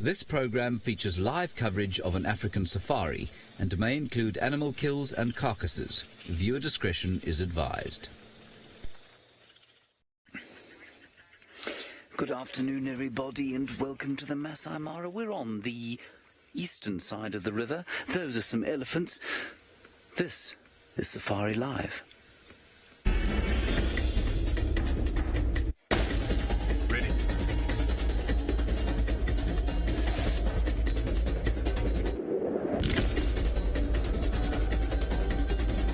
This program features live coverage of an African safari and may include animal kills and carcasses. Viewer discretion is advised. Good afternoon, everybody, and welcome to the Maasai Mara. We're on the eastern side of the river. Those are some elephants. This is Safari Live. Ready.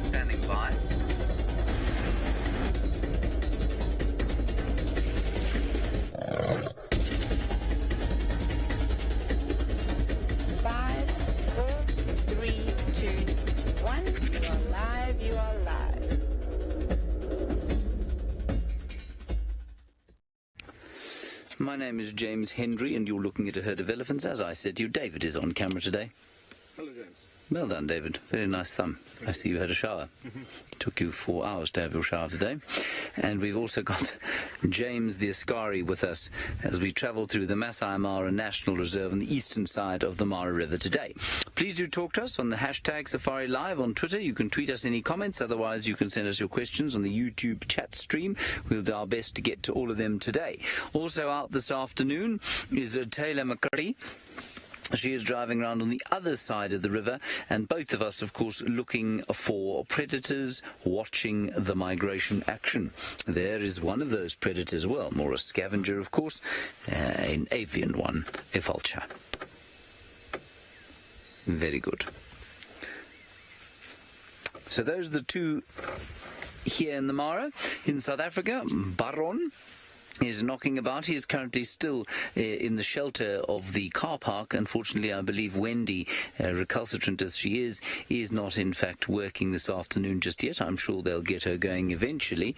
Standing by. My name is James Hendry, and you're looking at a herd of elephants. As I said to you, David is on camera today. Hello, James. Well done, David. Very nice thumb. I see you had a shower. Took you 4 hours to have your shower today. And we've also got James the Askari with us as we travel through the Maasai Mara National Reserve on the eastern side of the Mara River today. Please do talk to us on the hashtag Safari Live on Twitter. You can tweet us any comments. Otherwise, you can send us your questions on the YouTube chat stream. We'll do our best to get to all of them today. Also out this afternoon is Taylor McCurry. She is driving around on the other side of the river, and both of us, of course, looking for predators, watching the migration action. There is one of those predators, well, more a scavenger, of course, an avian one, a vulture. Very good. So those are the two here in the Mara. In South Africa, Baron is knocking about. He is currently still in the shelter of the car park. Unfortunately, I believe Wendy, recalcitrant as she is not in fact working this afternoon just yet. I'm sure they'll get her going eventually.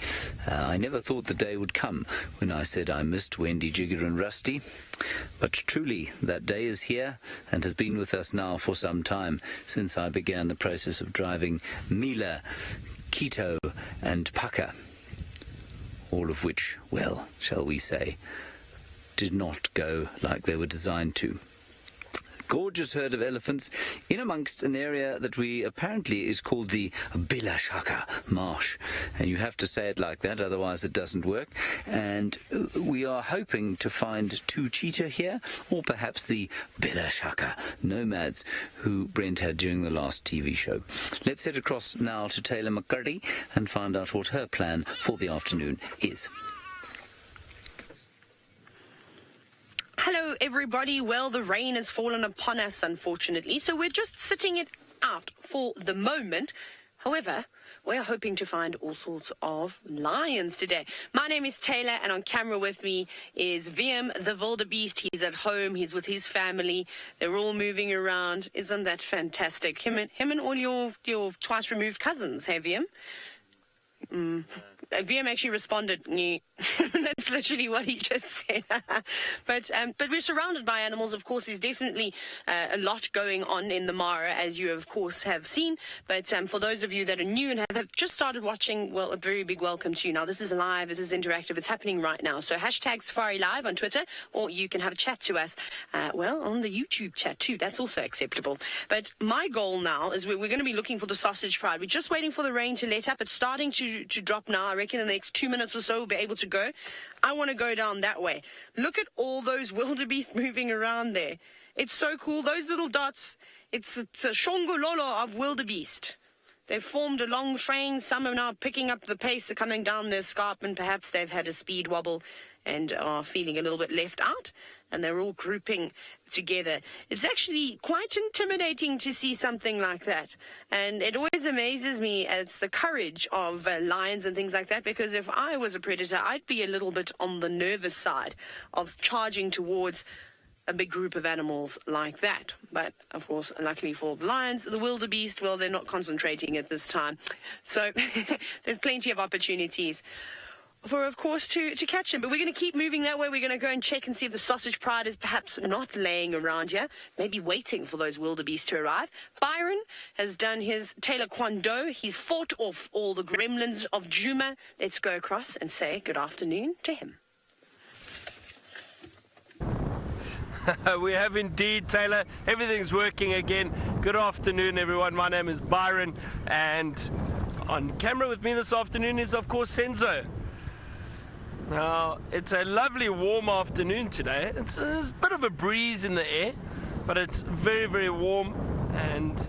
I never thought the day would come when I said I missed Wendy, Jigger and Rusty. But truly, that day is here and has been with us now for some time, since I began the process of driving Mila, Keto and Paka. All of which, well, shall we say, did not go like they were designed to. Gorgeous herd of elephants in amongst an area that we apparently is called the Bilashaka Marsh. And you have to say it like that, otherwise it doesn't work. And we are hoping to find two cheetah here, or perhaps the Bilashaka nomads who Brent had during the last TV show. Let's head across now to Taylor McCurdy and find out what her plan for the afternoon is. Hello, everybody. Well, the rain has fallen upon us, unfortunately, so we're just sitting it out for the moment. However, we're hoping to find all sorts of lions today. My name is Taylor, and on camera with me is VM, the wildebeest. He's at home. He's with his family. They're all moving around. Isn't that fantastic? Him and all your twice-removed cousins, hey, VM? VM actually responded, that's literally what he just said. But we're surrounded by animals. Of course, there's definitely a lot going on in the Mara, as you, of course, have seen. But for those of you that are new and have just started watching, well, a very big welcome to you. Now, this is live. This is interactive. It's happening right now. So hashtag Safari Live on Twitter, or you can have a chat to us, on the YouTube chat, too. That's also acceptable. But my goal now is we're going to be looking for the sausage pride. We're just waiting for the rain to let up. It's starting to drop now. I reckon in the next 2 minutes or so we'll be able to go. I want to go down that way. Look at all those wildebeest moving around there. It's so cool. Those little dots, it's a shongololo of wildebeest. They've formed a long train. Some are now picking up the pace, are coming down their escarpment. Perhaps they've had a speed wobble and are feeling a little bit left out, and they're all grouping together. It's actually quite intimidating to see something like that, and it always amazes me. It's the courage of lions and things like that, because if I was a predator, I'd be a little bit on the nervous side of charging towards a big group of animals like that. But, of course, luckily for the lions, the wildebeest, well, they're not concentrating at this time. So there's plenty of opportunities for, of course, to catch them. But we're going to keep moving that way. We're going to go and check and see if the sausage pride is perhaps not laying around here, maybe waiting for those wildebeest to arrive. Byron has done his Taylor Kwando. He's fought off all the gremlins of Juma. Let's go across and say good afternoon to him. We have indeed, Taylor. Everything's working again. Good afternoon, everyone. My name is Byron, and on camera with me this afternoon is, of course, Senzo. Now, it's a lovely warm afternoon today. There's a bit of a breeze in the air, but it's very, very warm, and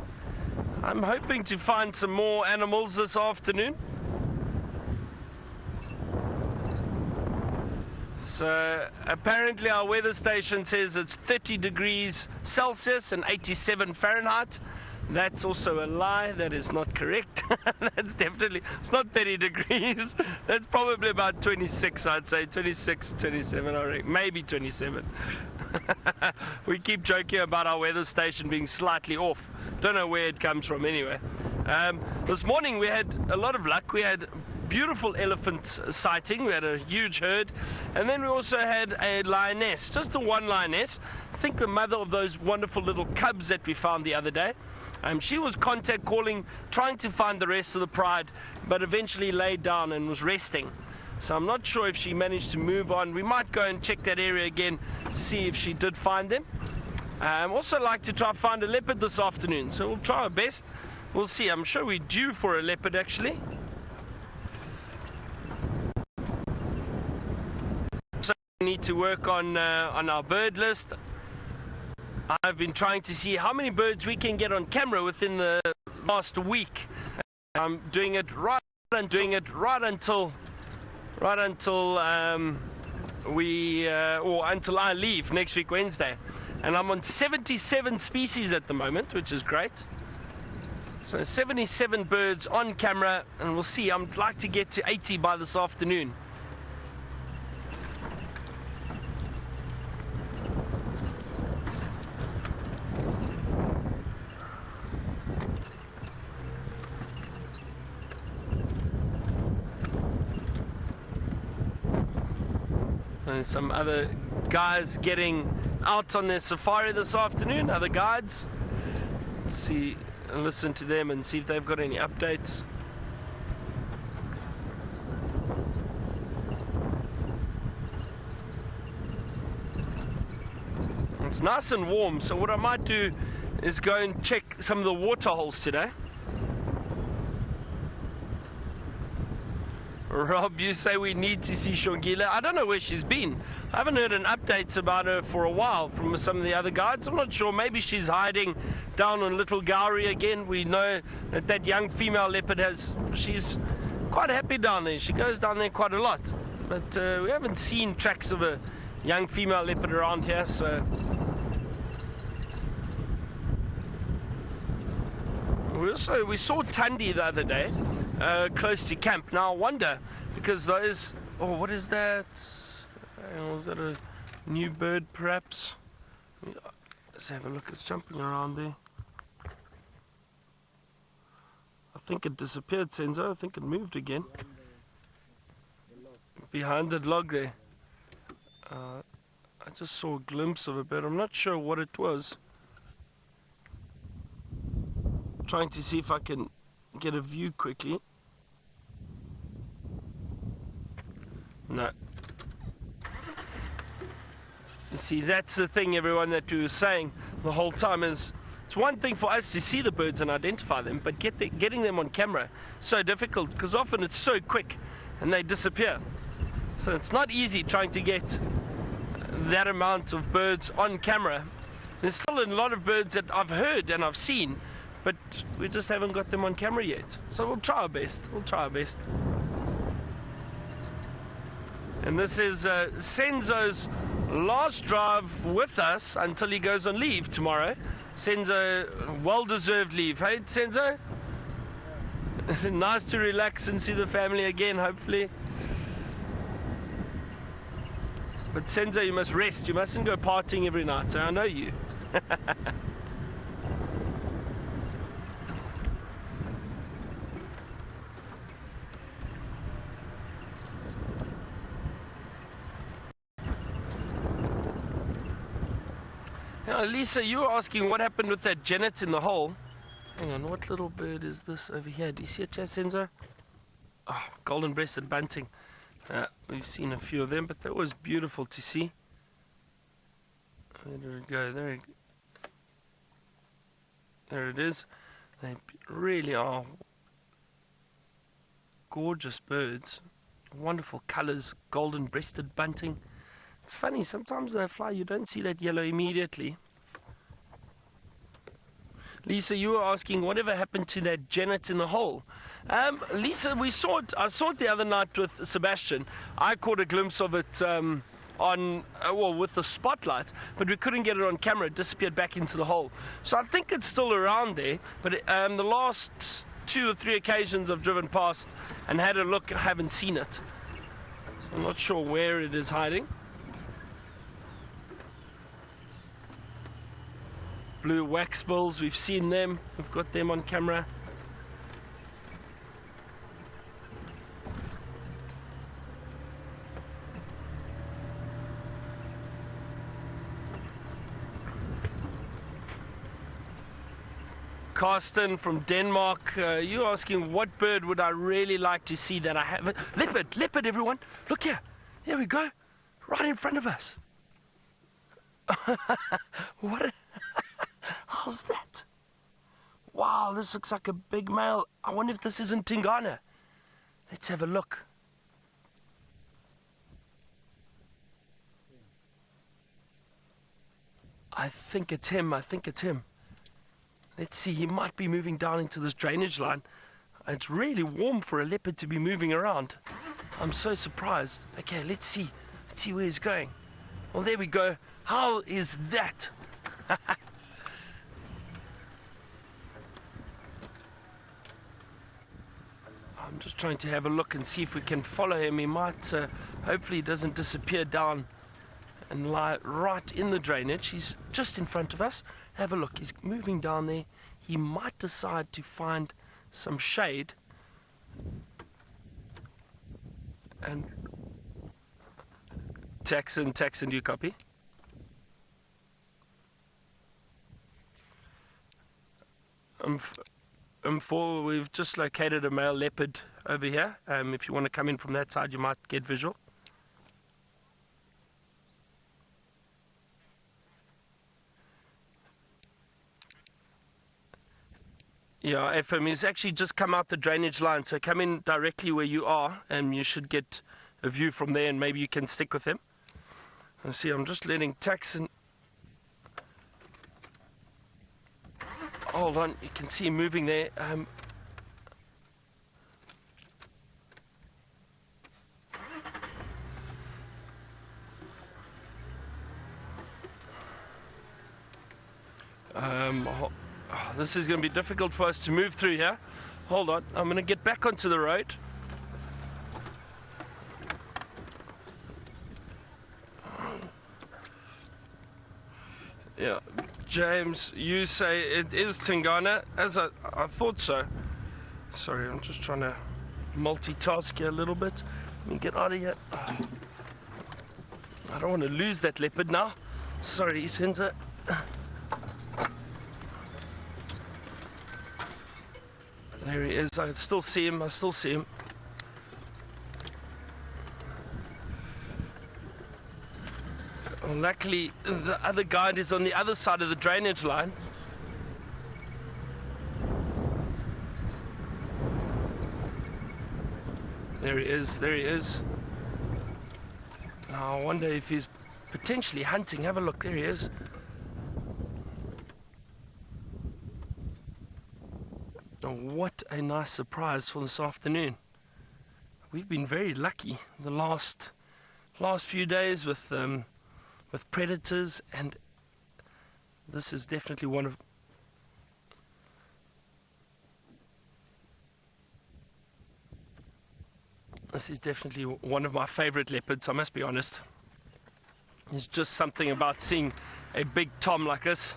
I'm hoping to find some more animals this afternoon. So apparently our weather station says it's 30 degrees Celsius and 87 Fahrenheit. That's also a lie. That is not correct. It's not 30 degrees. That's probably about 26, I'd say. 26, 27, I reckon. Maybe 27. We keep joking about our weather station being slightly off. Don't know where it comes from anyway. This morning we had a lot of luck. We had beautiful elephant sighting. We had a huge herd, and then we also had a lioness, just the one lioness. I think the mother of those wonderful little cubs that we found the other day. She was contact calling, trying to find the rest of the pride, but eventually laid down and was resting. So I'm not sure if she managed to move on. We might go and check that area again, see if she did find them. Also like to try and find a leopard this afternoon, so we'll try our best. We'll see. I'm sure we're due for a leopard actually. We need to work on our bird list. I've been trying to see how many birds we can get on camera within the last week. I'm doing it right until until I leave next week Wednesday, and I'm on 77 species at the moment, which is great. So 77 birds on camera, and we'll see. I'd like to get to 80 by this afternoon. Some other guys getting out on their safari this afternoon, other guides. See, listen to them and see if they've got any updates. It's nice and warm, so what I might do is go and check some of the water holes today. Rob, you say we need to see Shongile. I don't know where she's been. I haven't heard an update about her for a while from some of the other guides. I'm not sure. Maybe she's hiding down on Little Gowrie again. We know that young female leopard she's quite happy down there. She goes down there quite a lot. But we haven't seen tracks of a young female leopard around here, so we saw Tundi the other day. Close to camp. Now I wonder, because those, what is that? Is that a new bird perhaps? Let's have a look. It's jumping around there. I think it disappeared, Senzo. I think it moved again. Behind the log there. I just saw a glimpse of a bird. I'm not sure what it was. Trying to see if I can get a view quickly. No. You see, that's the thing, everyone, that we were saying the whole time is it's one thing for us to see the birds and identify them, but getting them on camera so difficult, because often it's so quick and they disappear. So it's not easy trying to get that amount of birds on camera. There's still a lot of birds that I've heard and I've seen, but we just haven't got them on camera yet. So we'll try our best. And this is Senzo's last drive with us until he goes on leave tomorrow. Senzo, well-deserved leave. Hey, Senzo? Nice to relax and see the family again, hopefully. But Senzo, you must rest. You mustn't go partying every night. I know you. Now, Lisa, you were asking what happened with that genet in the hole. Hang on, what little bird is this over here? Do you see it, Senzo? Oh, golden-breasted bunting. We've seen a few of them, but that was beautiful to see. Where did it go? There it is. They really are gorgeous birds. Wonderful colours, golden-breasted bunting. It's funny, sometimes when they fly you don't see that yellow immediately. Lisa, you were asking whatever happened to that genet in the hole. Lisa, I saw it the other night with Sebastian. I caught a glimpse of it with the spotlight, but we couldn't get it on camera. It disappeared back into the hole. So I think it's still around there, but the last 2 or 3 occasions I've driven past and had a look, I haven't seen it. So I'm not sure where it is hiding. Blue waxbills, we've seen them. We've got them on camera. Carsten from Denmark, you're asking what bird would I really like to see that I haven't. Leopard, everyone. Look here. There we go. Right in front of us. What? How's that? Wow, this looks like a big male. I wonder if this isn't Tingana. Let's have a look. I think it's him. Let's see, he might be moving down into this drainage line. It's really warm for a leopard to be moving around. I'm so surprised. Okay, let's see where he's going. Well, there we go. How is that? I'm just trying to have a look and see if we can follow him. He might, hopefully he doesn't disappear down and lie right in the drainage. He's just in front of us. Have a look. He's moving down there. He might decide to find some shade. And Texan, do you copy? We've just located a male leopard over here. If you want to come in from that side, you might get visual. Yeah, FM, he's actually just come out the drainage line, so come in directly where you are, and you should get a view from there, and maybe you can stick with him. And see, I'm just letting Texan. Hold on, you can see him moving there. This is going to be difficult for us to move through here. Hold on, I'm going to get back onto the road. Yeah, James, you say it is Tingana, as I thought so. Sorry, I'm just trying to multitask here a little bit. Let me get out of here. I don't want to lose that leopard now. Sorry, Senza. There he is. I still see him. Well, luckily, the other guide is on the other side of the drainage line. There he is. Now, I wonder if he's potentially hunting. Have a look. There he is. Oh, what a nice surprise for this afternoon. We've been very lucky the last few days with predators, and this is definitely one of my favorite leopards, I must be honest. There's just something about seeing a big tom like this.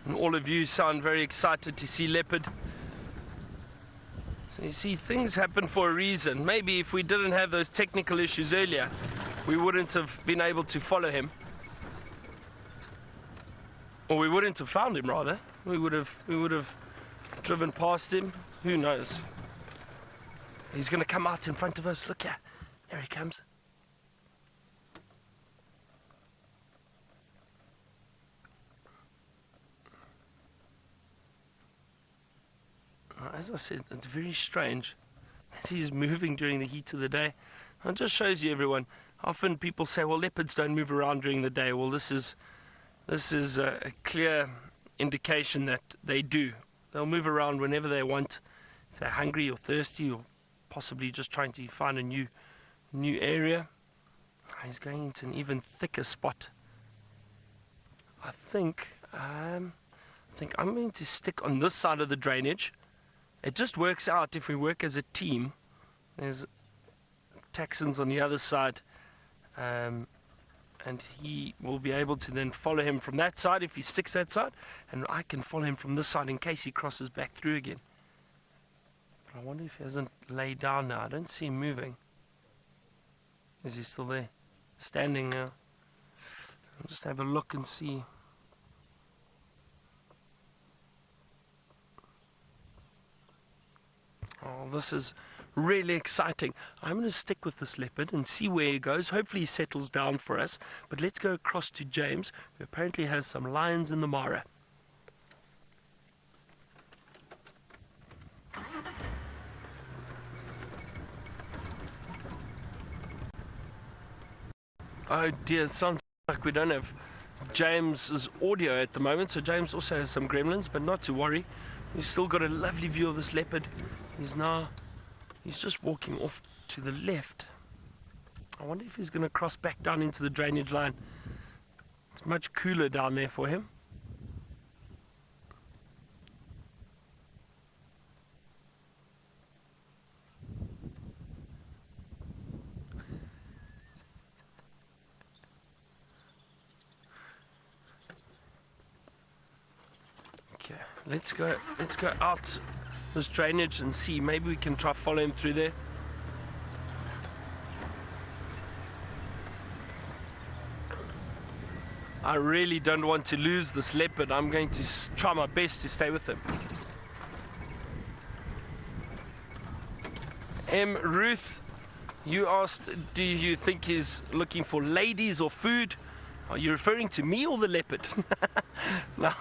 And all of you sound very excited to see leopard. So you see, things happen for a reason. Maybe if we didn't have those technical issues earlier, we wouldn't have been able to follow him. Or we wouldn't have found him, rather. We would have driven past him. Who knows? He's going to come out in front of us. Look here. There he comes. As I said, it's very strange that he's moving during the heat of the day. It just shows you, everyone. Often people say, well, leopards don't move around during the day. Well, this is a clear indication that they do. They'll move around whenever they want, if they're hungry or thirsty or possibly just trying to find a new area. He's going into an even thicker spot. I think I'm going to stick on this side of the drainage. It just works out if we work as a team. There's Texans on the other side, and he will be able to then follow him from that side if he sticks that side, and I can follow him from this side in case he crosses back through again. But I wonder if he hasn't laid down now. I don't see him moving. Is he still there? Standing now. I'll just have a look and see. Oh, this is really exciting. I'm going to stick with this leopard and see where he goes. Hopefully he settles down for us. But let's go across to James, who apparently has some lions in the Mara. Oh dear, it sounds like we don't have James's audio at the moment. So James also has some gremlins, but not to worry. We've still got a lovely view of this leopard. He's just walking off to the left. I wonder if he's going to cross back down into the drainage line. It's much cooler down there for him. Okay, let's go out this drainage and see. Maybe we can try follow him through there. I really don't want to lose this leopard. I'm going to try my best to stay with him. Ruth, you asked, do you think he's looking for ladies or food? Are you referring to me or the leopard? No.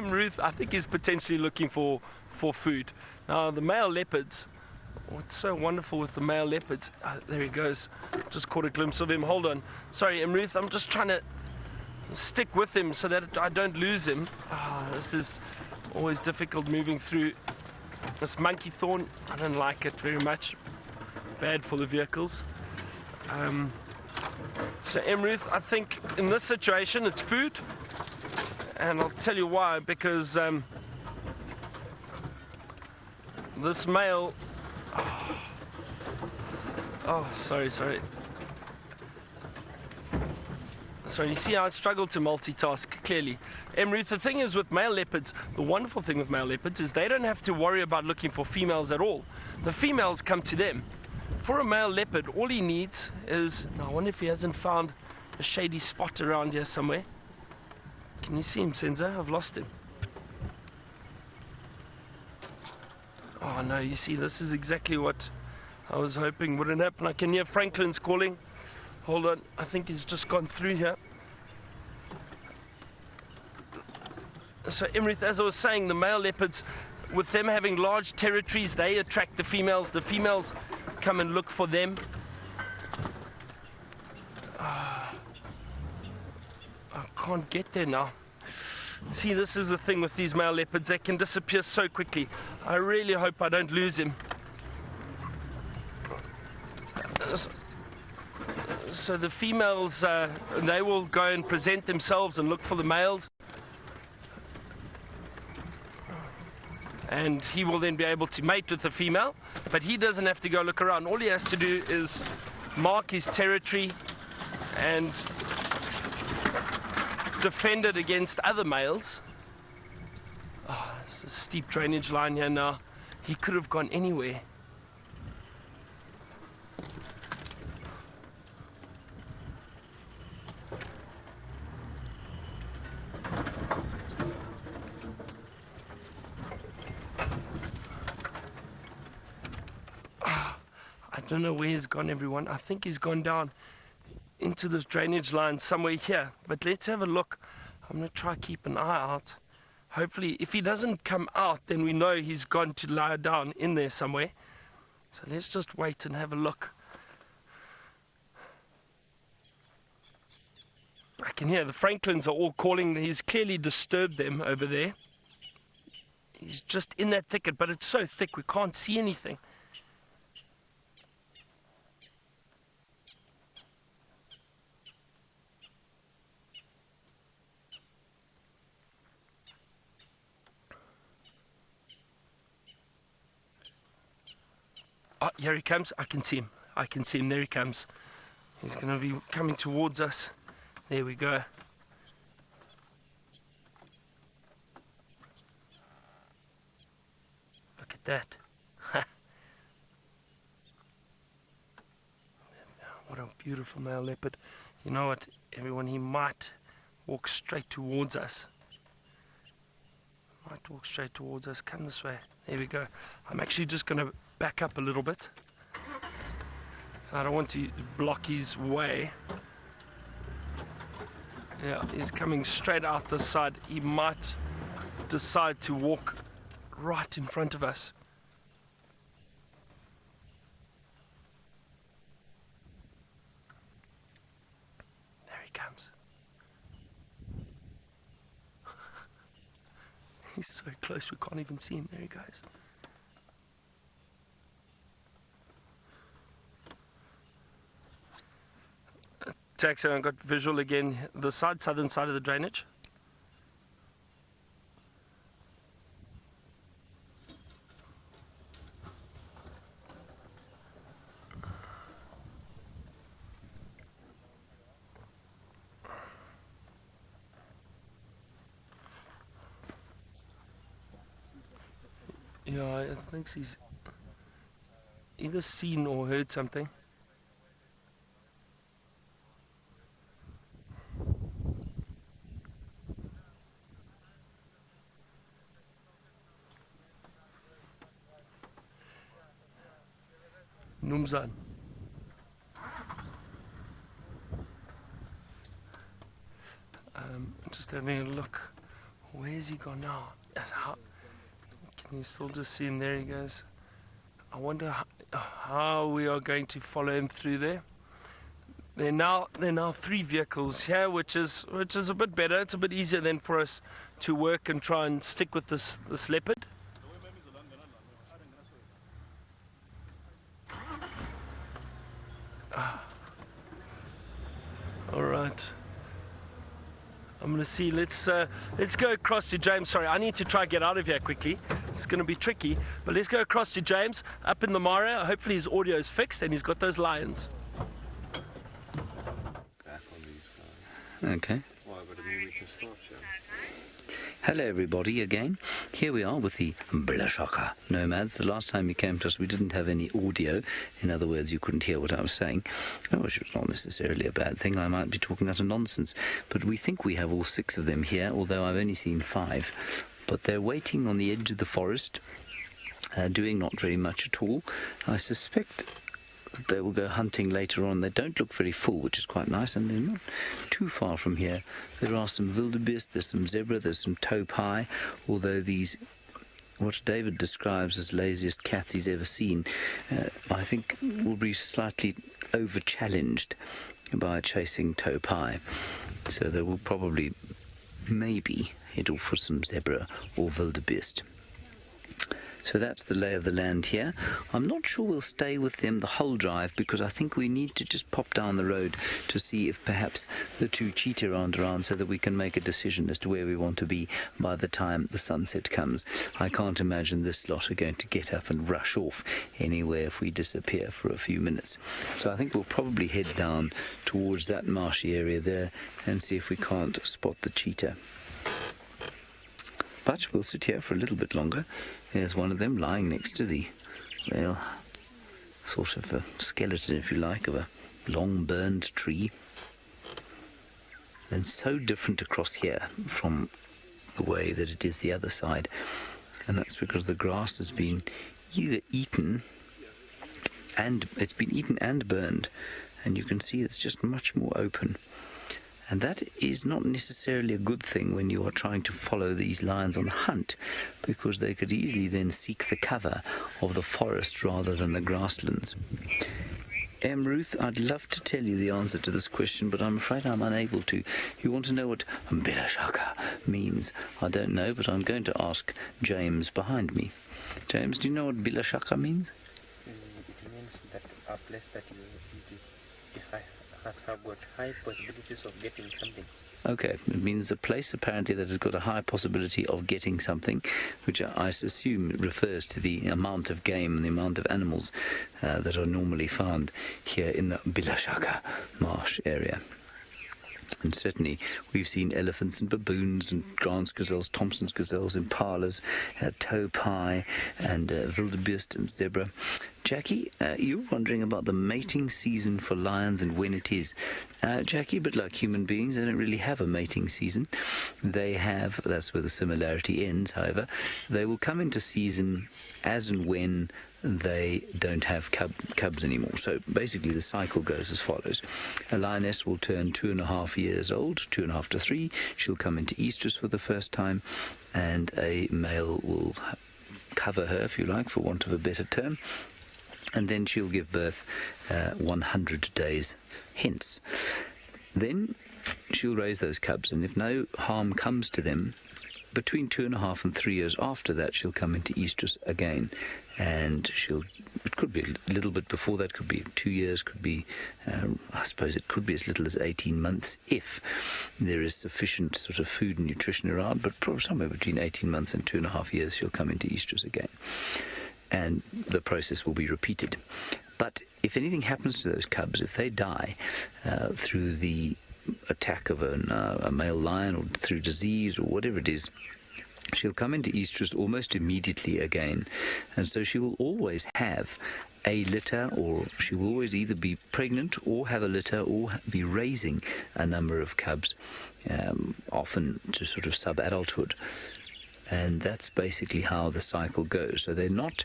Ruth, I think he's potentially looking for food. Now, the male leopards, what's so wonderful with the male leopards, there he goes, just caught a glimpse of him. Hold on, sorry Ruth, I'm just trying to stick with him so that I don't lose him. This is always difficult moving through this monkey thorn. I don't like it very much, bad for the vehicles. So Ruth, I think in this situation it's food, and I'll tell you why. Because this male, sorry, you see how I struggle to multitask clearly. Ruth, the thing is with male leopards, the wonderful thing with male leopards is they don't have to worry about looking for females at all. The females come to them. For a male leopard, all he needs is... Now, I wonder if he hasn't found a shady spot around here somewhere. Can you see him, Senzo? I've lost him. Oh, no, you see, this is exactly what I was hoping wouldn't happen. I can hear Franklin's calling. Hold on, I think he's just gone through here. So, Emrith, as I was saying, the male leopards, with them having large territories, they attract the females. The females come and look for them. I can't get there now. See, this is the thing with these male leopards. They can disappear so quickly. I really hope I don't lose him. So the females, they will go and present themselves and look for the males. And he will then be able to mate with the female, but he doesn't have to go look around. All he has to do is mark his territory and defend it against other males. It's a steep drainage line here now. He could have gone anywhere. I don't know where he's gone, everyone. I think he's gone down into this drainage line somewhere here. But let's have a look. I'm going to try keep an eye out. Hopefully, if he doesn't come out, then we know he's gone to lie down in there somewhere. So let's just wait and have a look. I can hear the Franklins are all calling. He's clearly disturbed them over there. He's just in that thicket, but it's so thick we can't see anything. Oh, here he comes. I can see him. I can see him. There he comes. He's going to be coming towards us. There we go. Look at that. What a beautiful male leopard. You know what, everyone, he might walk straight towards us. Might walk straight towards us. Come this way. There we go. I'm actually just going to back up a little bit. So I don't want to block his way. Yeah, he's coming straight out this side. He might decide to walk right in front of us. There he comes. He's so close we can't even see him. There he goes. Taxi, I got visual again. The southern side of the drainage. Yeah, I think he's either seen or heard something. Numzan. Just having a look. Where's he gone now? Can you still just see him? There he goes. I wonder how we are going to follow him through there. There are now 3 vehicles here, which is a bit better. It's a bit easier then for us to work and try and stick with this leopard. All right. I'm going to see. Let's go across to James. Sorry, I need to try and get out of here quickly. It's going to be tricky, but let's go across to James up in the Mara. Hopefully his audio is fixed and he's got those lions. Back on these guys. Okay. Why, but I mean we can start, yeah. Hello everybody again. Here we are with the Baraka nomads. The last time you came to us we didn't have any audio. In other words, you couldn't hear what I was saying, which was not necessarily a bad thing. I might be talking utter nonsense. But we think we have all 6 of them here, although I've only seen 5. But they're waiting on the edge of the forest, doing not very much at all. I suspect that they will go hunting later on. They don't look very full, which is quite nice, and they're not too far from here. There are some wildebeest, there's some zebra, there's some taupai, although these, what David describes as laziest cats he's ever seen, I think will be slightly over-challenged by chasing taupai. So they will probably, maybe, head off for some zebra or wildebeest. So that's the lay of the land here. I'm not sure we'll stay with them the whole drive because I think we need to just pop down the road to see if perhaps the 2 cheetah aren't around so that we can make a decision as to where we want to be by the time the sunset comes. I can't imagine this lot are going to get up and rush off anywhere if we disappear for a few minutes. So I think we'll probably head down towards that marshy area there and see if we can't spot the cheetah. But we'll sit here for a little bit longer. There's one of them lying next to the, well, sort of a skeleton, if you like, of a long burned tree. And so different across here from the way that it is the other side. And that's because the grass has been either eaten and burned. And you can see it's just much more open. And that is not necessarily a good thing when you are trying to follow these lions on a hunt, because they could easily then seek the cover of the forest rather than the grasslands. Ruth, I'd love to tell you the answer to this question, but I'm afraid I'm unable to. You want to know what Bilashaka means? I don't know, but I'm going to ask James behind me. James, do you know what Bilashaka means? It means that a place that you has got high possibilities of getting something. Okay, it means a place apparently that has got a high possibility of getting something, which I assume refers to the amount of game and the amount of animals that are normally found here in the Bilashaka marsh area. And certainly we've seen elephants and baboons and Grant's gazelles, Thompson's gazelles, impalas, taupai and wildebeest and zebra. Jackie, you're wondering about the mating season for lions and when it is. Jackie, but like human beings, they don't really have a mating season. They have, that's where the similarity ends, however. They will come into season as and when they don't have cubs anymore. So basically the cycle goes as follows. A lioness will turn 2.5 years old, 2.5 to 3. She'll come into estrus for the first time, and a male will cover her, if you like, for want of a better term. And then she'll give birth 100 days hence. Then she'll raise those cubs, and if no harm comes to them, between 2.5 and 3 years after that, she'll come into estrus again. And it could be a little bit before that, could be 2 years, could be, I suppose it could be as little as 18 months if there is sufficient sort of food and nutrition around, but probably somewhere between 18 months and 2.5 years, she'll come into estrus again. And the process will be repeated. But if anything happens to those cubs, if they die through the attack of a male lion or through disease or whatever it is, she'll come into estrus almost immediately again. And so she will always have a litter, or she will always either be pregnant or have a litter or be raising a number of cubs, often to sort of sub-adulthood. And that's basically how the cycle goes. So they're not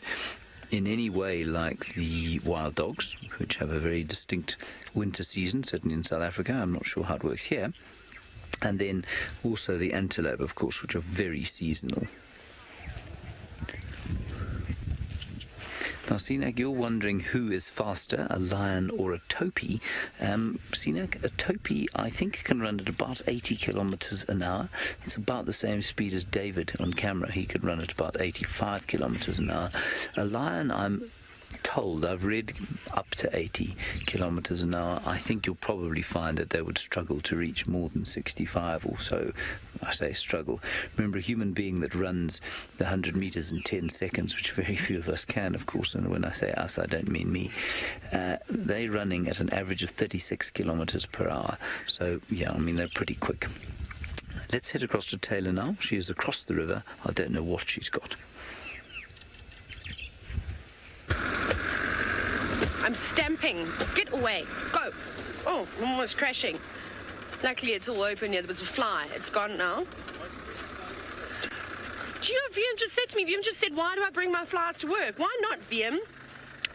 in any way like the wild dogs, which have a very distinct winter season, certainly in South Africa. I'm not sure how it works here. And then also the antelope, of course, which are very seasonal. Now, Sinak, you're wondering who is faster, a lion or a topi. Sinak, a topi, I think, can run at about 80 kilometers an hour. It's about the same speed as David on camera. He could run at about 85 kilometers an hour. A lion, I'm told, I've read up to 80 kilometers an hour. I think you'll probably find that they would struggle to reach more than 65 or so. I say struggle. Remember, a human being that runs the 100 meters in 10 seconds, which very few of us can, of course, and when I say us, I don't mean me. They're running at an average of 36 kilometers per hour. So, yeah, I mean, they're pretty quick. Let's head across to Taylor now. She is across the river. I don't know what she's got. I'm stamping. Get away. Go. Oh, I'm almost crashing. Luckily, it's all open here. There was a fly. It's gone now. Do you know, VM just said to me, VM just said, why do I bring my flies to work? Why not, VM?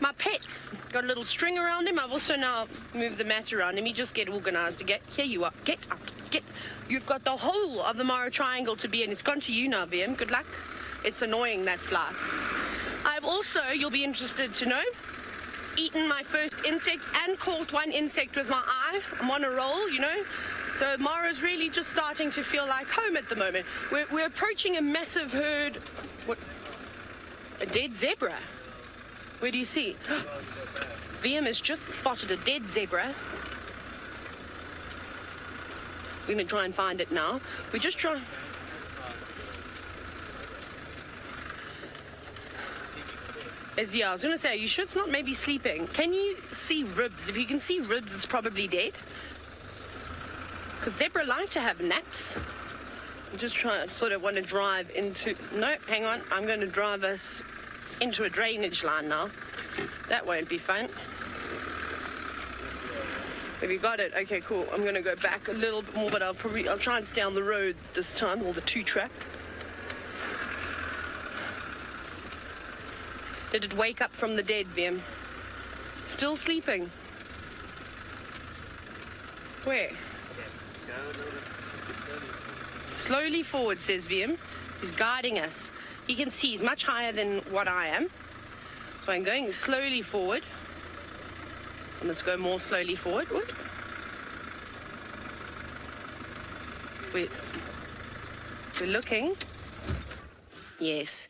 My pets. Got a little string around them. I've also now moved the mat around him. He just get organised again. Here you are. Get out. Get. You've got the whole of the Mara Triangle to be in. It's gone to you now, VM. Good luck. It's annoying, that fly. I've also, you'll be interested to know, eaten my first insect and caught one insect with my eye. I'm on a roll, you know. So Mara's really just starting to feel like home at the moment. We're approaching a massive herd. What? A dead zebra? Where do you see? VM has just spotted a dead zebra. We're going to try and find it now. We just try. Yeah, I was going to say, you sure it's not maybe sleeping? Can you see ribs? If you can see ribs, it's probably dead. Because zebra like to have naps. Sort of want to drive into... No, hang on. I'm going to drive us into a drainage line now. That won't be fun. Have you got it? Okay, cool. I'm going to go back a little bit more, but I'll try and stay on the road this time, or the 2-track. Did it wake up from the dead, Vim? Still sleeping? Where? Slowly forward, says Vim. He's guiding us. He can see he's much higher than what I am. So I'm going slowly forward. And let's go more slowly forward. Whoop. We're looking. Yes.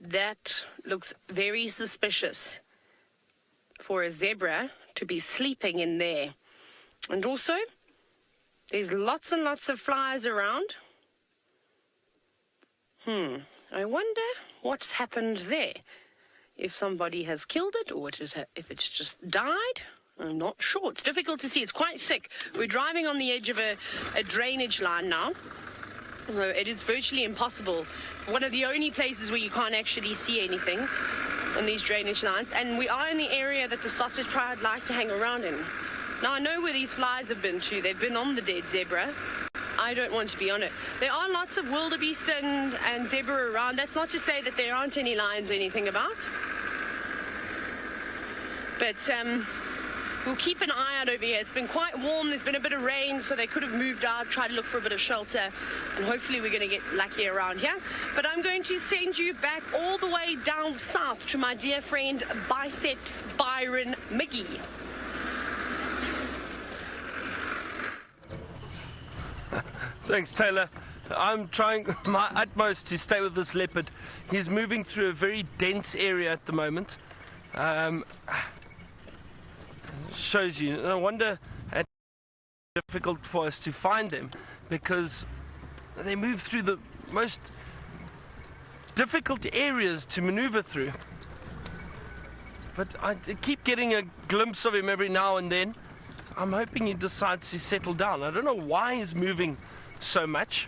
That looks very suspicious for a zebra to be sleeping in there. And also, there's lots and lots of flies around. I wonder what's happened there. If somebody has killed it or if it's just died. I'm not sure. It's difficult to see. It's quite thick. We're driving on the edge of a drainage line now. So it is virtually impossible. One of the only places where you can't actually see anything on these drainage lines. And we are in the area that the sausage pride like to hang around in. Now, I know where these flies have been to. They've been on the dead zebra. I don't want to be on it. There are lots of wildebeest and zebra around. That's not to say that there aren't any lions or anything about. But we'll keep an eye out over here. It's been quite warm. There's been a bit of rain, so they could have moved out, tried to look for a bit of shelter, and hopefully we're going to get lucky around here. But I'm going to send you back all the way down south to my dear friend Biceps Byron Miggy. Thanks, Taylor. I'm trying my utmost to stay with this leopard. He's moving through a very dense area at the moment. Shows you. No wonder it's difficult for us to find them, because they move through the most difficult areas to maneuver through. But I keep getting a glimpse of him every now and then. I'm hoping he decides to settle down. I don't know why he's moving so much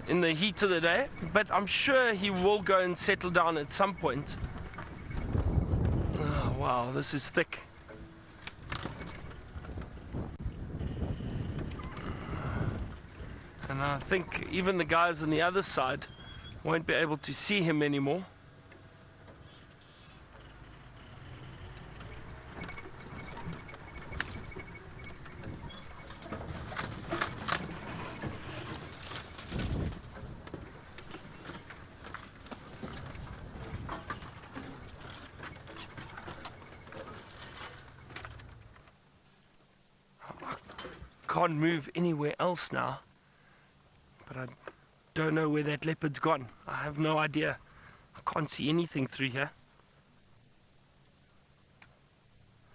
in the heat of the day, but I'm sure he will go and settle down at some point. Oh, wow, this is thick. And I think even the guys on the other side won't be able to see him anymore. Can't move anywhere else now, but I don't know where that leopard's gone. I have no idea. I can't see anything through here.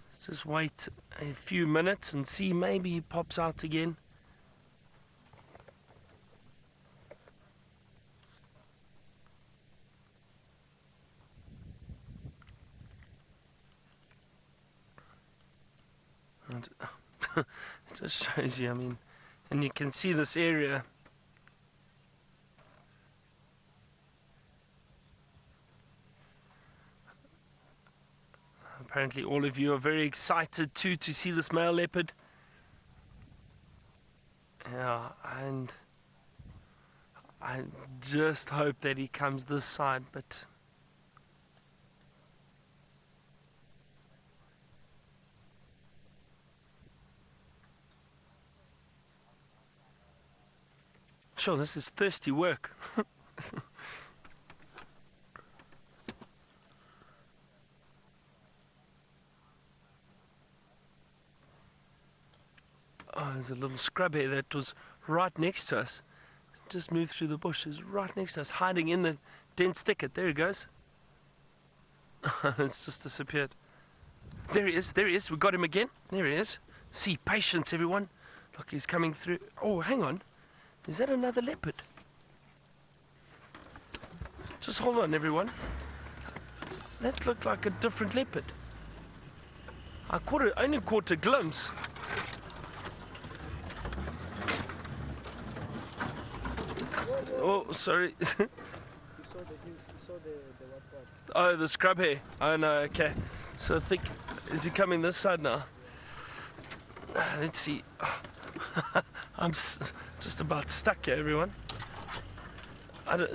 Let's just wait a few minutes and see, maybe he pops out again. And it just shows you, I mean, and you can see this area. Apparently all of you are very excited too to see this male leopard. Yeah, and I just hope that he comes this side, but sure, this is thirsty work. Oh, there's a little scrub here that was right next to us. Just moved through the bushes, right next to us, hiding in the dense thicket. There he goes. It's just disappeared. There he is, there he is. We got him again. There he is. See, patience, everyone. Look, he's coming through. Oh, hang on. Is that another leopard? Just hold on, everyone. That looked like a different leopard. I only caught a glimpse. Oh, sorry. You saw the what? Oh, the scrub hare. Oh no, okay. So I think, is he coming this side now? Let's see. I'm just about stuck here, everyone.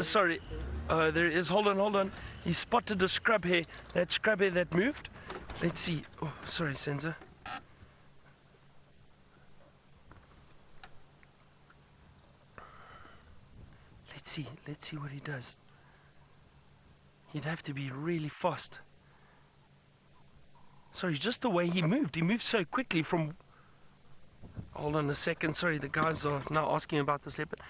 Sorry. There he is. Hold on. He spotted a scrub hare. That scrub hare that moved. Let's see. Oh, sorry, Senzo. Let's see what he does. He'd have to be really fast. Sorry, just the way he moved. He moved so quickly from... Hold on a second. Sorry, the guys are now asking about this leopard.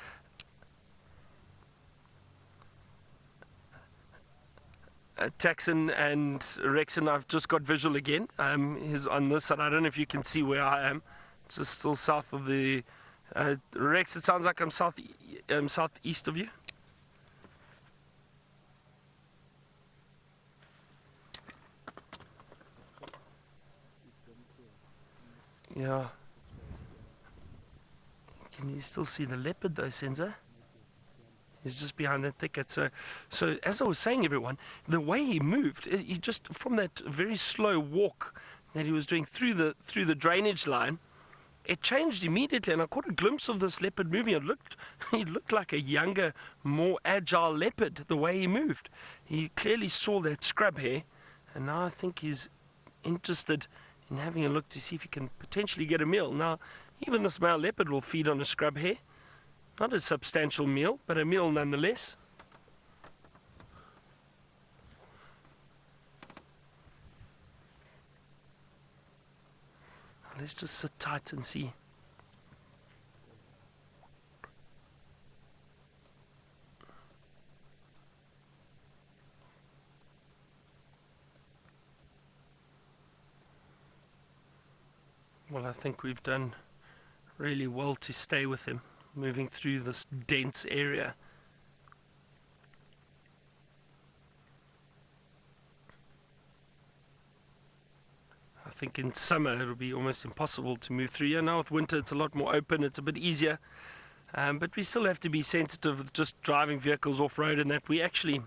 Taxon and Rexon, I've just got visual again. He's on this side. I don't know if you can see where I am. It's just still south of the... Rex, it sounds like I'm southeast of you. Yeah. Can you still see the leopard though, Senzo? He's just behind that thicket. So as I was saying, everyone, the way he moved, he just, from that very slow walk that he was doing through the drainage line, it changed immediately, and I caught a glimpse of this leopard moving. He looked like a younger, more agile leopard, the way he moved. He clearly saw that scrub hare, and now I think he's interested in having a look to see if he can potentially get a meal. Now, even this male leopard will feed on a scrub hare. Not a substantial meal, but a meal nonetheless. Let's just sit tight and see. Well, I think we've done really well to stay with him, moving through this dense area. I think in summer it'll be almost impossible to move through here. Now with winter it's a lot more open, it's a bit easier. But we still have to be sensitive with just driving vehicles off-road, and that we actually,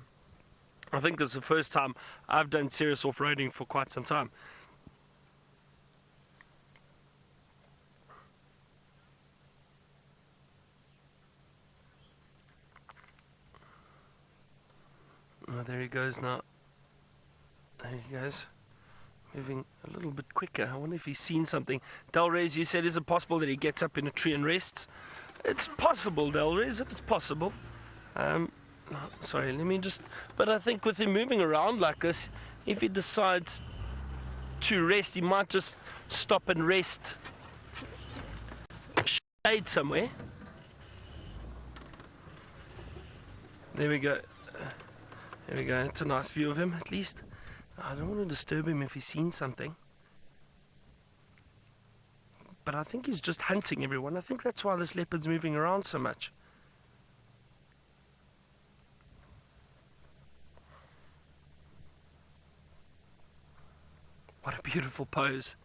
I think this is the first time I've done serious off-roading for quite some time. Oh, there he goes now. There he goes. Moving a little bit quicker. I wonder if he's seen something. Delrez, you said, is it possible that he gets up in a tree and rests? It's possible, Delrez. It's possible. Sorry, let me just... But I think with him moving around like this, if he decides to rest, he might just stop and rest shade somewhere. There we go. There we go. It's a nice view of him, at least. I don't want to disturb him if he's seen something. But I think he's just hunting everyone. I think that's why this leopard's moving around so much. What a beautiful pose.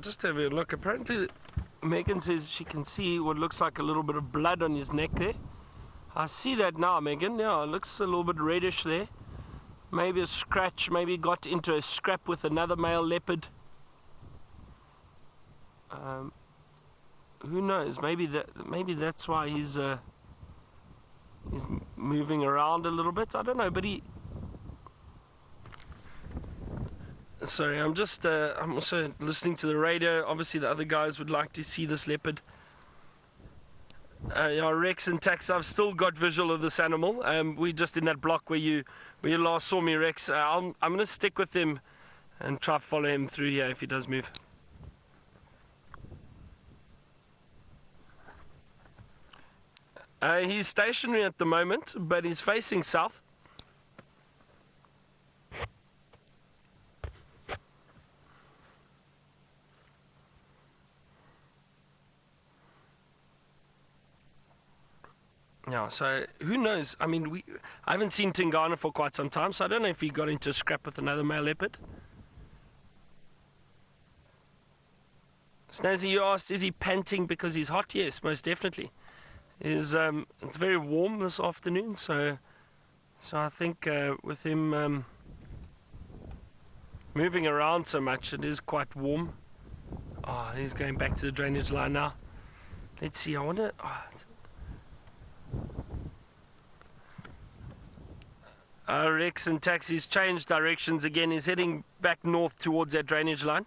Just have a look. Apparently, Megan says she can see what looks like a little bit of blood on his neck there. I see that now, Megan. Yeah, it looks a little bit reddish there. Maybe a scratch. Maybe got into a scrap with another male leopard. Who knows? Maybe that's why he's moving around a little bit. I don't know, but he. Sorry, I'm also listening to the radio. Obviously, the other guys would like to see this leopard. Yeah, Rex and Tax, I've still got visual of this animal. We're just in that block where you last saw me, Rex. I'm going to stick with him and try to follow him through here if he does move. He's stationary at the moment, but he's facing south. Yeah, so who knows? I mean, I haven't seen Tingana for quite some time, so I don't know if he got into a scrap with another male leopard. Snazzy, you asked, is he panting because he's hot? Yes, most definitely. It's very warm this afternoon, so I think with him moving around so much, it is quite warm. Oh, he's going back to the drainage line now. Let's see, I wonder... Rex and Taxi's changed directions again. He's heading back north towards that drainage line.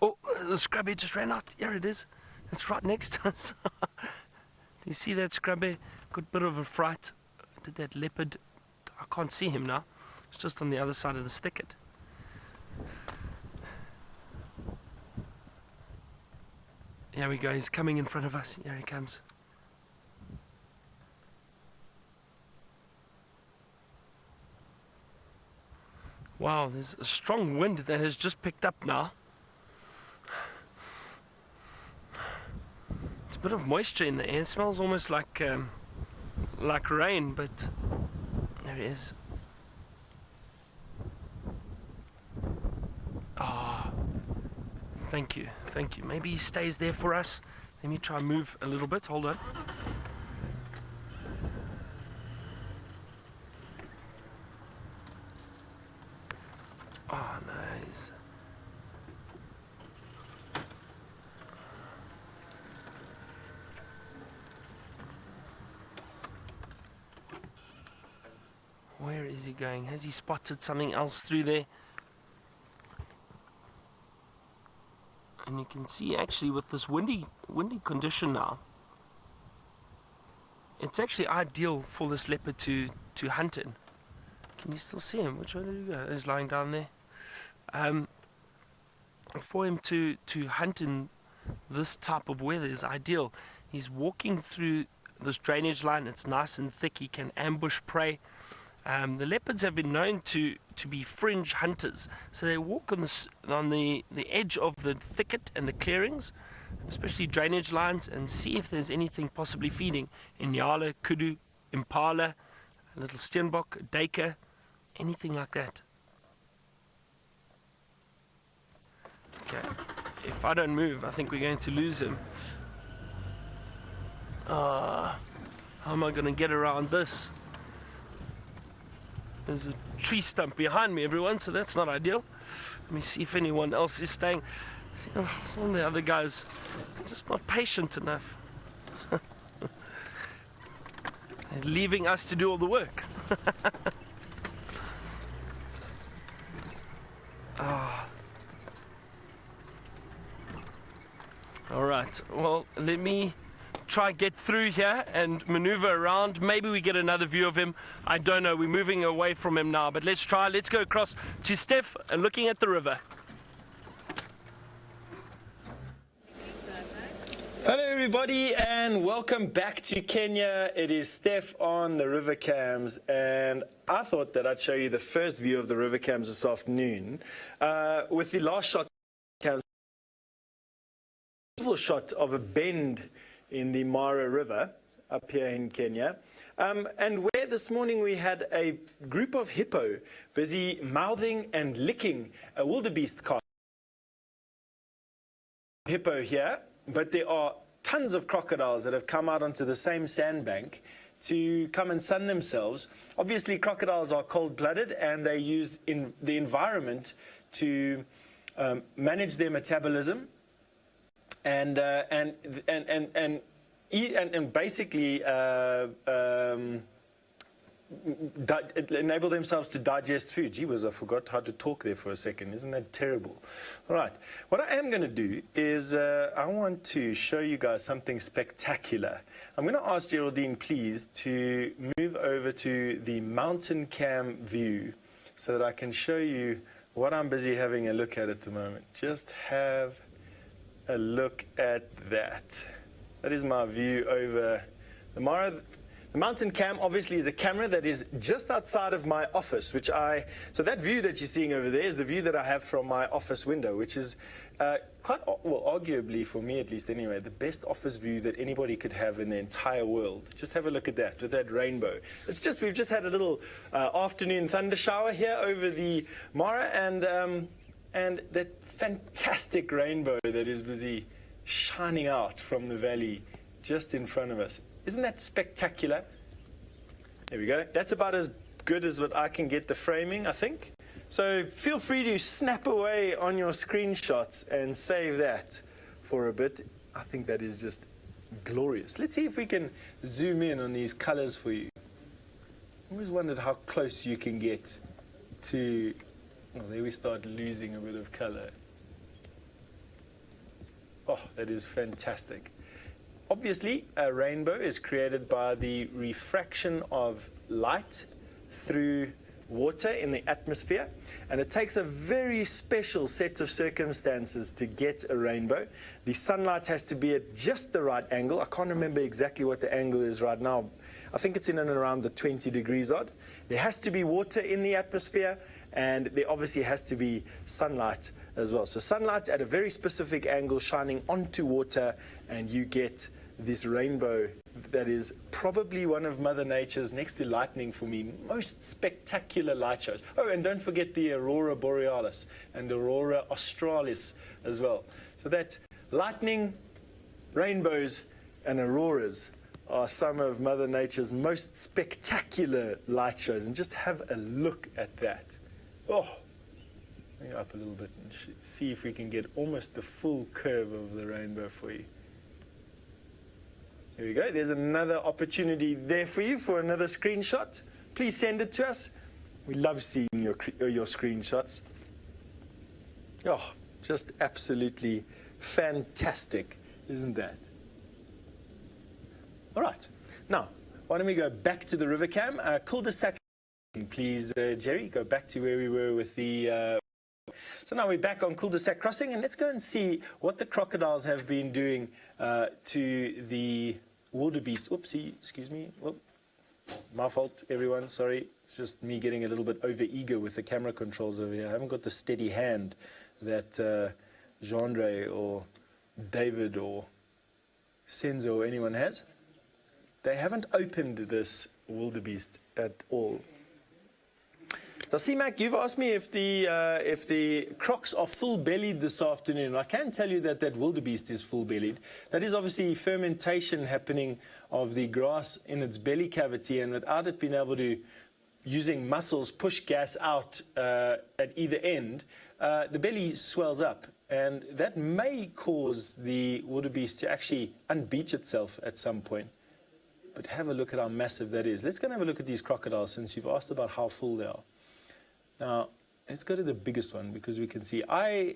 Oh, the scrubby just ran out. Here it is. It's right next to us. Do you see that scrubby? Got a bit of a fright. Did that leopard? I can't see him now. It's just on the other side of this thicket. Here we go. He's coming in front of us. Here he comes. Wow, there's a strong wind that has just picked up now. There's a bit of moisture in the air. It smells almost like rain, but there it is. Ah, thank you, thank you. Maybe he stays there for us. Let me try and move a little bit. Hold on. Oh, nice. Where is he going? Has he spotted something else through there? And you can see actually with this windy condition now, it's actually ideal for this leopard to hunt in. Can you still see him? Which way did he go? He's lying down there. For him to hunt in this type of weather is ideal. He's walking through this drainage line. It's nice and thick. He can ambush prey. The leopards have been known to be fringe hunters, so they walk on the edge of the thicket and the clearings, especially drainage lines, and see if there's anything possibly feeding. Inyala, kudu, impala, a little steenbok, duiker, anything like that. Okay, if I don't move, I think we're going to lose him. How am I going to get around this? There's a tree stump behind me, everyone, so that's not ideal. Let me see if anyone else is staying. Some of the other guys are just not patient enough. They're leaving us to do all the work. All right, well, let me try get through here and maneuver around. Maybe we get another view of him. I don't know. We're moving away from him now, but let's try. Let's go across to Steph and looking at the river. Hello everybody and welcome back to Kenya. It is Steph on the river cams, and I thought that I'd show you the first view of the river cams this afternoon. With the last shot cams, beautiful shot of a bend in the Mara River up here in Kenya, and where this morning we had a group of hippo busy mouthing and licking a wildebeest calf. Hippo here, but there are tons of crocodiles that have come out onto the same sandbank to come and sun themselves. Obviously, crocodiles are cold-blooded and they use the environment to manage their metabolism and basically enable themselves to digest food. Gee whiz, I forgot how to talk there for a second. Isn't that terrible? All right. What I am going to do is I want to show you guys something spectacular. I'm going to ask Geraldine, please, to move over to the mountain cam view so that I can show you what I'm busy having a look at the moment. Just have a look at that. That is my view over the Mara. The mountain cam obviously is a camera that is just outside of my office, so that view that you're seeing over there is the view that I have from my office window, which is arguably, for me at least anyway, the best office view that anybody could have in the entire world. Just have a look at that, with that rainbow. We've just had a little afternoon thunder shower here over the Mara, and that fantastic rainbow that is busy shining out from the valley just in front of us. Isn't that spectacular? There we go. That's about as good as what I can get the framing, I think. So feel free to snap away on your screenshots and save that for a bit. I think that is just glorious. Let's see if we can zoom in on these colors for you. I always wondered how close you can get to... Oh, there we start losing a bit of color. Oh, that is fantastic. Obviously, a rainbow is created by the refraction of light through water in the atmosphere, and it takes a very special set of circumstances to get a rainbow. The sunlight has to be at just the right angle. I can't remember exactly what the angle is right now. I think it's in and around the 20 degrees odd. There has to be water in the atmosphere, and there obviously has to be sunlight as well. So sunlight's at a very specific angle shining onto water, and you get this rainbow that is probably one of Mother Nature's, next to lightning for me, most spectacular light shows. Oh, and don't forget the Aurora Borealis and Aurora Australis as well. So that lightning, rainbows, and auroras are some of Mother Nature's most spectacular light shows. And just have a look at that. Oh, bring it up a little bit and see if we can get almost the full curve of the rainbow for you. Here we go. There's another opportunity there for you for another screenshot. Please send it to us. We love seeing your screenshots. Oh, just absolutely fantastic, isn't that? All right. Now, why don't we go back to the river cam? Cul-de-sac, please, Jerry. Go back to where we were with the... So now we're back on cul-de-sac crossing, and let's go and see what the crocodiles have been doing to the wildebeest. Oopsie, excuse me. Whoop. My fault, everyone. Sorry. It's just me getting a little bit over-eager with the camera controls over here. I haven't got the steady hand that Jean-Andre or David or Senzo or anyone has. They haven't opened this wildebeest at all. Now, C-Mac, you've asked me if the crocs are full-bellied this afternoon. I can tell you that wildebeest is full-bellied. That is obviously fermentation happening of the grass in its belly cavity, and without it being able to, using muscles, push gas out at either end, the belly swells up. And that may cause the wildebeest to actually unbeach itself at some point. But have a look at how massive that is. Let's go and have a look at these crocodiles, since you've asked about how full they are. Now, let's go to the biggest one, because we can see. I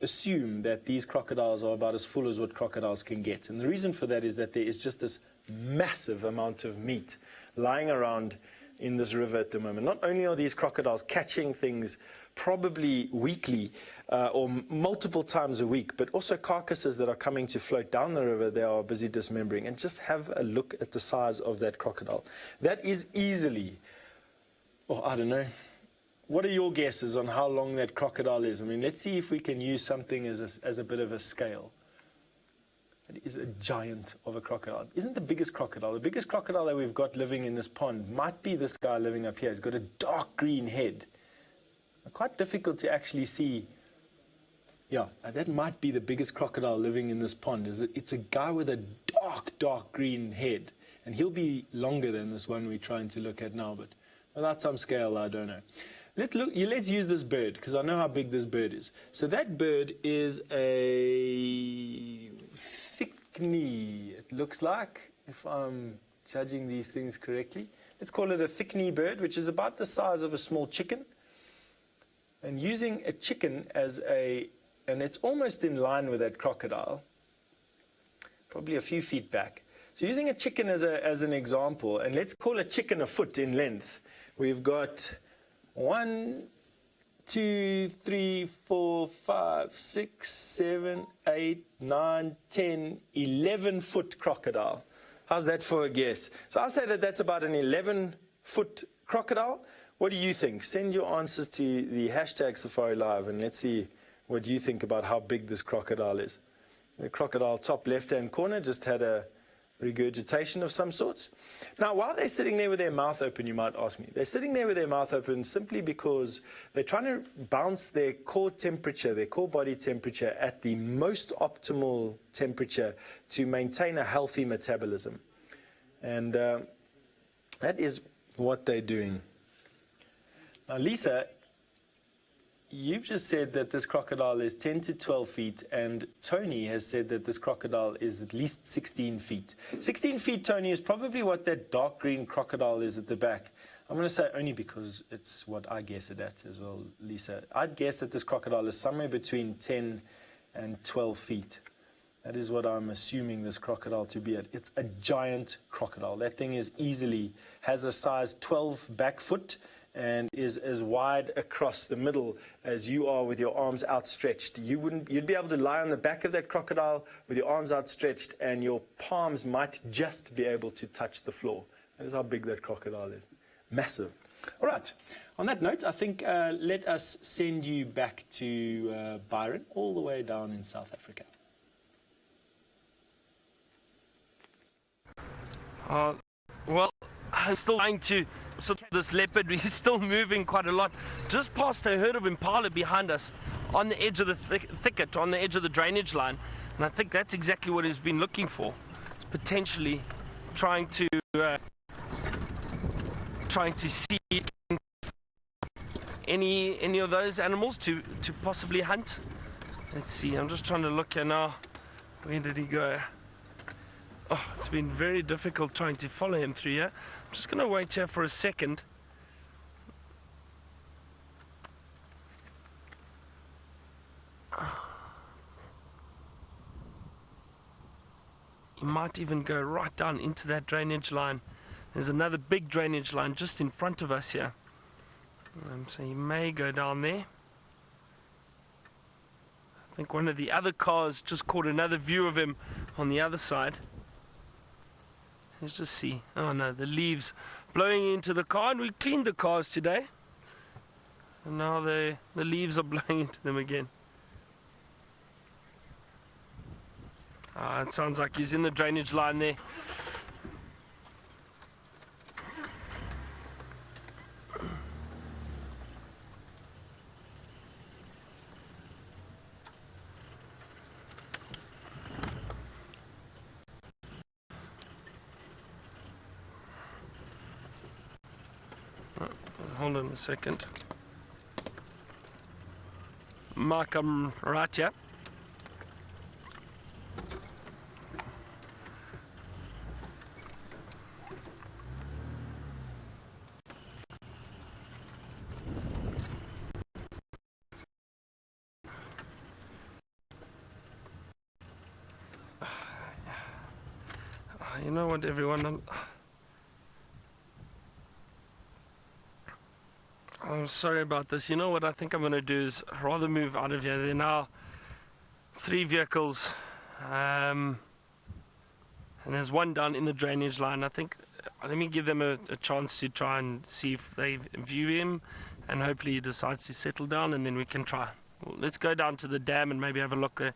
assume that these crocodiles are about as full as what crocodiles can get. And the reason for that is that there is just this massive amount of meat lying around in this river at the moment. Not only are these crocodiles catching things probably weekly or multiple times a week, but also carcasses that are coming to float down the river, they are busy dismembering. And just have a look at the size of that crocodile. That is easily, I don't know, what are your guesses on how long that crocodile is? I mean, let's see if we can use something as a bit of a scale. It is a giant of a crocodile. Isn't the biggest crocodile that we've got living in this pond might be this guy living up here. He's got a dark green head. Quite difficult to actually see. Yeah, that might be the biggest crocodile living in this pond. It's a guy with a dark green head. And he'll be longer than this one we're trying to look at now, but without some scale, I don't know. Let's use this bird, because I know how big this bird is. So that bird is a thick knee, it looks like, if I'm judging these things correctly. let's call it a thick-knee bird, which is about the size of a small chicken. And using a chicken as and it's almost in line with that crocodile, probably a few feet back. So using a chicken as an example, and let's call a chicken a foot in length. We've got 1, 2, 3, 4, 5, 6, 7, 8, 9, 10, 11-foot crocodile. How's that for a guess? So I'll say that that's about an 11-foot crocodile. What do you think? Send your answers to the hashtag Safari Live, and let's see what you think about how big this crocodile is. The crocodile top left-hand corner just had a regurgitation of some sorts. Now, while they're sitting there with their mouth open, you might ask me, they're sitting there with their mouth open simply because they're trying to bounce their core temperature, their core body temperature at the most optimal temperature to maintain a healthy metabolism. And that is what they're doing. Now, Lisa, you've just said that this crocodile is 10 to 12 feet, and Tony has said that this crocodile is at least 16 feet. 16 feet, Tony, is probably what that dark green crocodile is at the back. I'm going to say only because it's what I guess it at as well, Lisa. I'd guess that this crocodile is somewhere between 10 and 12 feet. That is what I'm assuming this crocodile to be at. It's a giant crocodile. That thing has a size 12 back foot, and is as wide across the middle as you are with your arms outstretched. You'd be able to lie on the back of that crocodile with your arms outstretched, and your palms might just be able to touch the floor. That is how big that crocodile is. Massive. All right. On that note, I think let us send you back to Byron, all the way down in South Africa. Well, I'm still trying to. So this leopard is still moving quite a lot. Just past a herd of impala behind us on the edge of the thicket, on the edge of the drainage line. And I think that's exactly what he's been looking for. It's potentially trying to see any of those animals to possibly hunt. Let's see, I'm just trying to look here now. Where did he go? Oh, it's been very difficult trying to follow him through here. I'm just going to wait here for a second. He might even go right down into that drainage line. There's another big drainage line just in front of us here. So he may go down there. I think one of the other cars just caught another view of him on the other side. Let's just see. Oh no, the leaves blowing into the car, and we cleaned the cars today. And now the leaves are blowing into them again. It sounds like he's in the drainage line there. Hold on a second. Mark, I'm right here. You know what, everyone? I'm sorry about this. You know what I think I'm going to do is rather move out of here. There are now 3 vehicles, and there's one down in the drainage line. I think let me give them a chance to try and see if they view him, and hopefully he decides to settle down, and then we can try. Well, let's go down to the dam and maybe have a look there.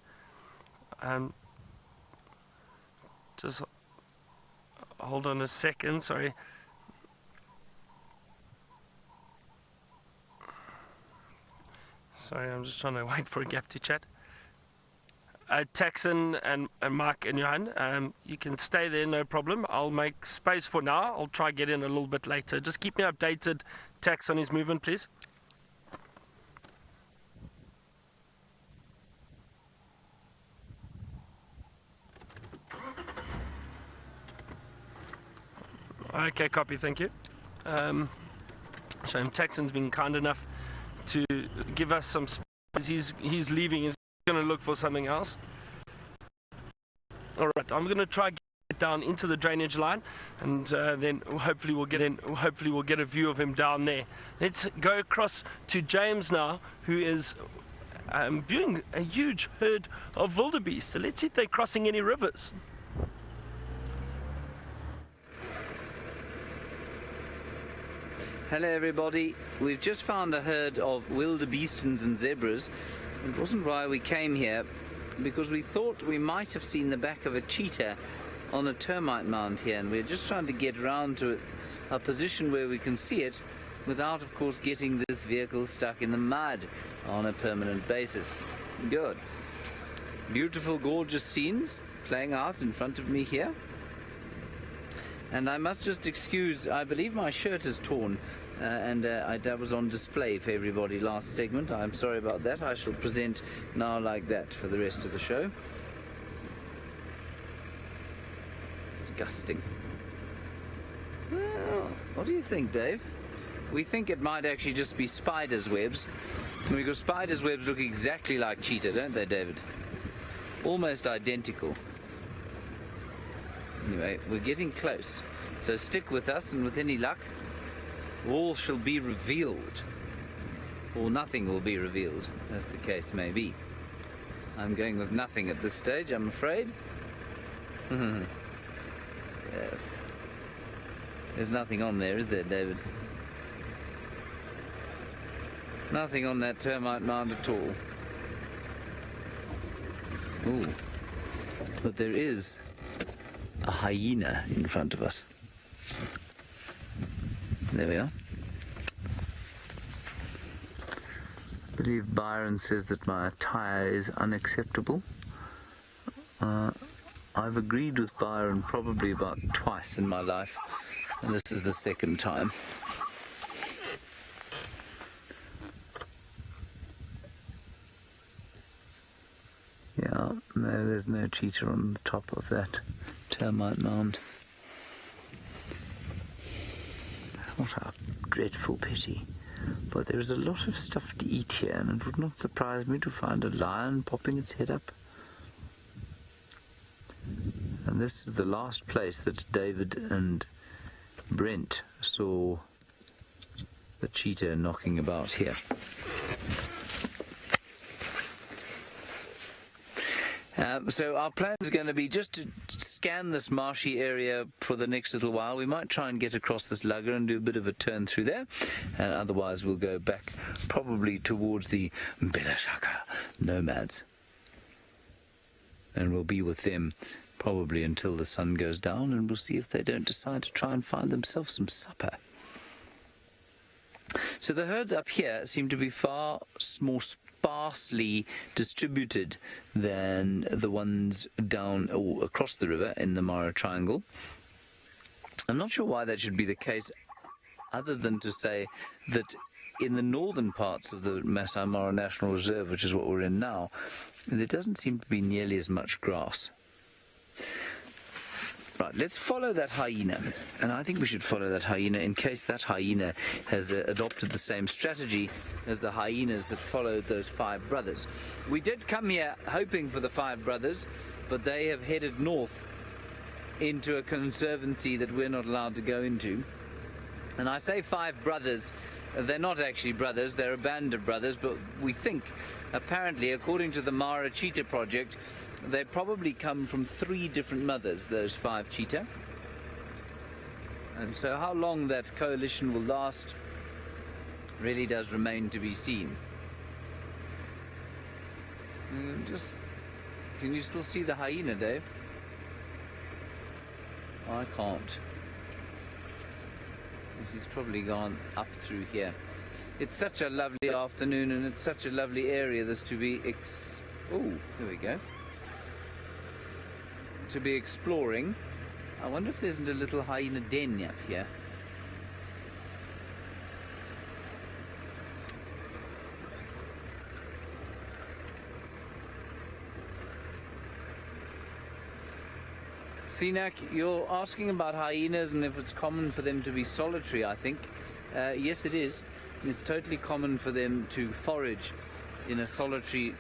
Just hold on a second, sorry. Sorry, I'm just trying to wait for a gap to chat. Taxon and Mark and Johan, you can stay there, no problem. I'll make space for now. I'll try get in a little bit later. Just keep me updated, Tax, on his movement, please. Okay, copy, thank you. So Taxon's been kind enough to give us some space. He's leaving. He's going to look for something else. All right, I'm going to try get down into the drainage line, and then hopefully we'll get a view of him down there. Let's go across to James now, who is viewing a huge herd of wildebeest. Let's see if they're crossing any rivers. Hello everybody, we've just found a herd of wildebeestons and zebras. It wasn't why we came here, because we thought we might have seen the back of a cheetah on a termite mound here, and we're just trying to get around to a position where we can see it without, of course, getting this vehicle stuck in the mud on a permanent basis. Good. Beautiful, gorgeous scenes playing out in front of me here. And I must just excuse, I believe my shirt is torn, and that was on display for everybody last segment. I'm sorry about that. I shall present now like that for the rest of the show. Disgusting. Well, what do you think, Dave? We think it might actually just be spiders' webs, because spiders' webs look exactly like cheetah, don't they, David? Almost identical. Anyway, we're getting close, so stick with us, and with any luck, all shall be revealed. Or nothing will be revealed, as the case may be. I'm going with nothing at this stage, I'm afraid. Yes. There's nothing on there, is there, David? Nothing on that termite mound at all. Ooh. But there is a hyena in front of us. There we are. I believe Byron says that my attire is unacceptable. I've agreed with Byron probably about twice in my life, and this is the second time. Yeah, no, there's no cheetah on the top of that termite mound. What a dreadful pity. But there is a lot of stuff to eat here, and it would not surprise me to find a lion popping its head up. And this is the last place that David and Brent saw the cheetah knocking about here. So our plan is going to be just to scan this marshy area for the next little while. We might try and get across this lugger and do a bit of a turn through there, and otherwise we'll go back probably towards the Belashaka nomads, and we'll be with them probably until the sun goes down, and we'll see if they don't decide to try and find themselves some supper. So the herds up here seem to be far more sparsely distributed than the ones down or across the river in the Mara Triangle. I'm not sure why that should be the case, other than to say that in the northern parts of the Maasai Mara National Reserve, which is what we're in now, there doesn't seem to be nearly as much grass. Right, let's follow that hyena, and I think we should follow that hyena in case that hyena has adopted the same strategy as the hyenas that followed those five brothers. We did come here hoping for the five brothers, but they have headed north into a conservancy that we're not allowed to go into. And I say five brothers, they're not actually brothers, they're a band of brothers, but we think, apparently, according to the Mara Cheetah Project, they probably come from 3 different mothers, those 5 cheetah. And so how long that coalition will last really does remain to be seen. Can you still see the hyena, Dave? I can't. He's probably gone up through here. It's such a lovely afternoon, and it's such a lovely area this to be oh, here we go. To be exploring. I wonder if there isn't a little hyena den up here. Sinak, you're asking about hyenas and if it's common for them to be solitary, I think. Yes, it is. It's totally common for them to forage in a solitary...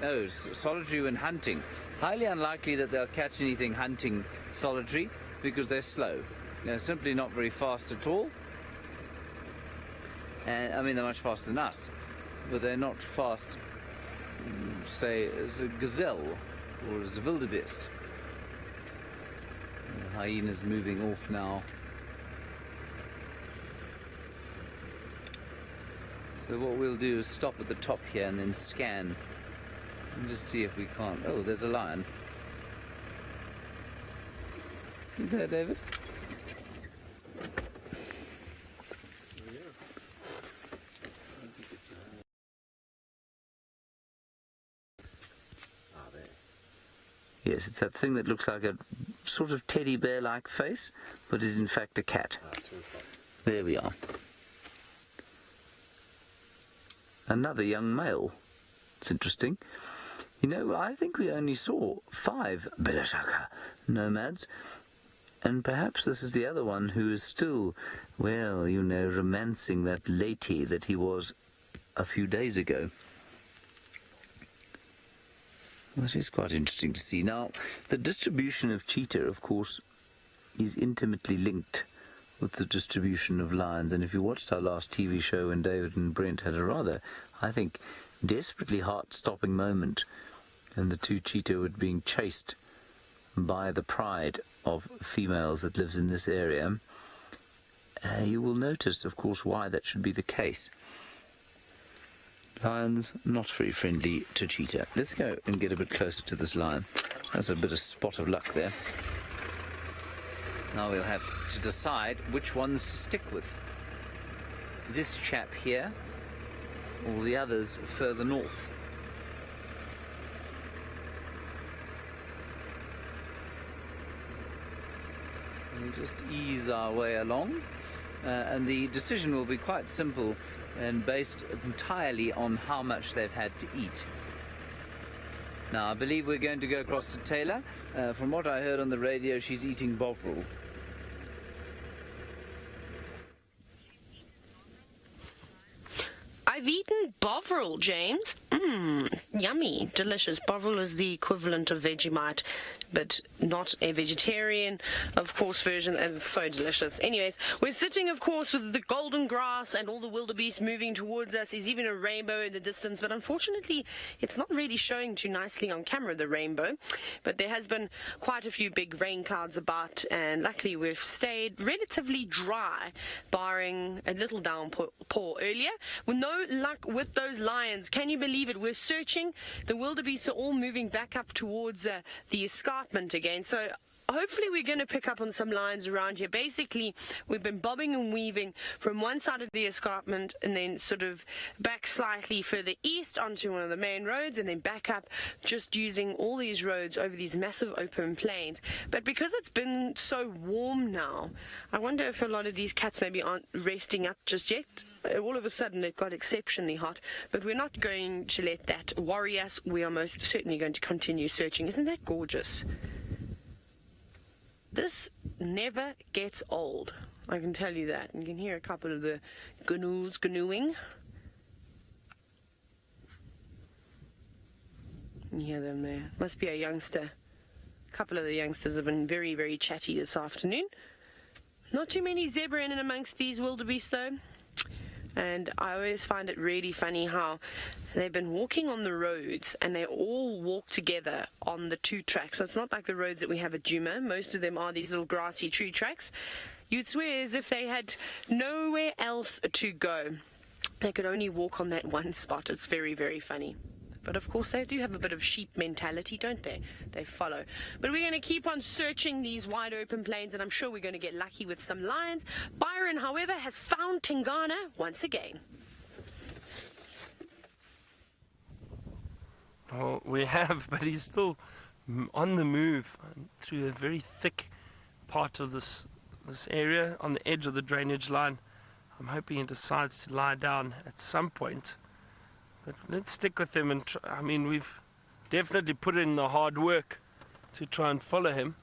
Oh, solitary when hunting. Highly unlikely that they'll catch anything hunting solitary because they're slow. They're simply not very fast at all. And I mean, they're much faster than us, but they're not fast, say, as a gazelle or as a wildebeest. The hyena's moving off now. So what we'll do is stop at the top here and then scan and just see if we can't... Oh, there's a lion. See there, David? Yes, it's that thing that looks like a sort of teddy bear-like face, but is in fact a cat. There we are. Another young male. It's interesting. You know, I think we only saw 5 Baraka nomads, and perhaps this is the other one who is still, well, you know, romancing that lady that he was a few days ago. That is quite interesting to see. Now, the distribution of cheetah, of course, is intimately linked with the distribution of lions. And if you watched our last TV show when David and Brent had a rather, I think, desperately heart-stopping moment, and the 2 cheetah were being chased by the pride of females that lives in this area, you will notice, of course, why that should be the case. Lions not very friendly to cheetah. Let's go and get a bit closer to this lion. That's a bit of spot of luck there. Now we'll have to decide which ones to stick with. This chap here, or the others further north. We'll just ease our way along. And the decision will be quite simple and based entirely on how much they've had to eat. Now, I believe we're going to go across to Taylor. From what I heard on the radio, she's eating bovril. I've eaten bovril, James. Yummy, delicious. Bovril is the equivalent of Vegemite, but not a vegetarian, of course, version, and it's so delicious. Anyways, we're sitting, of course, with the golden grass and all the wildebeest moving towards us. There's even a rainbow in the distance, but unfortunately, it's not really showing too nicely on camera, the rainbow. But there has been quite a few big rain clouds about, and luckily we've stayed relatively dry, barring a little downpour earlier. With no luck with those lions. Can you believe it? We're searching. The wildebeest are all moving back up towards the escarpment again. So hopefully we're going to pick up on some lions around here. Basically, we've been bobbing and weaving from one side of the escarpment and then sort of back slightly further east onto one of the main roads and then back up, just using all these roads over these massive open plains. But because it's been so warm now, I wonder if a lot of these cats maybe aren't resting up just yet. All of a sudden it got exceptionally hot, but we're not going to let that worry us. We are most certainly going to continue searching. Isn't that gorgeous? This never gets old, I can tell you that. You can hear a couple of the gnu's gnuing. You hear them there. Must be a youngster. A couple of the youngsters have been very, very chatty this afternoon. Not too many zebra in and amongst these wildebeest though. And I always find it really funny how they've been walking on the roads and they all walk together on the 2 tracks. It's not like the roads that we have at Djuma. Most of them are these little grassy tree tracks. You'd swear as if they had nowhere else to go. They could only walk on that one spot. It's very, very funny. But of course they do have a bit of sheep mentality, don't they? They follow. But we're going to keep on searching these wide open plains, and I'm sure we're going to get lucky with some lions. Byron, however, has found Tingana once again. Oh, we have, but he's still on the move through a very thick part of this area on the edge of the drainage line. I'm hoping he decides to lie down at some point. But let's stick with him and try. I mean, we've definitely put in the hard work to try and follow him.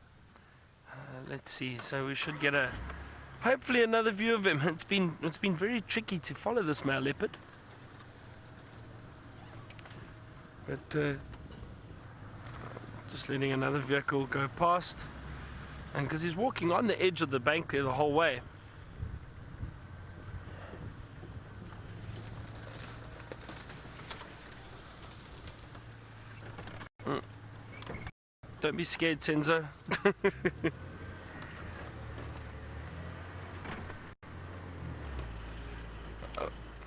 Let's see. So we should get hopefully another view of him. It's been very tricky to follow this male leopard, but just letting another vehicle go past, and because he's walking on the edge of the bank there the whole way. Don't be scared, Senzo.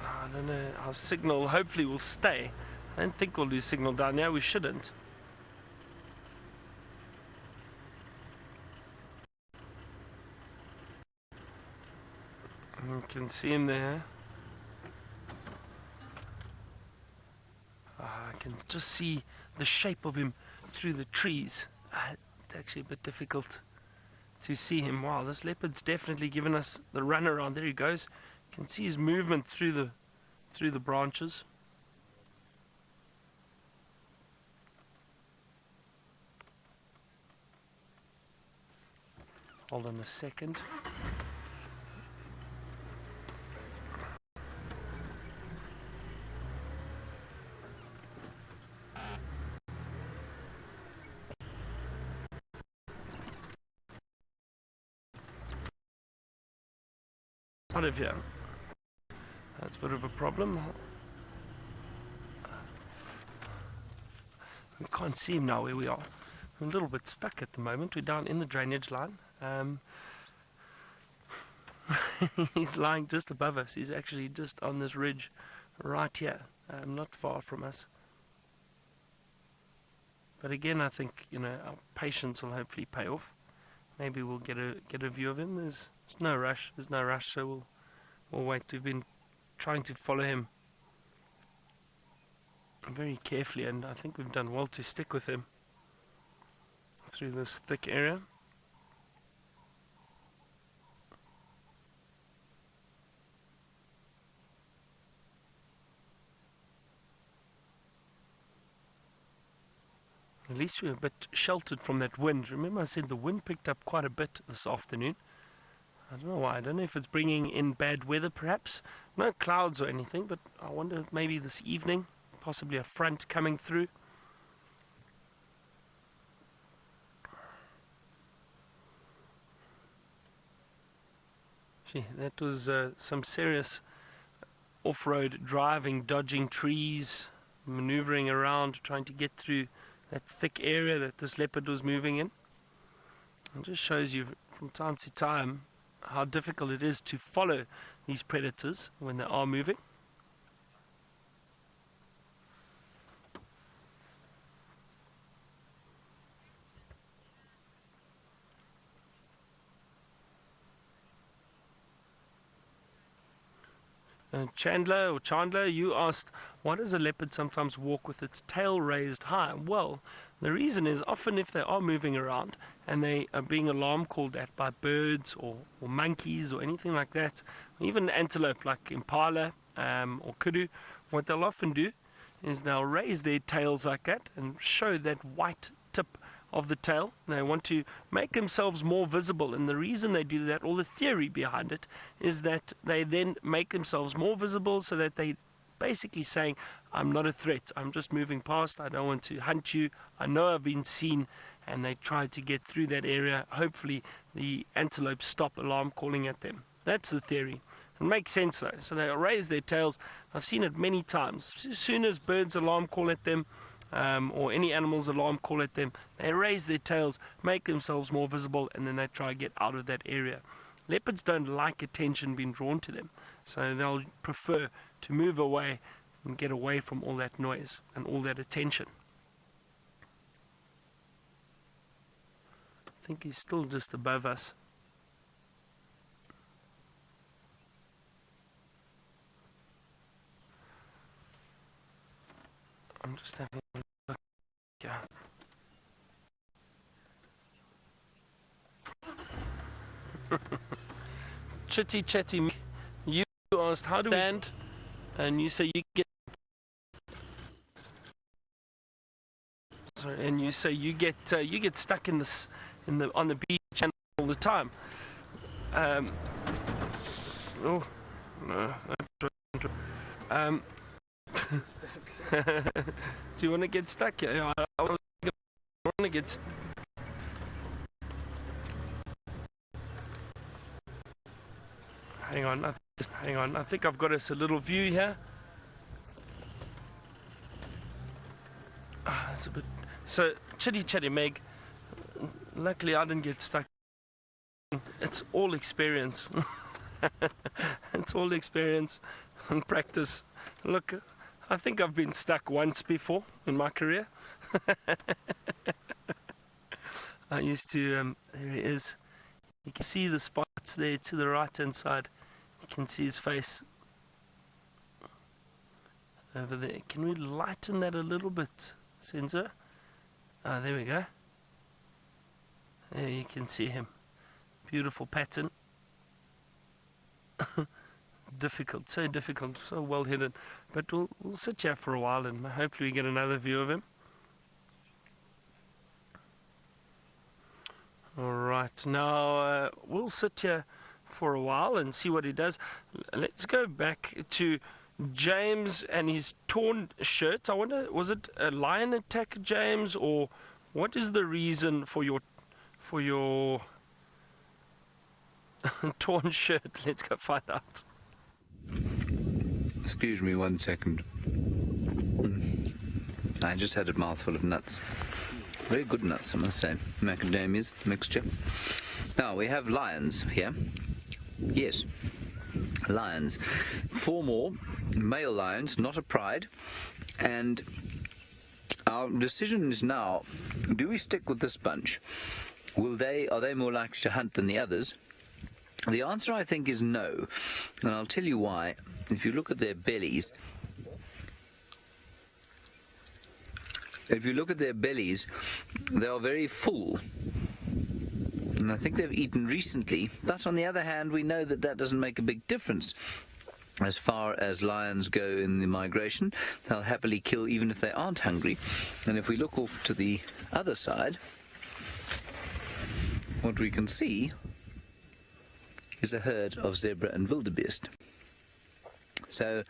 I don't know, our signal hopefully will stay. I don't think we'll lose signal down here, we shouldn't. You can see him there. I can just see the shape of him through the trees. It's actually a bit difficult to see him. Wow, this leopard's definitely given us the run around. There he goes. You can see his movement through the branches. Hold on a second. Out of here. That's a bit of a problem. We can't see him now where we are. We're a little bit stuck at the moment. We're down in the drainage line. He's lying just above us. He's actually just on this ridge right here, not far from us. But again, I think, you know, our patience will hopefully pay off. Maybe we'll get a view of him. There's no rush. There's no rush, so we'll wait. We've been trying to follow him very carefully, and I think we've done well to stick with him through this thick area. At least we're a bit sheltered from that wind. Remember I said the wind picked up quite a bit this afternoon. I don't know why. I don't know if it's bringing in bad weather perhaps. No clouds or anything, but I wonder if maybe this evening, possibly a front coming through. Gee, that was some serious off-road driving, dodging trees, maneuvering around, trying to get through that thick area that this leopard was moving in. It just shows you from time to time how difficult it is to follow these predators when they are moving. Chandler, you asked, why does a leopard sometimes walk with its tail raised high? Well, the reason is often if they are moving around and they are being alarm called at by birds or monkeys or anything like that, even antelope like impala or kudu, what they'll often do is they'll raise their tails like that and show that white tip of the tail. They want to make themselves more visible, and the reason they do that, all the theory behind it, is that they then make themselves more visible so that they basically saying, I'm not a threat, I'm just moving past, I don't want to hunt you, I know I've been seen, and they try to get through that area. Hopefully the antelope stop alarm calling at them. That's the theory. It makes sense though. So they raise their tails. I've seen it many times. As soon as birds alarm call at them, or any animals alarm call at them, they raise their tails, make themselves more visible, and then they try to get out of that area. Leopards don't like attention being drawn to them, so they'll prefer to move away and get away from all that noise and all that attention. I think he's still just above us. I'm just having a look. Yeah. Chatty, you asked how do we land, and you say you get Sorry, and you say you get stuck on the beach all the time. Oh no, do you want to get stuck? Yeah, I want to get. Hang on, I think I've got us a little view here. It's a bit so chitty Meg. Luckily, I didn't get stuck. It's all experience. It's all experience and practice. Look, I think I've been stuck once before in my career. I used to. There he is. You can see the spots there to the right-hand side. You can see his face over there. Can we lighten that a little bit, Sensor? Ah, there we go. There you can see him. Beautiful pattern. Difficult, so well hidden. But we'll sit here for a while and hopefully we get another view of him. Alright, now we'll sit here for a while and see what he does. Let's go back to James and his torn shirt. I wonder, was it a lion attack, James, or what is the reason for your torn shirt? Let's go find out. Excuse me 1 second. I just had a mouthful of nuts. Very good nuts, I must say. Macadamias mixture. Now, we have lions here. Yes, lions. 4 more male lions, not a pride. And our decision is now, do we stick with this bunch? Are they more likely to hunt than the others? The answer, I think, is no. And I'll tell you why. If you look at their bellies, they are very full. And I think they've eaten recently. But on the other hand, we know that doesn't make a big difference. As far as lions go in the migration, they'll happily kill even if they aren't hungry. And if we look off to the other side, what we can see is a herd of zebra and wildebeest. So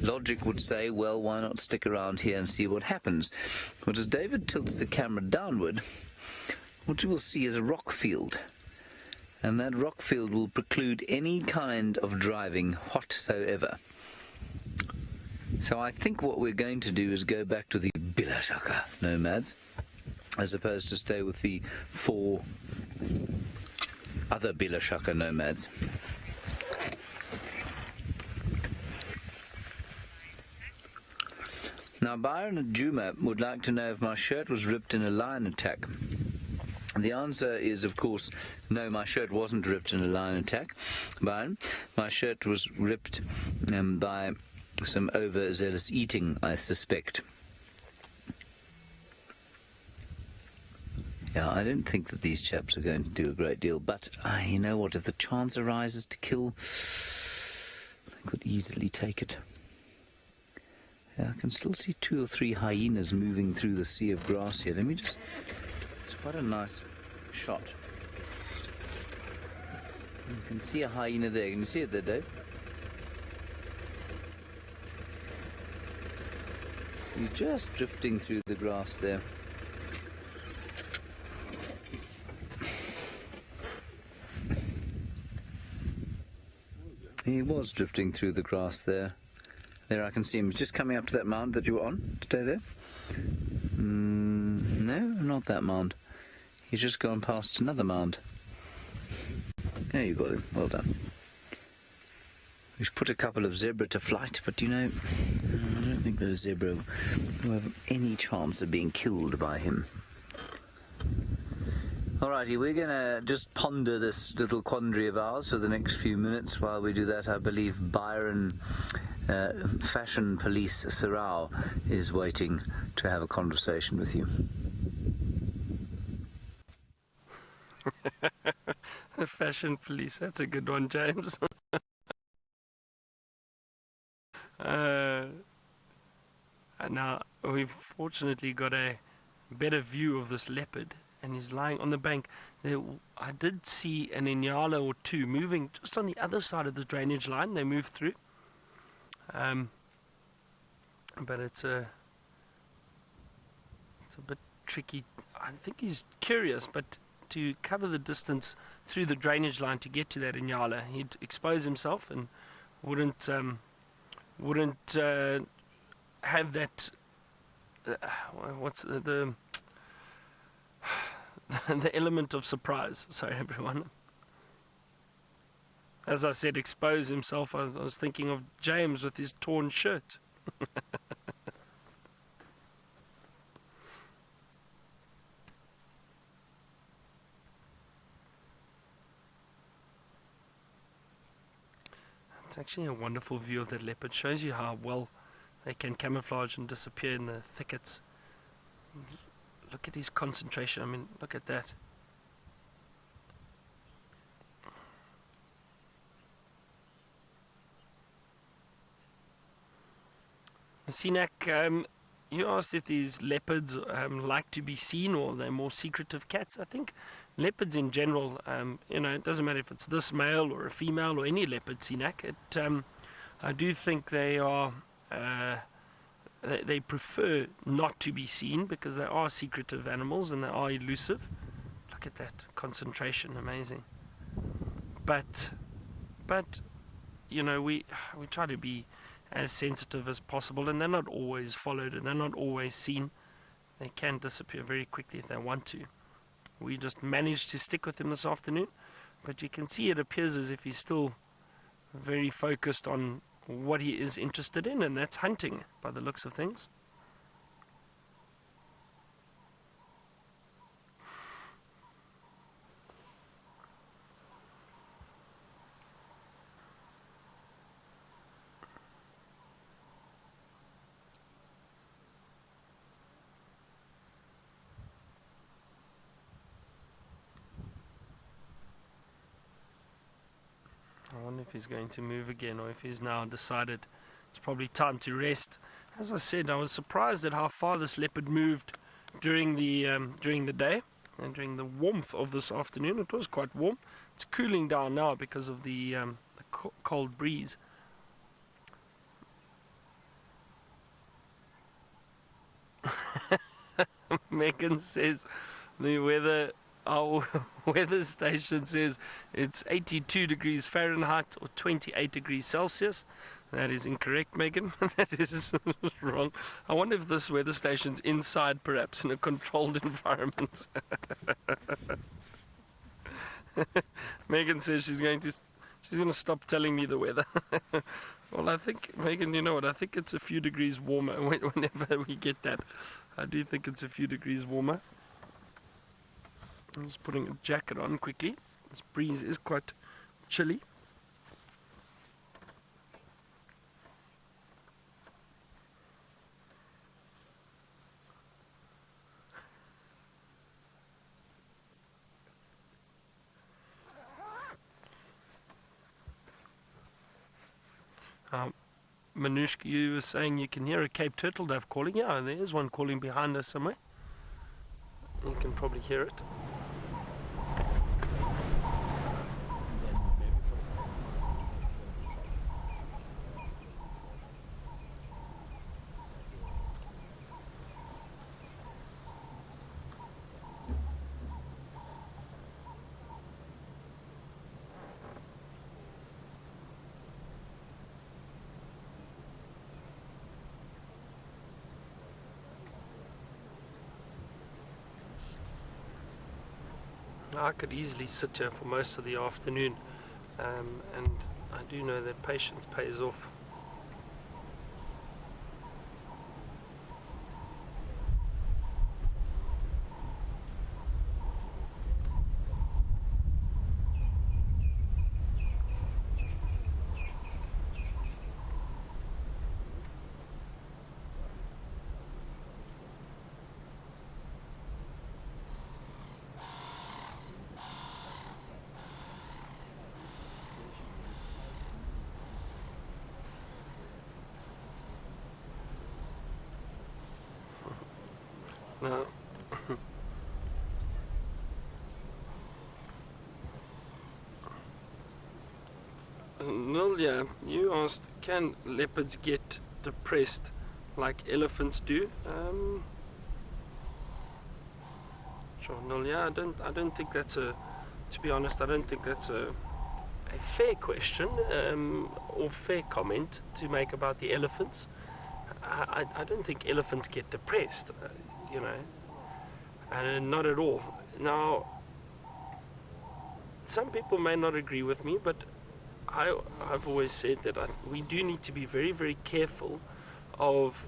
logic would say, well, why not stick around here and see what happens? But as David tilts the camera downward, what you will see is a rock field. And that rock field will preclude any kind of driving whatsoever. So I think what we're going to do is go back to the Bilashaka nomads, as opposed to stay with the 4 other Bilashaka nomads. Now, Byron and Juma would like to know if my shirt was ripped in a lion attack. The answer is, of course, no, my shirt wasn't ripped in a lion attack, Byron. My shirt was ripped by some overzealous eating, I suspect. Yeah, I don't think that these chaps are going to do a great deal, but you know what, if the chance arises to kill, they could easily take it. Yeah, I can still see 2 or 3 hyenas moving through the sea of grass here. Let me just... It's quite a nice shot. You can see a hyena there. Can you see it there, Dave? You're just drifting through the grass there. He was drifting through the grass there. There, I can see him. He's just coming up to that mound that you were on. Stay there. No, not that mound. He's just gone past another mound. There you got him. Well done. We've put a couple of zebra to flight, but you know, I don't think those zebra will have any chance of being killed by him. Alrighty, we're going to just ponder this little quandary of ours for the next few minutes. While we do that, I believe Byron, Fashion Police Sarau, is waiting to have a conversation with you. Fashion Police, that's a good one, James. Now, we've fortunately got a better view of this leopard, and he's lying on the bank. There, I did see an Inyala or two moving just on the other side of the drainage line. They moved through. But it's a bit tricky. I think he's curious, but to cover the distance through the drainage line to get to that Inyala, he'd expose himself and wouldn't have that. What's the the element of surprise? Sorry, everyone. As I said, expose himself. I was thinking of James with his torn shirt. It's actually a wonderful view of that leopard. Shows you how well they can camouflage and disappear in the thickets. Look at his concentration. I mean, look at that. Sinak, you asked if these leopards like to be seen or they're more secretive cats. I think leopards in general, it doesn't matter if it's this male or a female or any leopard, Sinak. I do think they are, they prefer not to be seen because they are secretive animals and they are elusive. Look at that concentration, amazing. But we try to be as sensitive as possible, and they're not always followed and they're not always seen. They can disappear very quickly if they want to. We just managed to stick with him this afternoon, but you can see it appears as if he's still very focused on what he is interested in, and that's hunting by the looks of things. I wonder if he's going to move again or if he's now decided it's probably time to rest. As I said, I was surprised at how far this leopard moved during the day and during the warmth of this afternoon. It was quite warm. It's cooling down now because of the cold breeze. Megan says our weather station says it's 82 degrees Fahrenheit or 28 degrees Celsius. That is incorrect, Megan. That is wrong. I wonder if this weather station's inside, perhaps, in a controlled environment. Megan says she's going to stop telling me the weather. Well, I think, Megan, you know what? I think it's a few degrees warmer whenever we get that. I do think it's a few degrees warmer. I'm just putting a jacket on quickly. This breeze is quite chilly. Manushka, you were saying you can hear a Cape turtle dove calling. Yeah, there is one calling behind us somewhere. You can probably hear it. I could easily sit here for most of the afternoon, and I do know that patience pays off. Now, Nilja, you asked, can leopards get depressed like elephants do? Sure, Nilja, I don't think that's to be honest, I don't think that's a fair question or fair comment to make about the elephants. I don't think elephants get depressed, not at all. Now, some people may not agree with me, but I've always said that we do need to be very, very careful of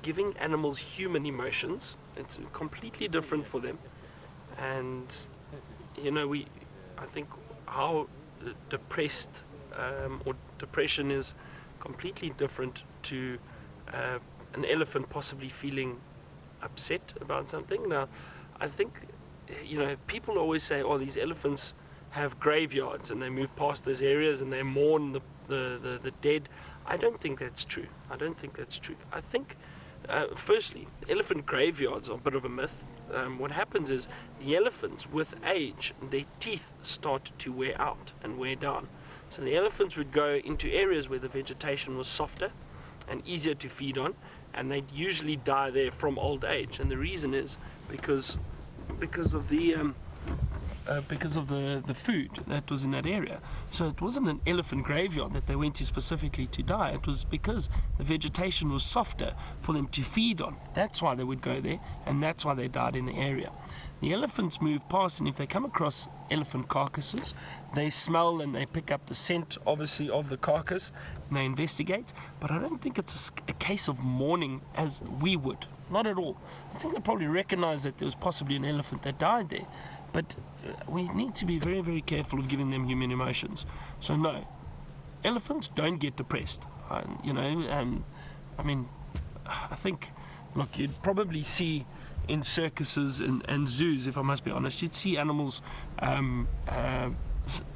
giving animals human emotions. It's completely different for them, and I think how depressed or depression is completely different to an elephant possibly feeling upset about something. Now, I think people always say, "Oh, these elephants have graveyards and they move past those areas and they mourn the dead." I don't think that's true. I think, firstly, elephant graveyards are a bit of a myth. What happens is the elephants, with age, their teeth start to wear out and wear down. So the elephants would go into areas where the vegetation was softer and easier to feed on, and they'd usually die there from old age. And the reason is because of the food that was in that area. So it wasn't an elephant graveyard that they went to specifically to die. It was because the vegetation was softer for them to feed on. That's why they would go there, and that's why they died in the area. The elephants move past, and if they come across elephant carcasses, they smell and they pick up the scent, obviously, of the carcass, and they investigate. But I don't think it's a case of mourning as we would. Not at all. I think they probably recognize that there was possibly an elephant that died there. But we need to be very, very careful of giving them human emotions. So no, elephants don't get depressed. I think, look, you'd probably see in circuses and zoos, if I must be honest, you'd see animals'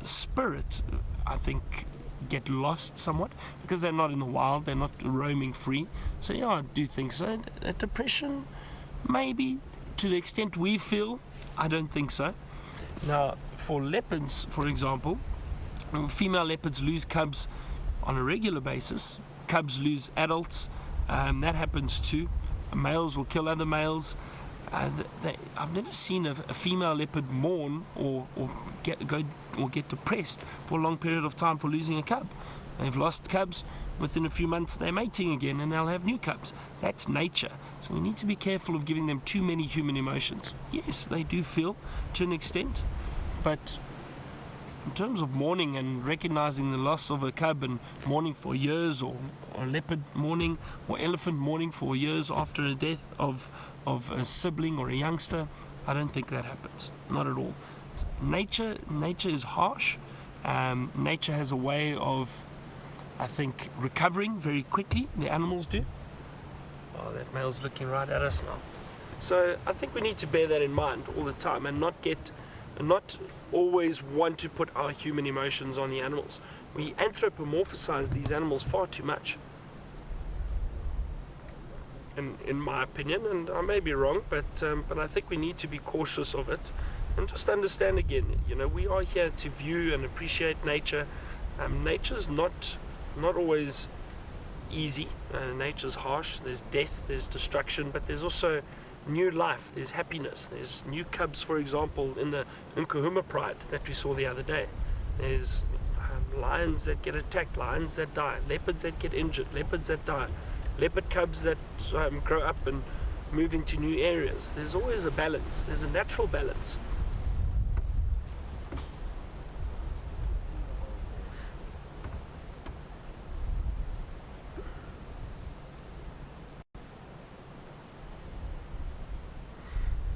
spirit, I think, get lost somewhat because they're not in the wild, they're not roaming free. So yeah, I do think so. Depression, maybe, to the extent we feel, I don't think so. Now, for leopards, for example, female leopards lose cubs on a regular basis. Cubs lose adults, that happens too. Males will kill other males. I've never seen a female leopard mourn or get depressed for a long period of time for losing a cub. They've lost cubs. Within a few months, they're mating again, and they'll have new cubs. That's nature. So we need to be careful of giving them too many human emotions. Yes, they do feel to an extent, but in terms of mourning and recognizing the loss of a cub and mourning for years, or leopard mourning or elephant mourning for years after a death of a sibling or a youngster, I don't think that happens. Not at all. Nature is harsh. Nature has a way of, I think, recovering very quickly. The animals do. Oh, that male's looking right at us now. So I think we need to bear that in mind all the time and not always want to put our human emotions on the animals. We anthropomorphize these animals far too much. In my opinion, and I may be wrong, but I think we need to be cautious of it and just understand again, we are here to view and appreciate nature. Nature's not always easy. Nature's harsh. There's death, there's destruction, but there's also new life, there's happiness. There's new cubs, for example, in the Nkuhuma Pride that we saw the other day. There's lions that get attacked, lions that die, leopards that get injured, leopards that die, leopard cubs that grow up and move into new areas. There's always a balance. There's a natural balance.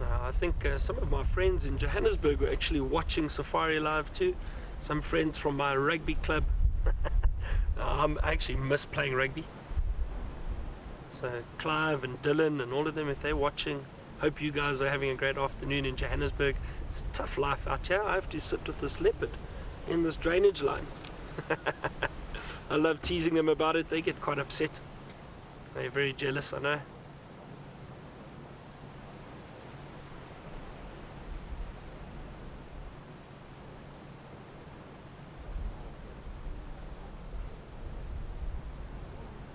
I think some of my friends in Johannesburg were actually watching Safari Live too. Some friends from my rugby club. I actually miss playing rugby. So Clive and Dylan and all of them, if they're watching, hope you guys are having a great afternoon in Johannesburg. It's a tough life out here. I have to sit with this leopard in this drainage line. I love teasing them about it. They get quite upset. They're very jealous, I know.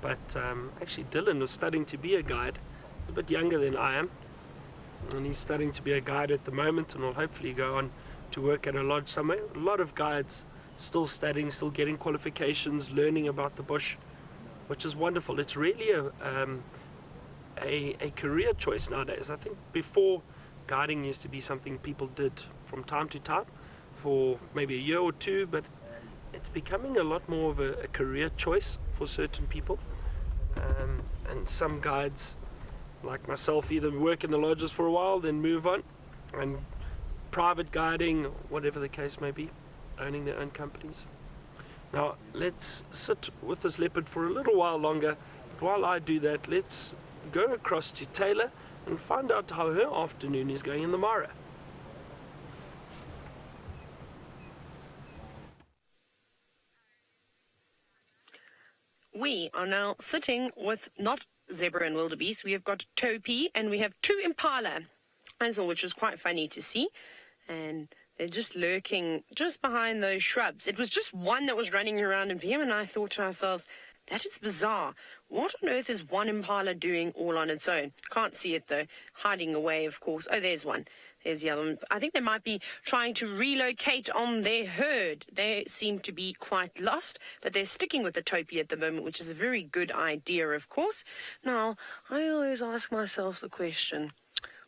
But actually Dylan was studying to be a guide. He's a bit younger than I am, and he's studying to be a guide at the moment, and will hopefully go on to work at a lodge somewhere. A lot of guides still studying, still getting qualifications, learning about the bush, which is wonderful. It's really a career choice nowadays. I think before, guiding used to be something people did from time to time for maybe a year or two, but it's becoming a lot more of a career choice for certain people. And some guides, like myself, either work in the lodges for a while, then move on, and private guiding, whatever the case may be, owning their own companies. Now, let's sit with this leopard for a little while longer. While I do that, let's go across to Taylor and find out how her afternoon is going in the Mara. We are now sitting with not zebra and wildebeest. We have got topi and we have 2 impala as well, which is quite funny to see. And they're just lurking just behind those shrubs. It was just one that was running around in VM, and I thought to ourselves, that is bizarre. What on earth is one impala doing all on its own? Can't see it though. Hiding away, of course. Oh, there's one. There's the other one. I think they might be trying to relocate on their herd. They seem to be quite lost, but they're sticking with the topi at the moment, which is a very good idea, of course. Now, I always ask myself the question,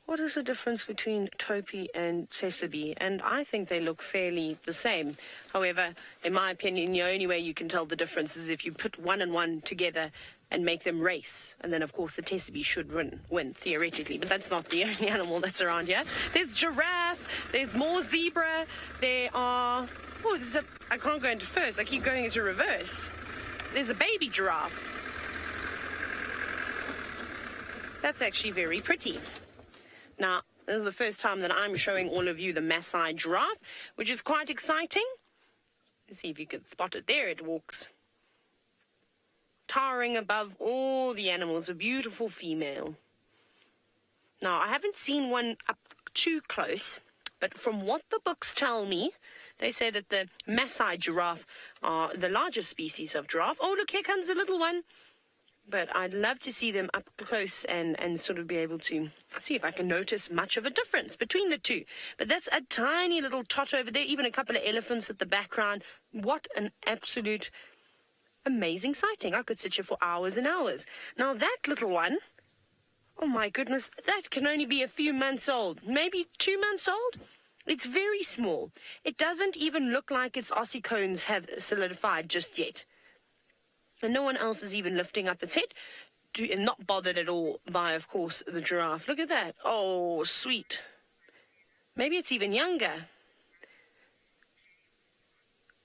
what is the difference between topi and tsessebe? And I think they look fairly the same. However, in my opinion, the only way you can tell the difference is if you put one and one together and make them race. And then, of course, the tsessebe should win, theoretically. But that's not the only animal that's around here. There's giraffe. There's more zebra. There are... Oh, I can't go into first. I keep going into reverse. There's a baby giraffe. That's actually very pretty. Now, this is the first time that I'm showing all of you the Maasai giraffe, which is quite exciting. Let's see if you can spot it. There it walks. Towering above all the animals, a beautiful female. Now, I haven't seen one up too close, but from what the books tell me, they say that the Maasai giraffe are the largest species of giraffe. Oh, look, here comes the little one. But I'd love to see them up close and sort of be able to see if I can notice much of a difference between the two. But that's a tiny little tot over there, even a couple of elephants at the background. What an absolute amazing sighting. I could sit here for hours and hours. Now that little one, oh my goodness, that can only be a few months old, maybe 2 months old. It's very small. It doesn't even look like its ossicones have solidified just yet. And no one else is even lifting up its head, and not bothered at all by, of course, the giraffe. Look at that. Oh, sweet. Maybe it's even younger.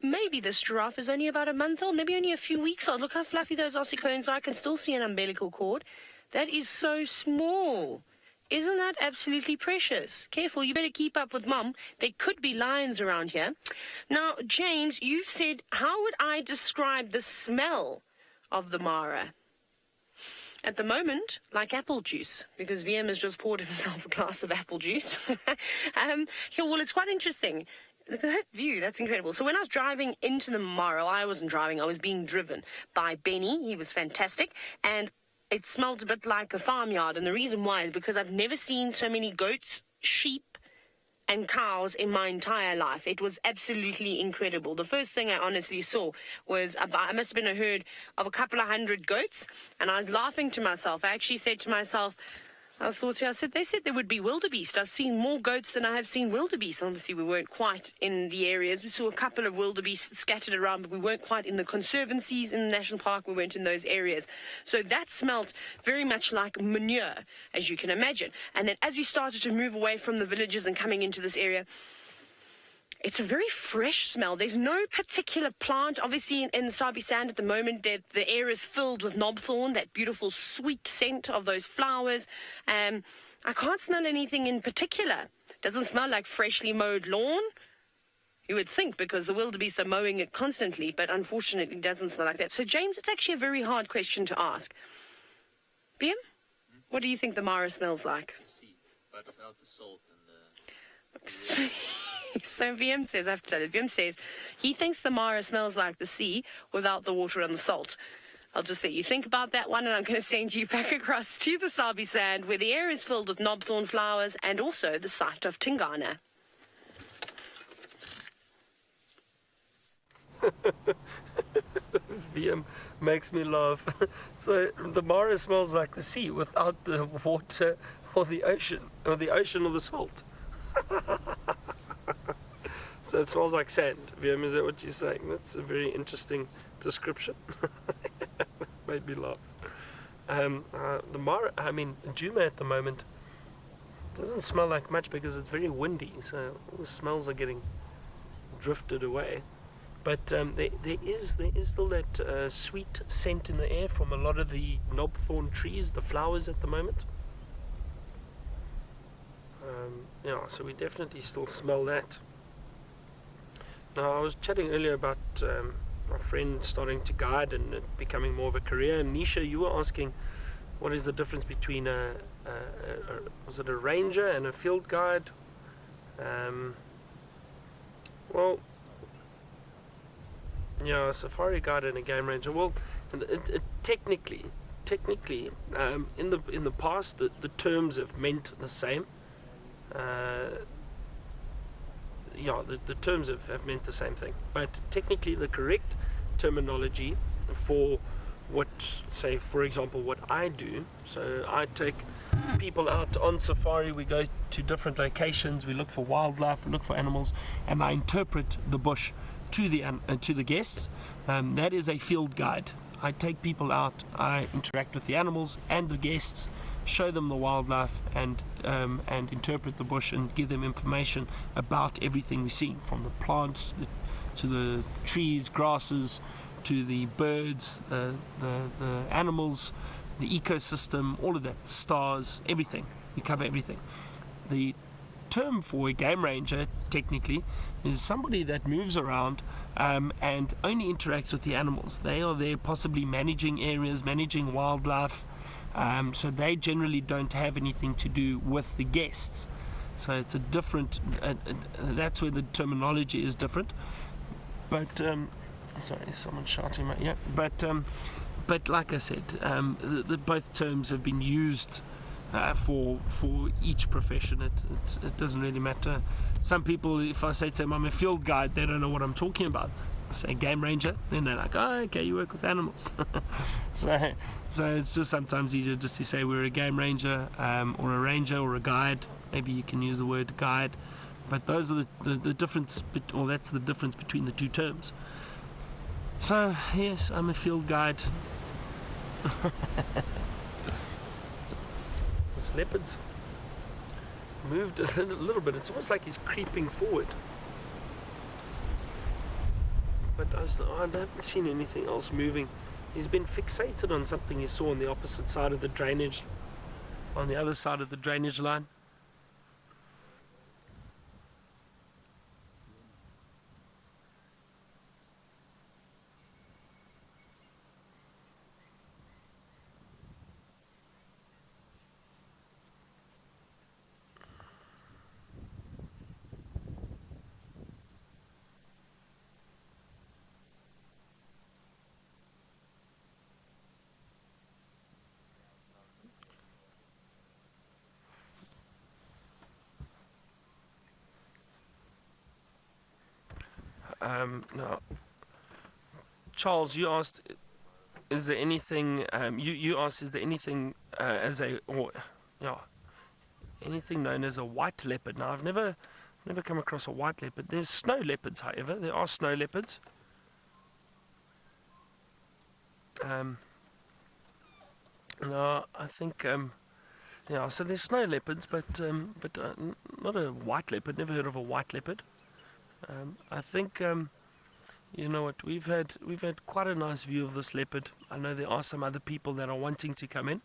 Maybe this giraffe is only about a month old, maybe only a few weeks old. Look how fluffy those ossicones are. I can still see an umbilical cord. That is so small. Isn't that absolutely precious? Careful, you better keep up with Mum. There could be lions around here. Now, James, you've said, how would I describe the smell of the Mara? At the moment, like apple juice, because VM has just poured himself a glass of apple juice. Well, it's quite interesting. Look at that view. That's incredible. So when I was driving into the Mara, I wasn't driving. I was being driven by Benny. He was fantastic. And it smelled a bit like a farmyard, and the reason why is because I've never seen so many goats, sheep, and cows in my entire life. It was absolutely incredible. The first thing I honestly saw was I must have been a herd of a couple of hundred goats, and I was laughing to myself. I actually said to myself, they said there would be wildebeest. I've seen more goats than I have seen wildebeest. Obviously, we weren't quite in the areas. We saw a couple of wildebeest scattered around, but we weren't quite in the conservancies in the national park. We weren't in those areas. So that smelled very much like manure, as you can imagine. And then as we started to move away from the villages and coming into this area, it's a very fresh smell. There's no particular plant. Obviously, in Sabi Sand at the moment, the air is filled with knobthorn, that beautiful sweet scent of those flowers. I can't smell anything in particular. Doesn't smell like freshly mowed lawn. You would think, because the wildebeest are mowing it constantly, but unfortunately it doesn't smell like that. So, James, it's actually a very hard question to ask. BM, what do you think the Mara smells like? The sea, but without the salt and the... So VM says, I have to tell you, VM says he thinks the Mara smells like the sea without the water and the salt. I'll just let you think about that one, and I'm going to send you back across to the Sabi Sand, where the air is filled with knobthorn flowers and also the site of Tingana. VM makes me laugh. So the Mara smells like the sea without the water or the ocean or the salt. So it smells like sand. VM, is that what you're saying? That's a very interesting description. Made me laugh. The Mara, Djuma at the moment doesn't smell like much because it's very windy, so all the smells are getting drifted away. But there is still that sweet scent in the air from a lot of the knobthorn trees, the flowers at the moment. So we definitely still smell that. Now, I was chatting earlier about my friend starting to guide and it becoming more of a career. And Nisha, you were asking what is the difference between was it a ranger and a field guide? A safari guide and a game ranger. Well, technically, in the past, the terms have meant the same. The terms have meant the same thing. But technically, the correct terminology for what, say, for example, what I do. So I take people out on safari. We go to different locations. We look for wildlife. We look for animals, and I interpret the bush to the guests. That is a field guide. I take people out, I interact with the animals and the guests, show them the wildlife, and interpret the bush and give them information about everything we see, from the plants to the trees, grasses, to the birds, the animals, the ecosystem, all of that, the stars, everything. We cover everything. The term for a game ranger technically is somebody that moves around and only interacts with the animals. They are there possibly managing areas, managing wildlife, so they generally don't have anything to do with the guests. So it's a different, that's where the terminology is different. But sorry, someone's shouting my ear. But like I said, both terms have been used for each profession. It doesn't really matter. Some people, if I say to them I'm a field guide, they don't know what I'm talking about. I say game ranger, then they're like, oh, okay, you work with animals. so it's just sometimes easier just to say we're a game ranger, or a ranger, or a guide. Maybe you can use the word guide, but those are the difference, or that's the difference between the two terms. So yes, I'm a field guide. This leopard's moved a little bit. It's almost like he's creeping forward. But I haven't seen anything else moving. He's been fixated on something he saw on the opposite side of the drainage, on the other side of the drainage line. Now, Charles, you asked, is there anything? You asked, is there anything anything known as a white leopard? Now, I've never come across a white leopard. There's snow leopards, however. There are snow leopards. No, I think so there's snow leopards, but not a white leopard. Never heard of a white leopard. I think you know what, we've had quite a nice view of this leopard. I know there are some other people that are wanting to come in.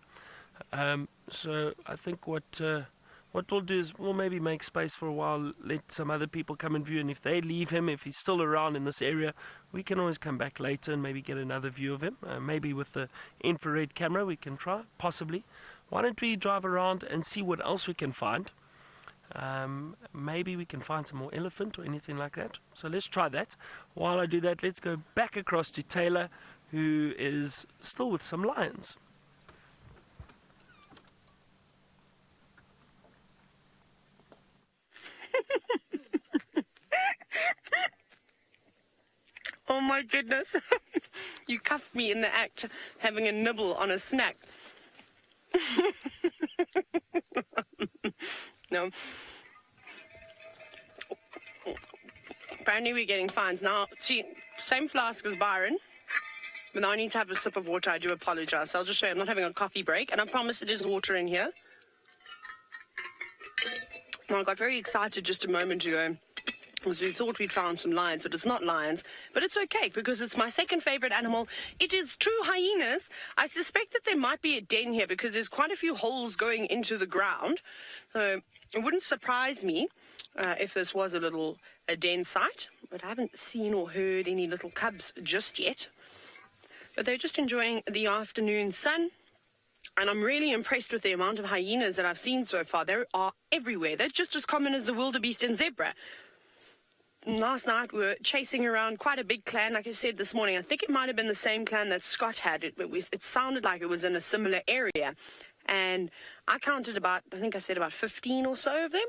So I think what we'll do is we'll maybe make space for a while, let some other people come and view, and if they leave him, if he's still around in this area, we can always come back later and maybe get another view of him. Maybe with the infrared camera we can try, possibly. Why don't we drive around and see what else we can find? Maybe we can find some more elephant or anything like that. So let's try that. While I do that, let's go back across to Taylor who is still with some lions. Oh my goodness. You cuffed me in the act having a nibble on a snack. No. Apparently we're getting fines. Now, see, same flask as Byron. But now I need to have a sip of water. I do apologize. I'll just show you I'm not having a coffee break. And I promise it is water in here. Now, I got very excited just a moment ago because we thought we'd found some lions, but it's not lions. But it's okay because it's my second favorite animal. It is true hyenas. I suspect that there might be a den here because there's quite a few holes going into the ground. So it wouldn't surprise me if this was a den site. But I haven't seen or heard any little cubs just yet. But they're just enjoying the afternoon sun. And I'm really impressed with the amount of hyenas that I've seen so far. They are everywhere. They're just as common as the wildebeest and zebra. Last night we were chasing around quite a big clan, like I said this morning. I think it might have been the same clan that Scott had. It sounded like it was in a similar area. And I counted about 15 or so of them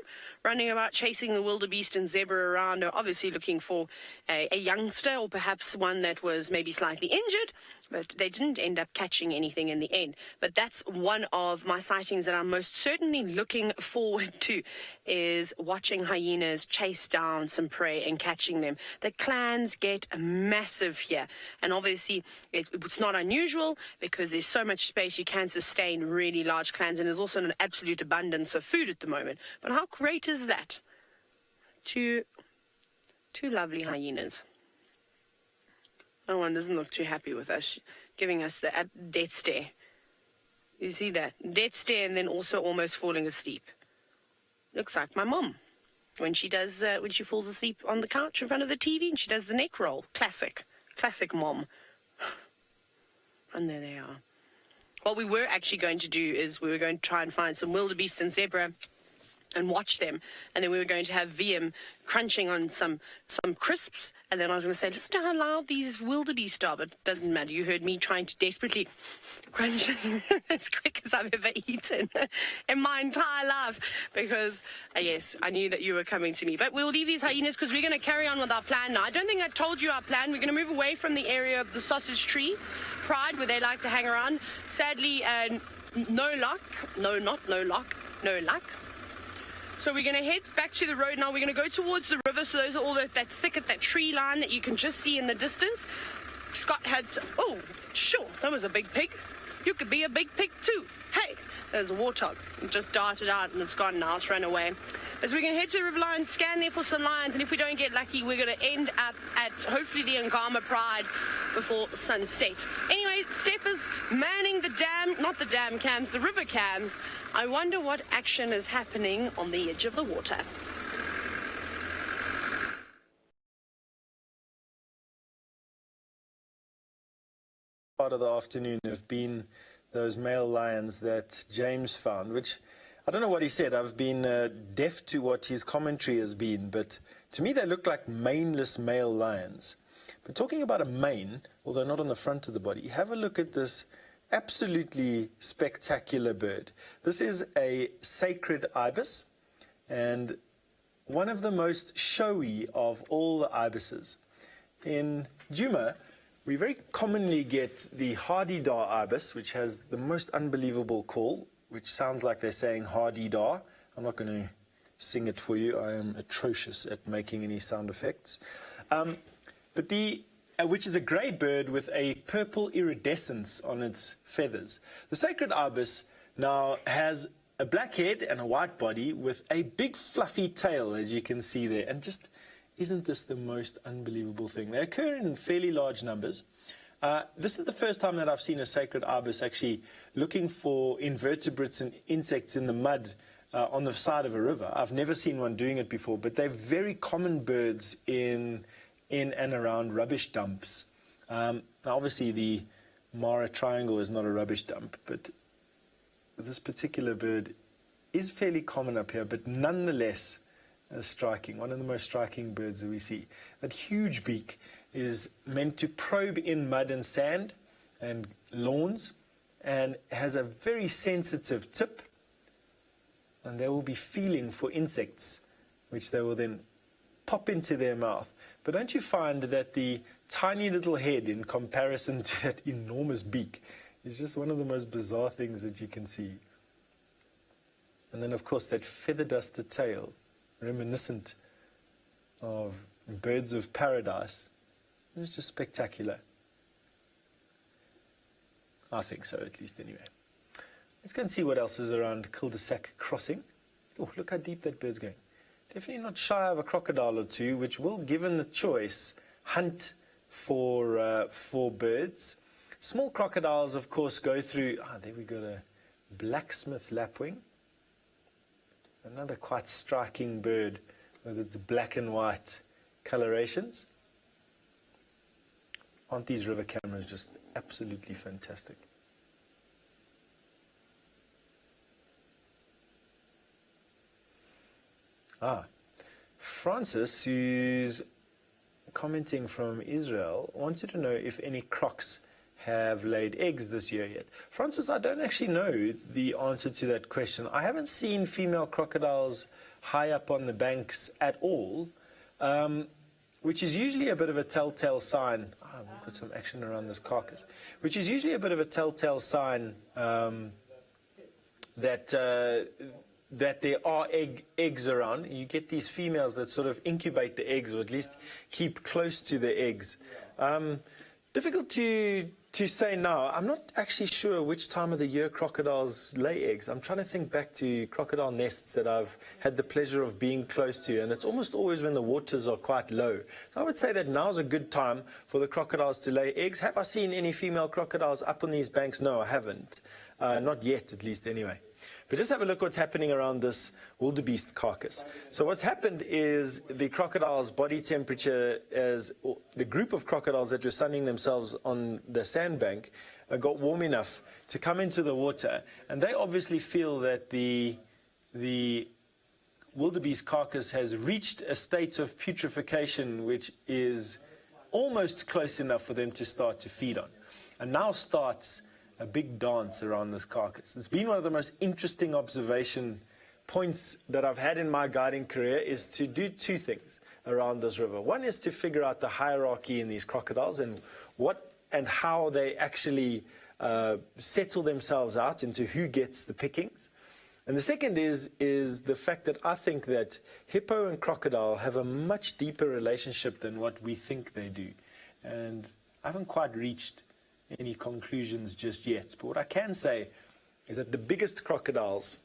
running about chasing the wildebeest and zebra around, obviously looking for a youngster or perhaps one that was maybe slightly injured, but they didn't end up catching anything in the end. But that's one of my sightings that I'm most certainly looking forward to, is watching hyenas chase down some prey and catching them. The clans get massive here, and obviously it's not unusual because there's so much space you can sustain really large clans, and there's also an absolute abundance of food at the moment. But how great is that? Two lovely hyenas. No one doesn't look too happy with us, giving us the death stare. You see that? Death stare, and then also almost falling asleep. Looks like my mom when she falls asleep on the couch in front of the TV and she does the neck roll. Classic mom. And there they are. What we were actually going to do is we were going to try and find some wildebeest and zebra and watch them, and then we were going to have VM crunching on some crisps, and then I was going to say, listen to how loud these wildebeest are, but it doesn't matter. You heard me trying to desperately crunch as quick as I've ever eaten in my entire life, because yes, I knew that you were coming to me. But we'll leave these hyenas because we're going to carry on with our plan now. I don't think I told you our plan. We're going to move away from the area of the sausage tree pride where they like to hang around. Sadly, no luck. So we're going to head back to the road now. We're going to go towards the river. So those are all that thicket, that tree line that you can just see in the distance. Scott had oh, sure, that was a big pig. You could be a big pig too. Hey, there's a warthog. It just darted out and it's gone now. It's run away. As we're going to head to the river line, scan there for some lions. And if we don't get lucky, we're going to end up at hopefully the Ngama Pride before sunset. Anyways, Steph is manning the the river cams. I wonder what action is happening on the edge of the water. Part of the afternoon have been those male lions that James found, which I don't know what he said. I've been deaf to what his commentary has been, but to me they look like maneless male lions. But talking about a mane, although not on the front of the body, have a look at this absolutely spectacular bird. This is a sacred ibis, and one of the most showy of all the ibises. In Djuma, we very commonly get the hardy-dar ibis, which has the most unbelievable call, which sounds like they're saying hardy-dar. I'm not going to sing it for you. I am atrocious at making any sound effects. Which is a grey bird with a purple iridescence on its feathers. The sacred ibis now has a black head and a white body with a big fluffy tail, as you can see there. And just, isn't this the most unbelievable thing? They occur in fairly large numbers. This is the first time that I've seen a sacred ibis actually looking for invertebrates and insects in the mud on the side of a river. I've never seen one doing it before, but they're very common birds in and around rubbish dumps. Now obviously the Mara Triangle is not a rubbish dump, but this particular bird is fairly common up here, but nonetheless striking, one of the most striking birds that we see. That huge beak, is meant to probe in mud and sand and lawns, and has a very sensitive tip, and they will be feeling for insects, which they will then pop into their mouth. But don't you find that the tiny little head in comparison to that enormous beak is just one of the most bizarre things that you can see? And then, of course, that feather-dusted tail, reminiscent of birds of paradise, is just spectacular. I think so, at least, anyway. Let's go and see what else is around Cul-de-sac Crossing. Oh, look how deep that bird's going. Definitely not shy of a crocodile or two, which will, given the choice, hunt for birds. Small crocodiles, of course, go through... there we go, the blacksmith lapwing. Another quite striking bird with its black and white colorations. Aren't these river cameras just absolutely fantastic? Francis, who's commenting from Israel, wanted to know if any crocs have laid eggs this year yet. Francis, I don't actually know the answer to that question. I haven't seen female crocodiles high up on the banks at all, which is usually a bit of a telltale sign. We've got some action around this carcass, which is usually a bit of a telltale sign that there are eggs around. You get these females that sort of incubate the eggs, or at least keep close to the eggs. Difficult to say now. I'm not actually sure which time of the year crocodiles lay eggs. I'm trying to think back to crocodile nests that I've had the pleasure of being close to, and it's almost always when the waters are quite low. So I would say that now's a good time for the crocodiles to lay eggs. Have I seen any female crocodiles up on these banks? No, I haven't. Not yet, at least, anyway. But just have a look what's happening around this wildebeest carcass. So what's happened is the crocodile's body temperature, as the group of crocodiles that were sunning themselves on the sandbank, got warm enough to come into the water. And they obviously feel that the wildebeest carcass has reached a state of putrefaction which is almost close enough for them to start to feed on. And now starts a big dance around this carcass. It's been one of the most interesting observation points that I've had in my guiding career, is to do two things around this river. One is to figure out the hierarchy in these crocodiles and what and how they actually settle themselves out into who gets the pickings. And the second is the fact that I think that hippo and crocodile have a much deeper relationship than what we think they do. And I haven't quite reached any conclusions just yet. But what I can say is that the biggest crocodiles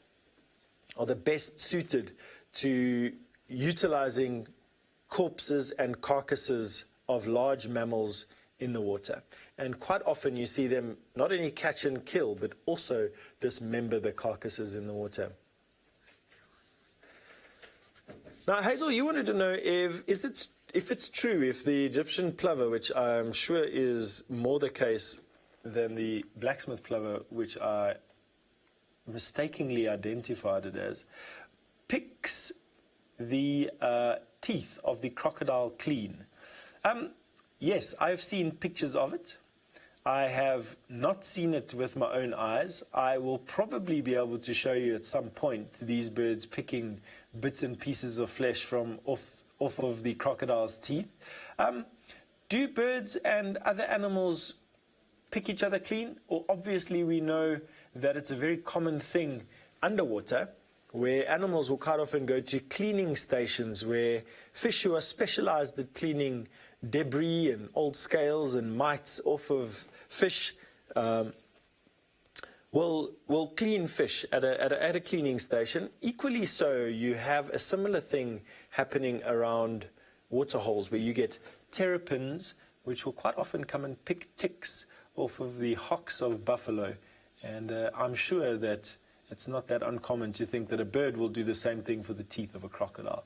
are the best suited to utilizing corpses and carcasses of large mammals in the water. And quite often you see them not only catch and kill, but also dismember the carcasses in the water. Now, Hazel, you wanted to know if it's true, if the Egyptian plover, which I'm sure is more the case than the blacksmith plover, which I mistakenly identified it as, picks the teeth of the crocodile clean. Yes, I've seen pictures of it. I have not seen it with my own eyes. I will probably be able to show you at some point these birds picking bits and pieces of flesh from off of the crocodile's teeth. Do birds and other animals pick each other clean? Or obviously we know that it's a very common thing underwater, where animals will quite often go to cleaning stations where fish who are specialized at cleaning debris and old scales and mites off of fish will clean fish at a cleaning station. Equally so, you have a similar thing happening around waterholes, where you get terrapins, which will quite often come and pick ticks off of the hocks of buffalo. And I'm sure that it's not that uncommon to think that a bird will do the same thing for the teeth of a crocodile.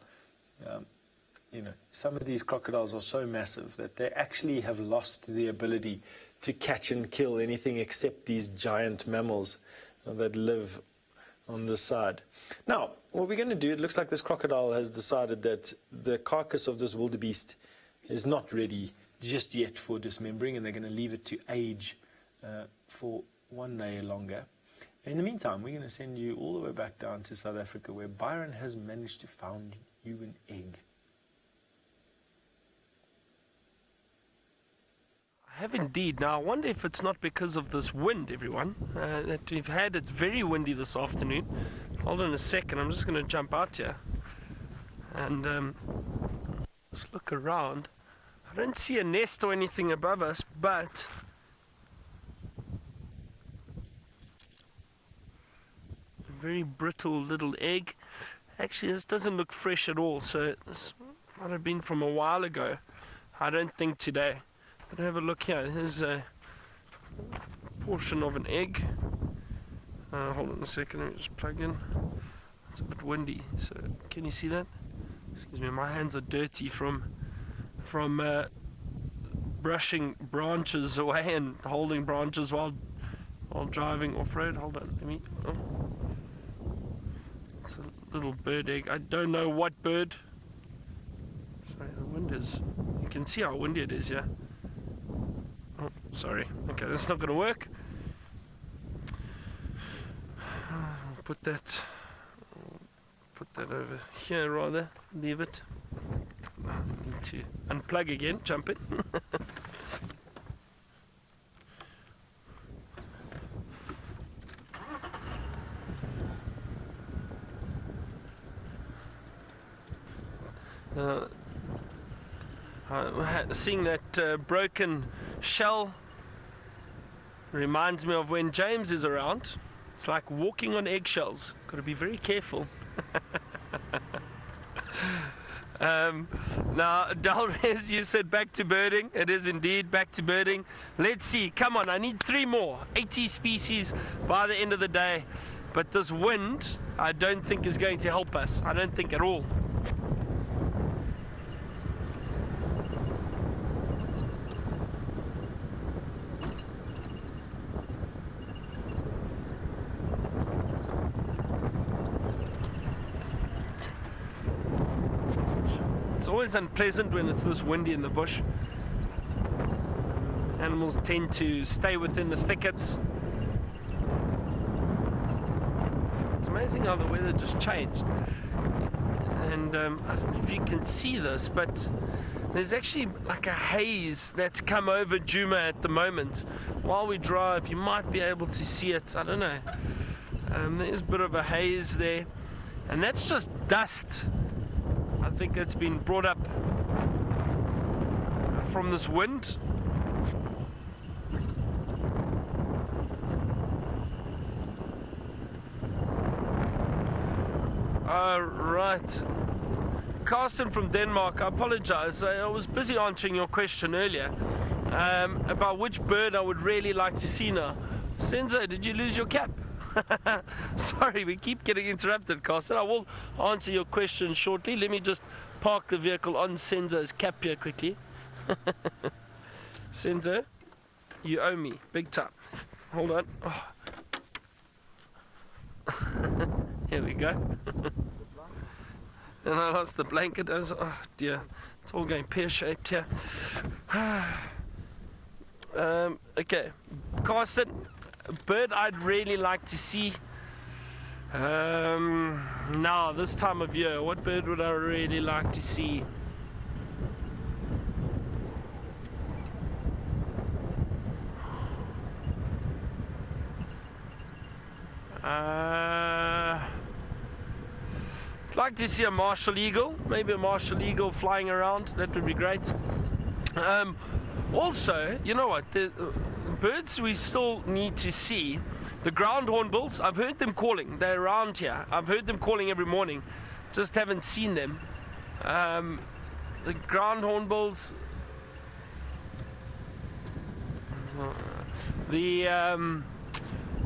Some of these crocodiles are so massive that they actually have lost the ability to catch and kill anything except these giant mammals that live on this side. Now, what we're going to do, it looks like this crocodile has decided that the carcass of this wildebeest is not ready just yet for dismembering, and they're going to leave it to age for 1 day longer. In the meantime, we're going to send you all the way back down to South Africa, where Byron has managed to find you an egg. I have indeed. Now, I wonder if it's not because of this wind, everyone, that we've had. It's very windy this afternoon. Hold on a second. I'm just going to jump out here and just look around. I don't see a nest or anything above us, but a very brittle little egg. Actually, this doesn't look fresh at all, so this might have been from a while ago. I don't think today. But have a look here. There's a portion of an egg. Hold on a second, let me just plug in. It's a bit windy, so can you see that? Excuse me, my hands are dirty from brushing branches away and holding branches while driving off-road. Hold on, let me... Oh. It's a little bird egg. I don't know what bird. Sorry, the wind is... You can see how windy it is, yeah? Oh, sorry. Okay, that's not going to work. Put that over here rather. Leave it. I need to unplug again. Jump in. Seeing that broken shell reminds me of when James is around. It's like walking on eggshells. Got to be very careful. Now, Dalrez, you said back to birding. It is indeed back to birding. Let's see. Come on, I need 3 more. 80 species by the end of the day. But this wind, I don't think is going to help us. I don't think at all. It's always unpleasant when it's this windy in the bush. Animals tend to stay within the thickets. It's amazing how the weather just changed. And I don't know if you can see this, but there's actually like a haze that's come over Djuma at the moment. While we drive, you might be able to see it. I don't know. There's a bit of a haze there. And that's just dust. I think that's been brought up from this wind. Right. Carsten from Denmark, I apologize. I was busy answering your question earlier about which bird I would really like to see now. Senzo, did you lose your cap? Sorry, we keep getting interrupted, Carsten. I will answer your question shortly. Let me just park the vehicle on Senzo's cap here quickly. Senzo, you owe me, big time. Hold on. Oh. Here we go. And I lost the blanket. Oh dear, it's all going pear-shaped here. Okay, Carsten, a bird I'd really like to see. Now, this time of year, what bird would I really like to see? Like to see a martial eagle, maybe a martial eagle flying around. That would be great. Also, you know what? The birds we still need to see. The ground hornbills. I've heard them calling. They're around here. I've heard them calling every morning. Just haven't seen them. The ground hornbills. The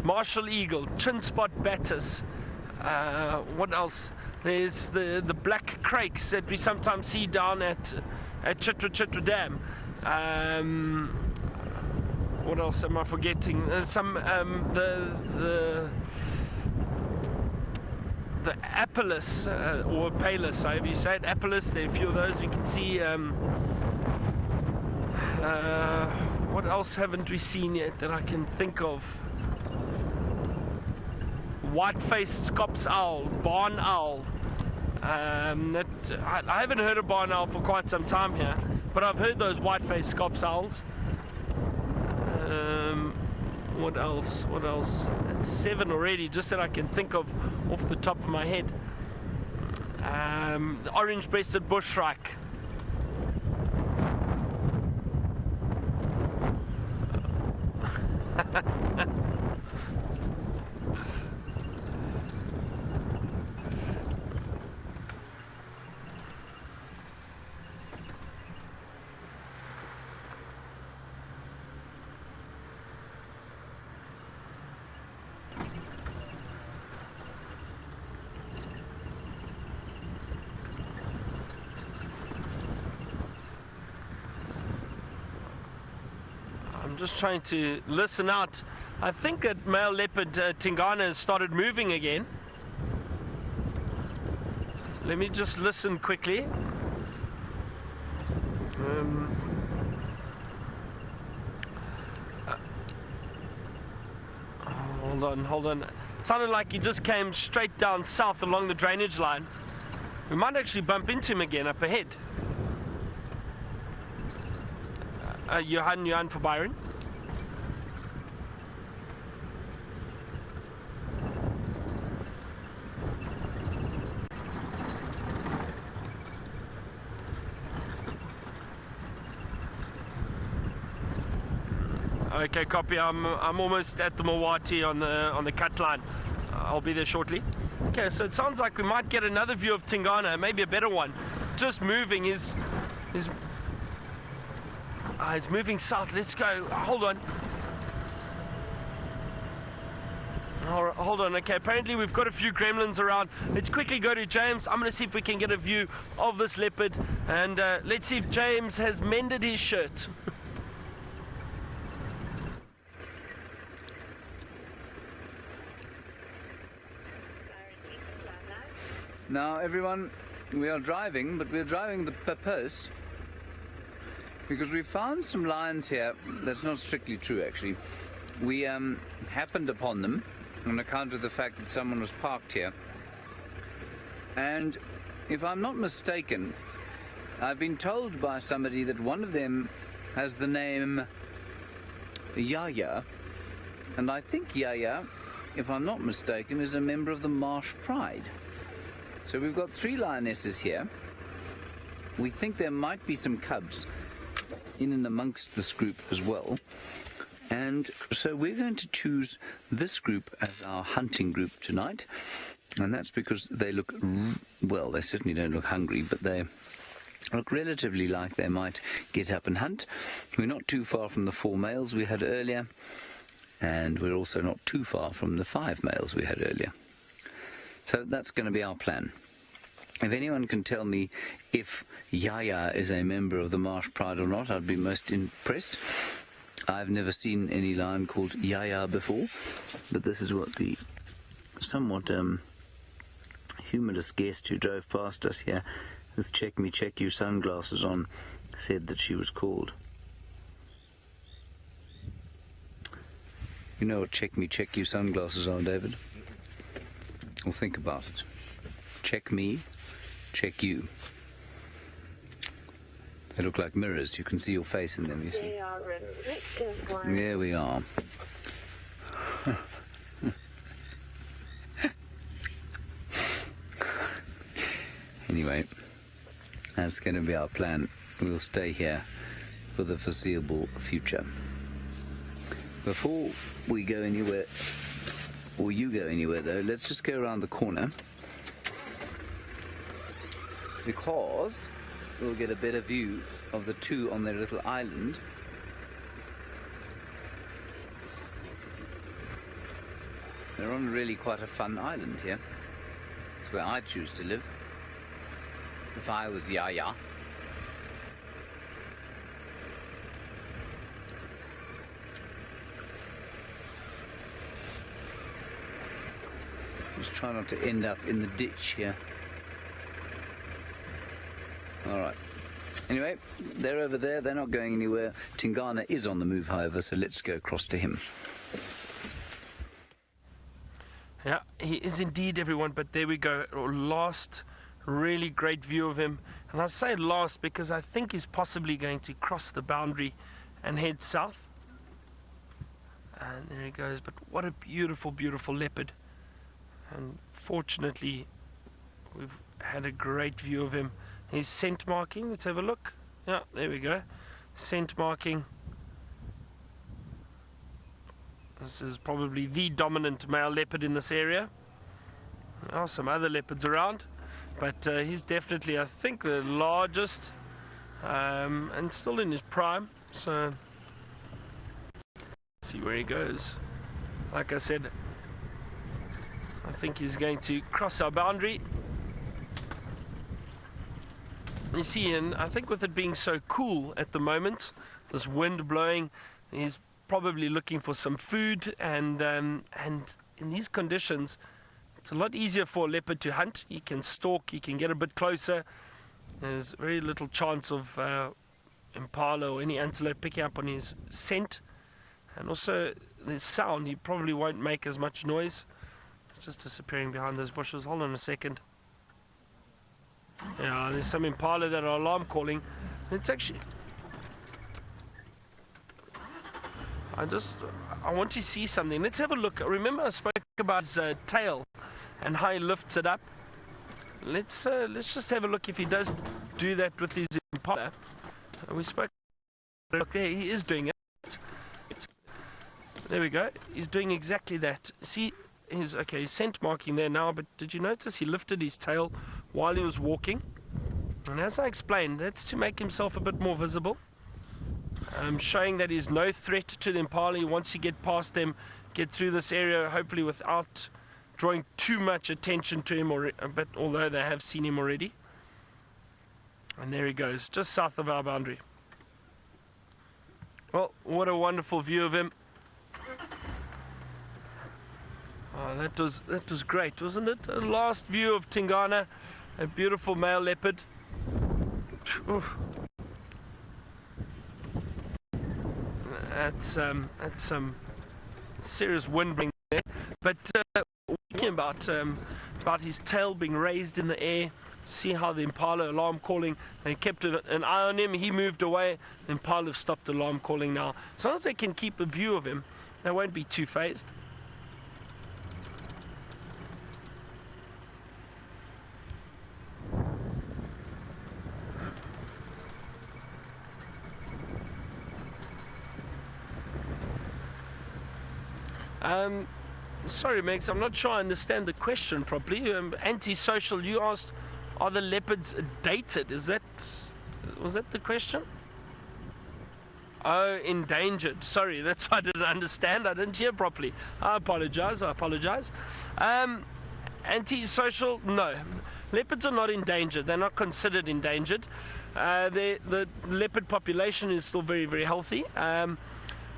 martial eagle, chin spot batters. What else? There's the black crakes that we sometimes see down at Chitra Dam. What else am I forgetting? Some the Apellis or Palus, however you say it, Apellis. There are a few of those we can see. What else haven't we seen yet that I can think of? White-faced scops owl, barn owl. I haven't heard of barn owl for quite some time here, but I've heard those white-faced scops owls. What else? What else? That's 7 already, just that I can think of off the top of my head. The orange-breasted bushshrike. I'm just trying to listen out. I think that male leopard Tingana has started moving again. Let me just listen quickly. Hold on. It sounded like he just came straight down south along the drainage line. We might actually bump into him again up ahead. Johan for Byron. Okay, copy. I'm almost at the Mawati on the cut line. I'll be there shortly. Okay, so it sounds like we might get another view of Tingana, maybe a better one. Just moving. He's moving south. Let's go. Hold on. Hold on. Okay, apparently we've got a few gremlins around. Let's quickly go to James. I'm going to see if we can get a view of this leopard. And let's see if James has mended his shirt. Now, everyone, we are driving, but we're driving the purpose because we found some lines here. That's not strictly true, actually. We happened upon them on account of the fact that someone was parked here. And if I'm not mistaken, I've been told by somebody that one of them has the name Yaya. And I think Yaya, if I'm not mistaken, is a member of the Marsh Pride. So we've got 3 lionesses here. We think there might be some cubs in and amongst this group as well. And so we're going to choose this group as our hunting group tonight. And that's because they look, well, they certainly don't look hungry, but they look relatively like they might get up and hunt. We're not too far from the 4 males we had earlier. And we're also not too far from the 5 males we had earlier. So that's going to be our plan. If anyone can tell me if Yaya is a member of the Marsh Pride or not, I'd be most impressed. I've never seen any lion called Yaya before, but this is what the somewhat humorless guest who drove past us here with Check Me, Check You sunglasses on said that she was called. You know what Check Me, Check You sunglasses are, David? Well, think about it. Check me, check you. They look like mirrors. You can see your face in them, you see. There we are. Anyway, that's going to be our plan. We'll stay here for the foreseeable future. Before we go anywhere, or you go anywhere though, let's just go around the corner, because we'll get a better view of the 2 on their little island. They're on really quite a fun island here. It's where I'd choose to live if I was Yaya. Just try not to end up in the ditch here. All right. Anyway, they're over there. They're not going anywhere. Tingana is on the move, however, so let's go across to him. Yeah, he is indeed, everyone, but there we go. Last really great view of him. And I say last because I think he's possibly going to cross the boundary and head south. And there he goes. But what a beautiful, beautiful leopard. And fortunately, we've had a great view of him. He's scent marking. Let's have a look. Yeah, there we go. Scent marking. This is probably the dominant male leopard in this area. There are some other leopards around, but he's definitely, I think, the largest and still in his prime. So, let's see where he goes. Like I said, I think he's going to cross our boundary. You see, and I think with it being so cool at the moment, this wind blowing, he's probably looking for some food, and in these conditions, it's a lot easier for a leopard to hunt. He can stalk, he can get a bit closer. There's very little chance of impala or any antelope picking up on his scent, and also the sound. He probably won't make as much noise. It's just disappearing behind those bushes. Hold on a second. Yeah, there's some impala that are alarm calling. It's actually, I want to see something. Let's have a look. Remember I spoke about his tail and how he lifts it up. Let's just have a look if he does do that with his impala. We spoke. Look there, he is doing it. There we go. He's doing exactly that. See, he's scent marking there now. But did you notice he lifted his tail while he was walking? And as I explained, that's to make himself a bit more visible. Showing that he's no threat to the impala. He wants to get past them, get through this area, hopefully without drawing too much attention to him, but although they have seen him already. And there he goes, just south of our boundary. Well, what a wonderful view of him. Oh, that was great, wasn't it? A last view of Tingana, a beautiful male leopard. Oof. That's some serious wind blowing there. But talking about his tail being raised in the air. See how the impala alarm calling. They kept an eye on him. He moved away. The impala have stopped alarm calling now. As long as they can keep a view of him, they won't be too phased. Sorry, Max, I'm not sure I understand the question properly. Antisocial, you asked, are the leopards dated? Was that the question? Oh, endangered. Sorry, that's why I didn't understand. I didn't hear properly. I apologize. Antisocial, no. Leopards are not endangered. They're not considered endangered. The leopard population is still very, very healthy.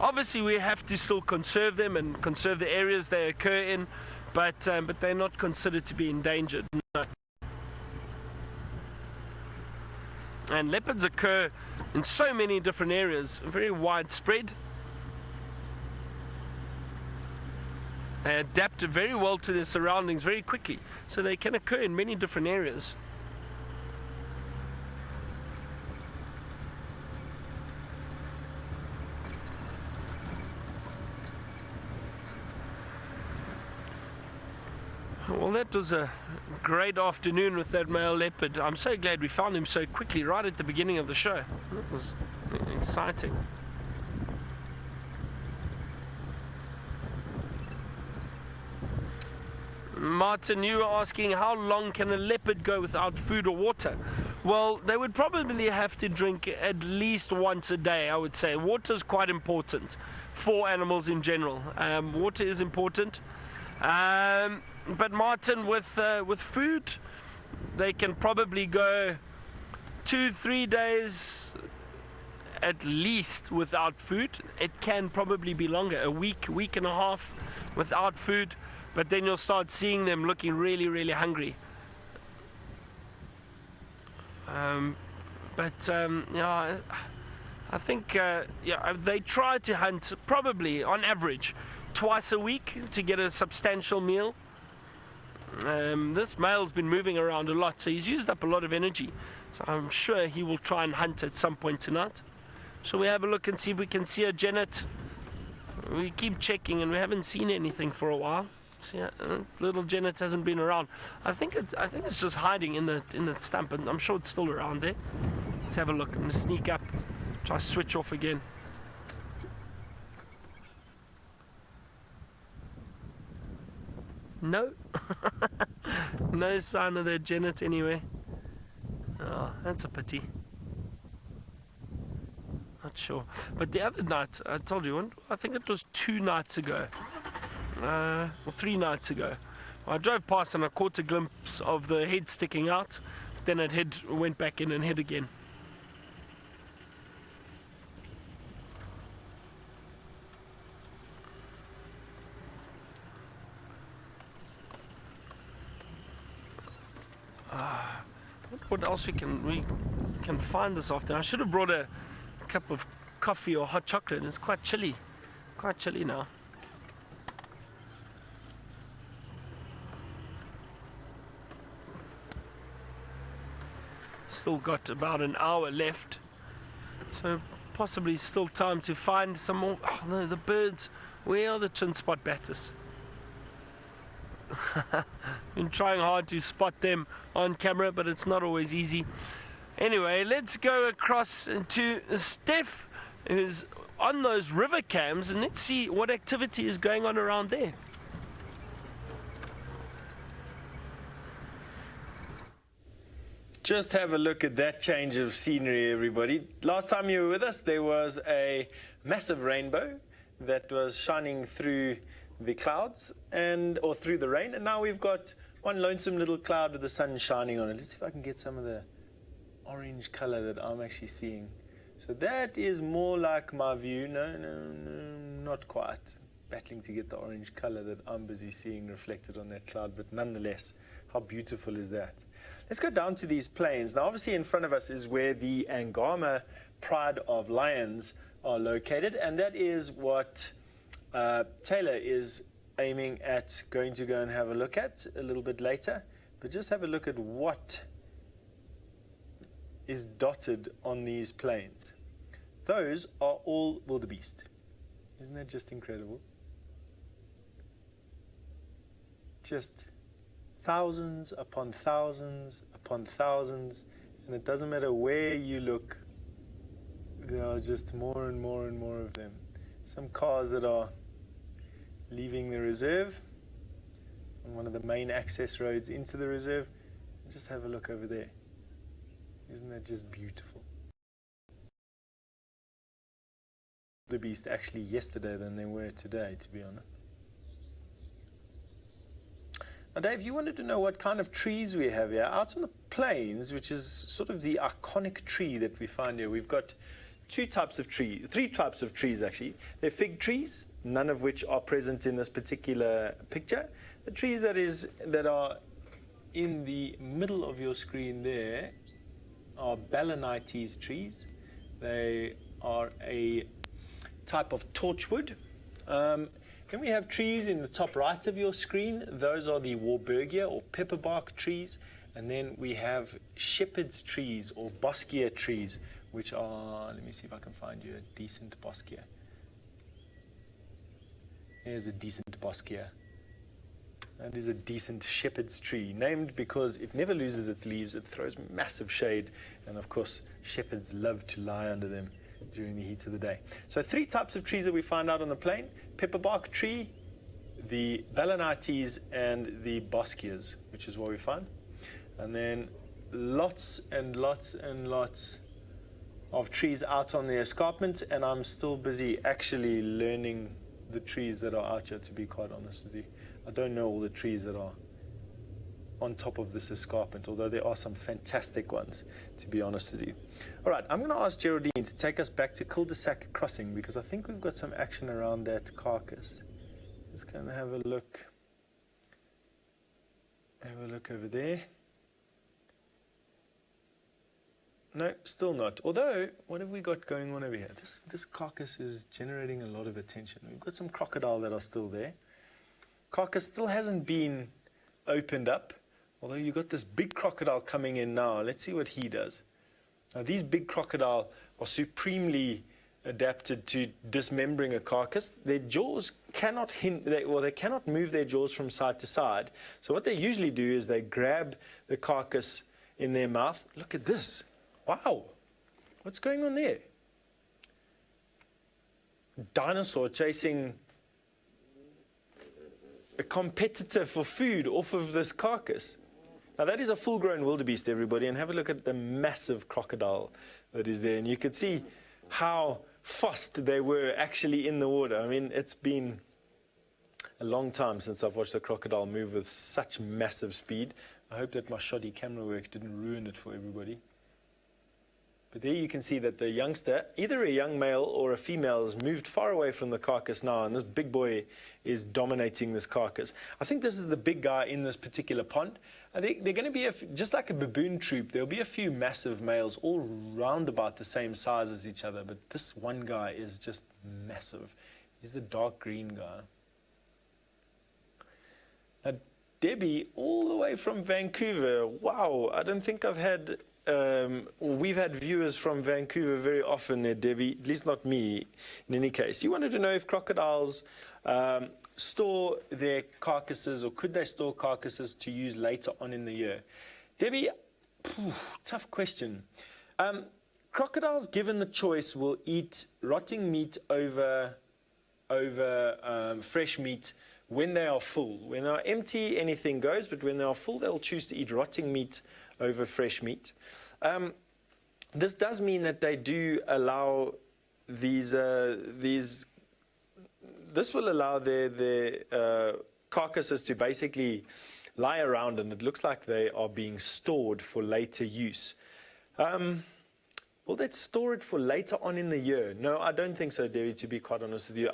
Obviously, we have to still conserve them and conserve the areas they occur in, but they're not considered to be endangered. No. And leopards occur in so many different areas, very widespread. They adapt very well to their surroundings very quickly, so they can occur in many different areas. Well, that was a great afternoon with that male leopard. I'm so glad we found him so quickly right at the beginning of the show. It was exciting. Martin, you were asking how long can a leopard go without food or water? Well, they would probably have to drink at least once a day, I would say. Water is quite important for animals in general. Water is important. But Martin, with food, they can probably go 2-3 days at least without food. It can probably be longer, a week and a half without food, but then you'll start seeing them looking really, really hungry. But yeah, I think they try to hunt probably on average twice a week to get a substantial meal. This male's been moving around a lot, so he's used up a lot of energy. So I'm sure he will try and hunt at some point tonight. Shall we have a look and see if we can see a genet? We keep checking and we haven't seen anything for a while. See, little genet hasn't been around. I think it's just hiding in the stump, and I'm sure it's still around there. Let's have a look. I'm gonna sneak up, try to switch off again. No, no sign of the genet anyway. Oh, that's a pity. Not sure. But the other night, I told you, I think it was 2 nights ago, or 3 nights ago, I drove past and I caught a glimpse of the head sticking out. Then it went back in and hid again. What else we can find this afternoon? I should have brought a cup of coffee or hot chocolate. It's quite chilly now. Still got about an hour left, so possibly still time to find some more. Oh no, the birds. Where are the chin spot batters? Been trying hard to spot them on camera, but it's not always easy. Anyway, let's go across to Steph, who's on those river cams, and let's see what activity is going on around there. Just have a look at that change of scenery, everybody. Last time you were with us, there was a massive rainbow that was shining through the clouds or through the rain, and now we've got one lonesome little cloud with the sun shining on it. Let's see if I can get some of the orange color that I'm actually seeing. So that is more like my view. No, not quite. Battling to get the orange color that I'm busy seeing reflected on that cloud, but nonetheless, how beautiful is that? Let's go down to these plains. Now, obviously in front of us is where the Angama Pride of Lions are located, and that is what Taylor is aiming at going to go and have a look at a little bit later. But just have a look at what is dotted on these plains. Those are all wildebeest. Isn't that just incredible? Just thousands upon thousands upon thousands, and it doesn't matter where you look, there are just more and more and more of them. Some cars that are leaving the reserve on one of the main access roads into the reserve. Just have a look over there. Isn't that just beautiful? The beast actually yesterday than they were today, to be honest. Now, Dave, you wanted to know what kind of trees we have here. Out on the plains, which is sort of the iconic tree that we find here, we've got three types of trees actually. They're fig trees, none of which are present in this particular picture. The trees that are in the middle of your screen there are Balanites trees. They are a type of torchwood. Then we have trees in the top right of your screen. Those are the Warburgia or pepperbark trees. And then we have shepherd's trees or boskia trees, which are, let me see if I can find you a decent boskia. Here's a decent boskia. That is a decent shepherd's tree, named because it never loses its leaves. It throws massive shade, and of course, shepherds love to lie under them during the heat of the day. So 3 types of trees that we find out on the plain: pepperbark tree, the Balanites, and the boskias, which is what we find. And then lots and lots and lots of trees out on the escarpment, and I'm still busy actually learning the trees that are out here, to be quite honest with you. I don't know all the trees that are on top of this escarpment, although there are some fantastic ones, to be honest with you. All right, I'm going to ask Geraldine to take us back to Cul-de-sac Crossing, because I think we've got some action around that carcass. Let's go and have a look. Have a look over there. No, still not. Although, what have we got going on over here? This carcass is generating a lot of attention. We've got some crocodile that are still there. Carcass still hasn't been opened up, although you've got this big crocodile coming in now. Let's see what he does. Now, these big crocodile are supremely adapted to dismembering a carcass. Their jaws cannot they cannot move their jaws from side to side. So what they usually do is they grab the carcass in their mouth. Look at this. Wow. What's going on there? Dinosaur chasing a competitor for food off of this carcass. Now that is a full-grown wildebeest, everybody, and have a look at the massive crocodile that is there. And you could see how fast they were actually in the water. I mean, it's been a long time since I've watched a crocodile move with such massive speed. I hope that my shoddy camera work didn't ruin it for everybody. But there you can see that the youngster, either a young male or a female, has moved far away from the carcass now, and this big boy is dominating this carcass. I think this is the big guy in this particular pond. I think they're going to be, just like a baboon troop, there'll be a few massive males all round about the same size as each other, but this one guy is just massive. He's the dark green guy. Now, Debbie, all the way from Vancouver. Wow, I don't think I've had... we've had viewers from Vancouver very often there, Debbie, at least not me in any case. You wanted to know if crocodiles store their carcasses, or could they store carcasses to use later on in the year? Debbie, tough question. Crocodiles, given the choice, will eat rotting meat over fresh meat when they are full. When they are empty, anything goes, but when they are full, they'll choose to eat rotting meat over fresh meat. This does mean that they do allow this will allow their carcasses to basically lie around, and it looks like they are being stored for later use. Will they store it for later on in the year? No, I don't think so, Debbie, to be quite honest with you.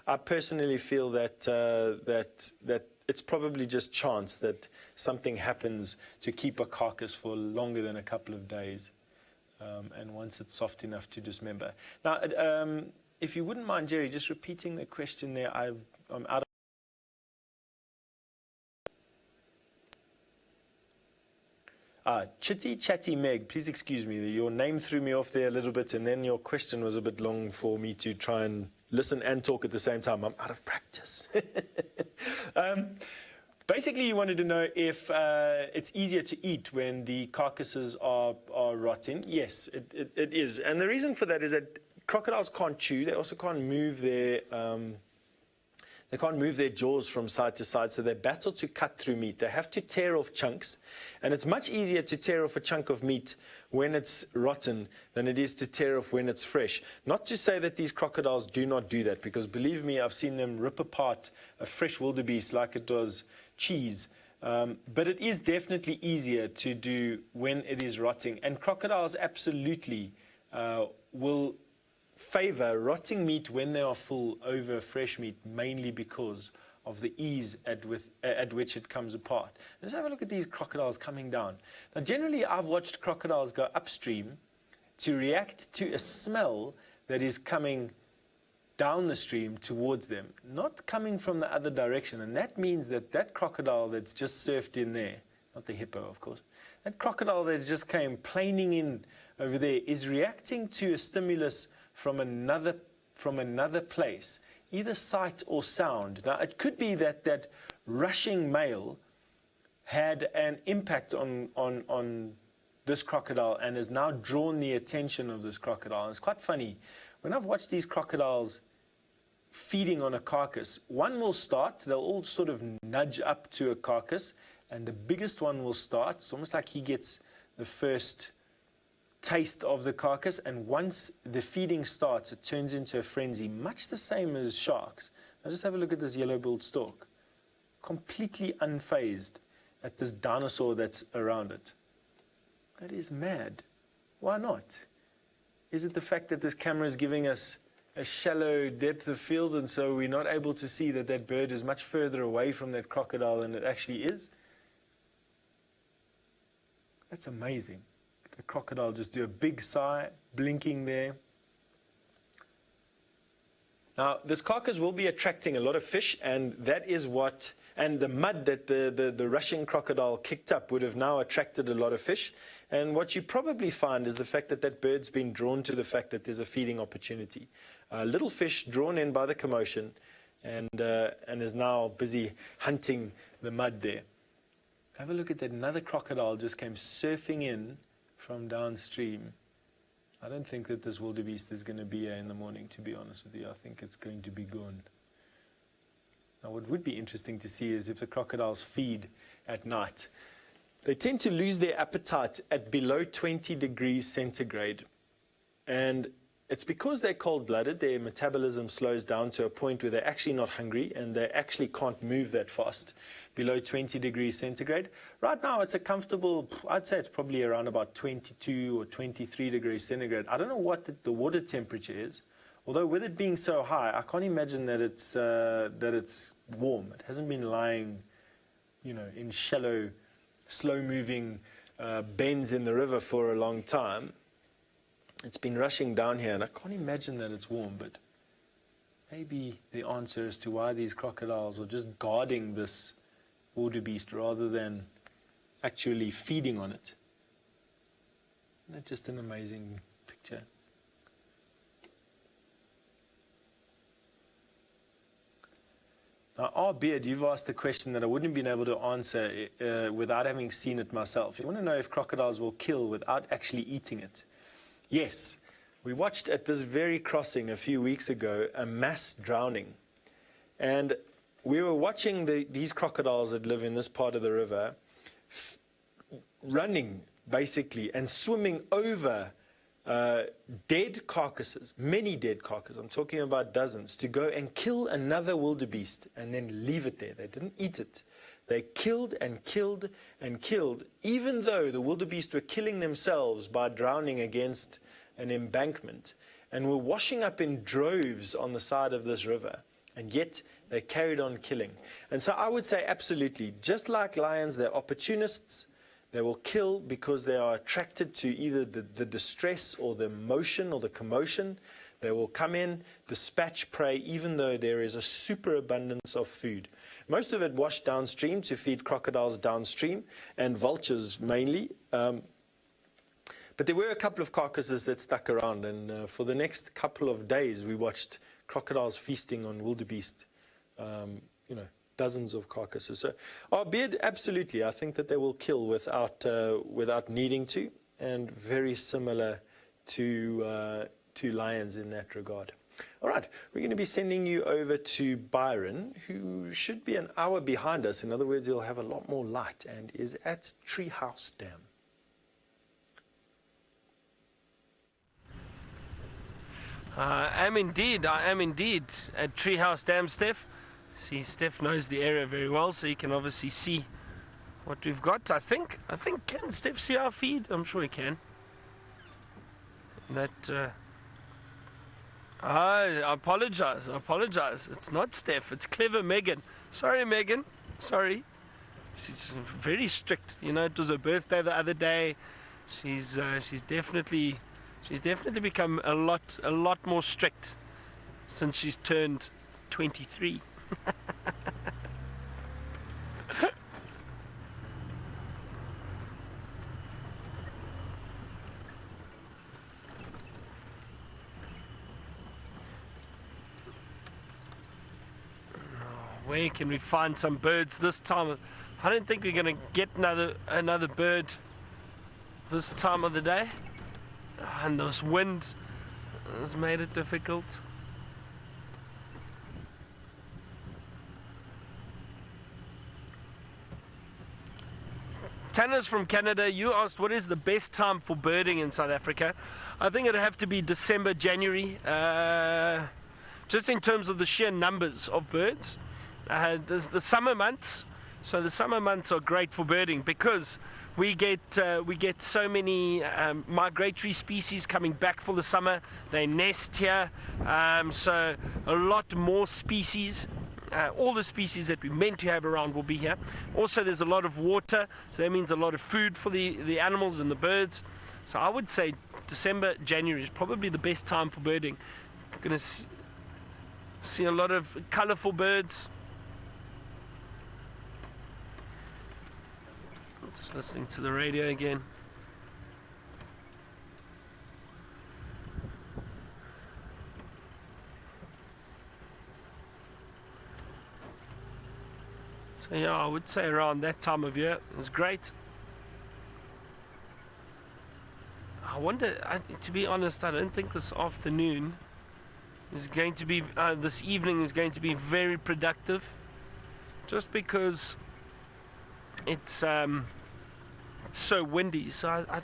I personally feel that that it's probably just chance that something happens to keep a carcass for longer than a couple of days. And once it's soft enough to dismember. Now, if you wouldn't mind, Jerry, just repeating the question there. I'm out of... Chitty Chatty Meg, please excuse me. Your name threw me off there a little bit, and then your question was a bit long for me to try and listen and talk at the same time. I'm out of practice. Basically, you wanted to know if it's easier to eat when the carcasses are rotting. Yes, it is. And the reason for that is that crocodiles can't chew. They also can't move their jaws from side to side, so they battle to cut through meat. They have to tear off chunks, and it's much easier to tear off a chunk of meat when it's rotten than it is to tear off when it's fresh. Not to say that these crocodiles do not do that, because believe me, I've seen them rip apart a fresh wildebeest like it was cheese. But it is definitely easier to do when it is rotting, and crocodiles absolutely will favor rotting meat when they are full over fresh meat, mainly because of the ease at which it comes apart. Let's have a look at these crocodiles coming down. Now, generally, I've watched crocodiles go upstream to react to a smell that is coming down the stream towards them, not coming from the other direction. And that means that that crocodile that's just surfed in there, not the hippo, of course, that crocodile that just came planing in over there is reacting to a stimulus from another place, either sight or sound. Now, it could be that that rushing male had an impact on this crocodile and has now drawn the attention of this crocodile. And it's quite funny. When I've watched these crocodiles feeding on a carcass, one will start, they'll all sort of nudge up to a carcass, and the biggest one will start. It's almost like he gets the first taste of the carcass, and once the feeding starts, it turns into a frenzy, much the same as sharks. Now just have a look at this yellow-billed stork, completely unfazed at this dinosaur that's around it. That is mad. Why not? Is it the fact that this camera is giving us a shallow depth of field, and so we're not able to see that that bird is much further away from that crocodile than it actually is? That's amazing. The crocodile just do a big sigh, blinking there. Now, this carcass will be attracting a lot of fish, and that is what, and the mud that the Russian crocodile kicked up would have now attracted a lot of fish. And what you probably find is the fact that that bird's been drawn to the fact that there's a feeding opportunity. Little fish drawn in by the commotion, and is now busy hunting the mud there. Have a look at that. Another crocodile just came surfing in from downstream. I don't think that this wildebeest is going to be here in the morning, to be honest with you. I think it's going to be gone. Now, what would be interesting to see is if the crocodiles feed at night. They tend to lose their appetite at below 20 degrees centigrade. And it's because they're cold-blooded, their metabolism slows down to a point where they're actually not hungry and they actually can't move that fast below 20 degrees centigrade. Right now, it's a comfortable, I'd say it's probably around about 22 or 23 degrees centigrade. I don't know what the water temperature is, although with it being so high, I can't imagine that it's warm. It hasn't been lying, in shallow, slow-moving bends in the river for a long time. It's been rushing down here, and I can't imagine that it's warm, but maybe the answer as to why these crocodiles are just guarding this wildebeest rather than actually feeding on it. Isn't that just an amazing picture? Now, Beard, you've asked a question that I wouldn't have been able to answer without having seen it myself. You want to know if crocodiles will kill without actually eating it? Yes, we watched at this very crossing a few weeks ago a mass drowning. And we were watching these crocodiles that live in this part of the river running, basically, and swimming over dead carcasses, many dead carcasses. I'm talking about dozens, to go and kill another wildebeest and then leave it there. They didn't eat it. They killed and killed and killed, even though the wildebeest were killing themselves by drowning against an embankment and were washing up in droves on the side of this river. And yet they carried on killing. And so I would say absolutely, just like lions, they're opportunists. They will kill because they are attracted to either the distress or the motion or the commotion. They will come in, dispatch prey, even though there is a superabundance of food. Most of it washed downstream to feed crocodiles downstream, and vultures mainly. But there were a couple of carcasses that stuck around, and for the next couple of days we watched crocodiles feasting on wildebeest, dozens of carcasses. So, albeit absolutely, I think that they will kill without needing to, and very similar to lions in that regard. All right, we're going to be sending you over to Byron, who should be an hour behind us. In other words, he'll have a lot more light and is at Treehouse Dam. I am indeed at Treehouse Dam, Steph. See, Steph knows the area very well, so you can obviously see what we've got. I think can Steph see our feed? I'm sure he can. I apologize. It's not Steph, it's clever Megan. Sorry, Megan. Sorry. She's very strict. It was her birthday the other day. She's definitely become a lot more strict since she's turned 23. Where can we find some birds this time? I don't think we're going to get another bird this time of the day. And those winds has made it difficult. Tanner's from Canada. You asked what is the best time for birding in South Africa. I think it'd have to be December, January. Just in terms of the sheer numbers of birds. There's the summer months. So the summer months are great for birding because we get so many migratory species coming back for the summer. They nest here, so a lot more species. All the species that we meant to have around will be here. Also, there's a lot of water, so that means a lot of food for the animals and the birds. So I would say December, January is probably the best time for birding. You're going to see a lot of colourful birds. Just listening to the radio again. So yeah, I would say around that time of year is great. I wonder, to be honest, I don't think this afternoon is going to be, this evening is going to be very productive, just because it's so windy. So I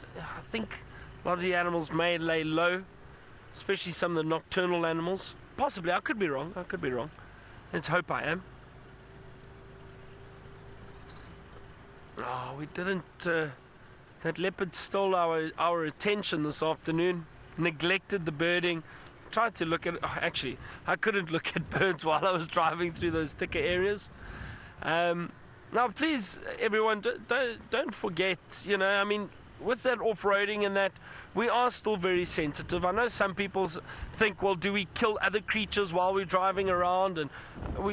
think a lot of the animals may lay low, especially some of the nocturnal animals. Possibly, I could be wrong. Let's hope I am. Oh, we didn't. That leopard stole our attention this afternoon. Neglected the birding. Tried to look at. Actually, I couldn't look at birds while I was driving through those thicker areas. Now, please, everyone, don't forget. You know, I mean, with that off-roading and that, we are still very sensitive. I know some people think, well, do we kill other creatures while we're driving around? And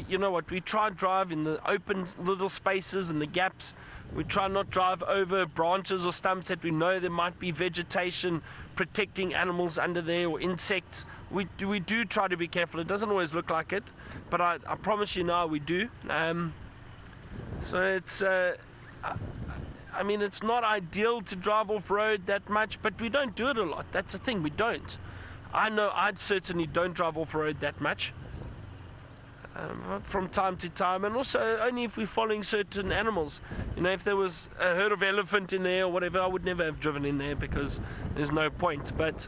you know what? We try to drive in the open little spaces and the gaps. We try not drive over branches or stumps that we know there might be vegetation protecting animals under there or insects. We do try to be careful. It doesn't always look like it, but I promise you now we do. So it's, I mean, it's not ideal to drive off-road that much, but we don't do it a lot. That's the thing, we don't. I know I certainly don't drive off-road that much. From time to time, and also only if we're following certain animals. You know, if there was a herd of elephant in there or whatever, I would never have driven in there because there's no point. But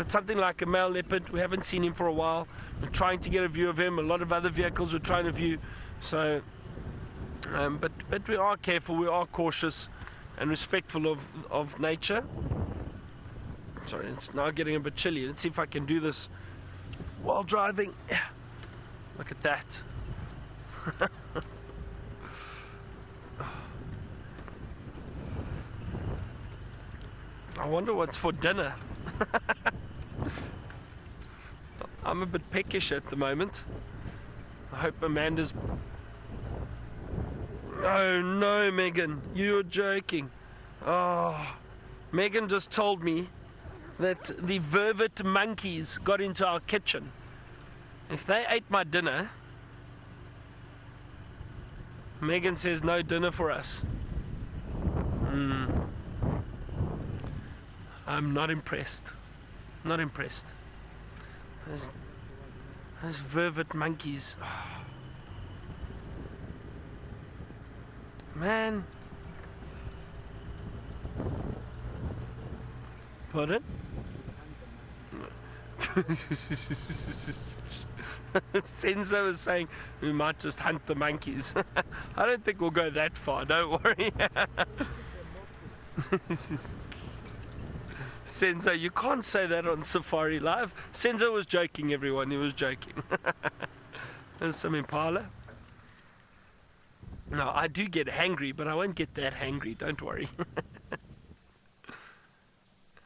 something like a male leopard, we haven't seen him for a while. We're trying to get a view of him. A lot of other vehicles we're trying to view. So, but we are careful, we are cautious and respectful of nature. Sorry, it's now getting a bit chilly. Let's see if I can do this while driving. Look at that. I wonder what's for dinner. I'm a bit peckish at the moment. I hope Amanda's... Oh no, Megan, you're joking. Oh, Megan just told me that the vervet monkeys got into our kitchen. If they ate my dinner, Megan says no dinner for us. I'm not impressed. Not impressed. Those vervet monkeys. Oh. Man. Pardon? Senzo was saying we might just hunt the monkeys. I don't think we'll go that far, don't worry. Senzo, you can't say that on Safari Live. Senzo was joking, everyone, he was joking. There's some impala. No, I do get hangry, but I won't get that hangry, don't worry.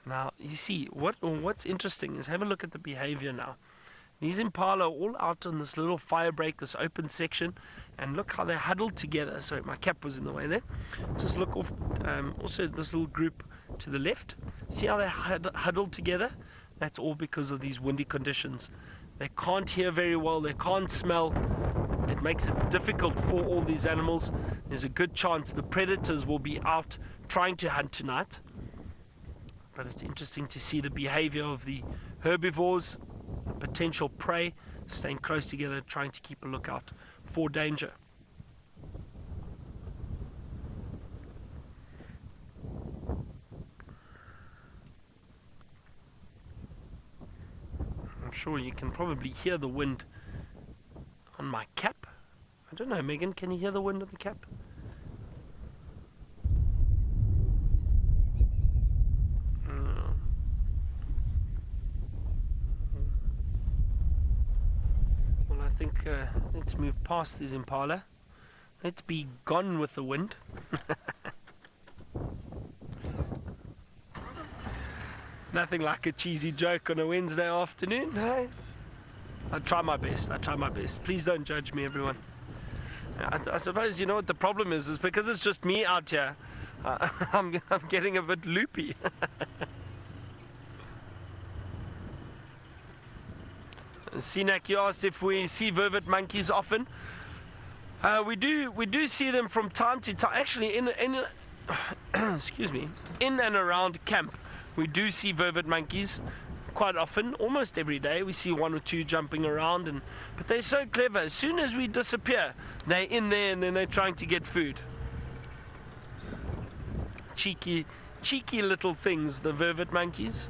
Now, you see, what's interesting is have a look at the behavior now. These impala are all out on this little fire break, this open section, and look how they're huddled together. Sorry, my cap was in the way there. Just look off, also this little group to the left. See how they're huddled together? That's all because of these windy conditions. They can't hear very well, they can't smell. It makes it difficult for all these animals. There's a good chance the predators will be out trying to hunt tonight. But it's interesting to see the behavior of the herbivores, the potential prey, staying close together, trying to keep a lookout for danger. I'm sure you can probably hear the wind on my cap. I don't know, Megan, can you hear the wind on the cap? Well, I think let's move past these impala. Let's be gone with the wind. Nothing like a cheesy joke on a Wednesday afternoon, hey? I try my best. Please don't judge me, everyone. I suppose you know what the problem is because it's just me out here. I'm getting a bit loopy. Sinak, you asked if we see vervet monkeys often. We do see them from time to time. Actually, in excuse me, in and around camp, we do see vervet monkeys quite often, almost every day. We see one or two jumping around, but they're so clever. As soon as we disappear, they're in there and then they're trying to get food. Cheeky little things, the vervet monkeys.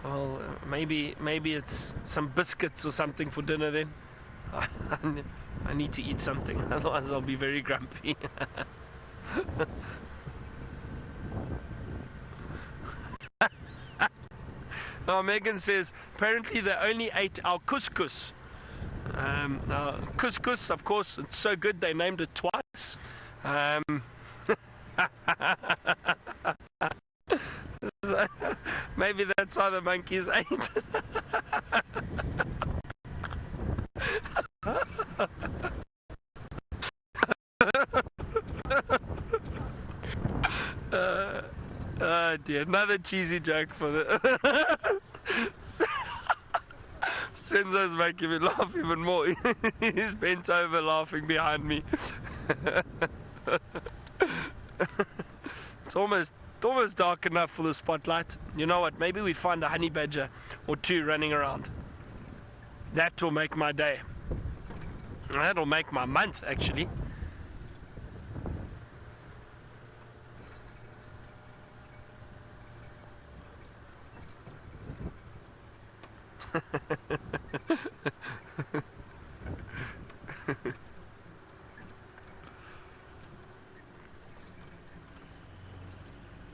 Well, maybe it's some biscuits or something for dinner then. I need to eat something, otherwise I'll be very grumpy. Now Megan says apparently they only ate our couscous. Couscous, of course, it's so good they named it twice. So, maybe that's how the monkeys ate. Oh dear, another cheesy joke for the Senzo's making me laugh even more. He's bent over laughing behind me. It's almost dark enough for the spotlight. You know what, maybe we find a honey badger or two running around. That will make my day. That'll make my month, actually.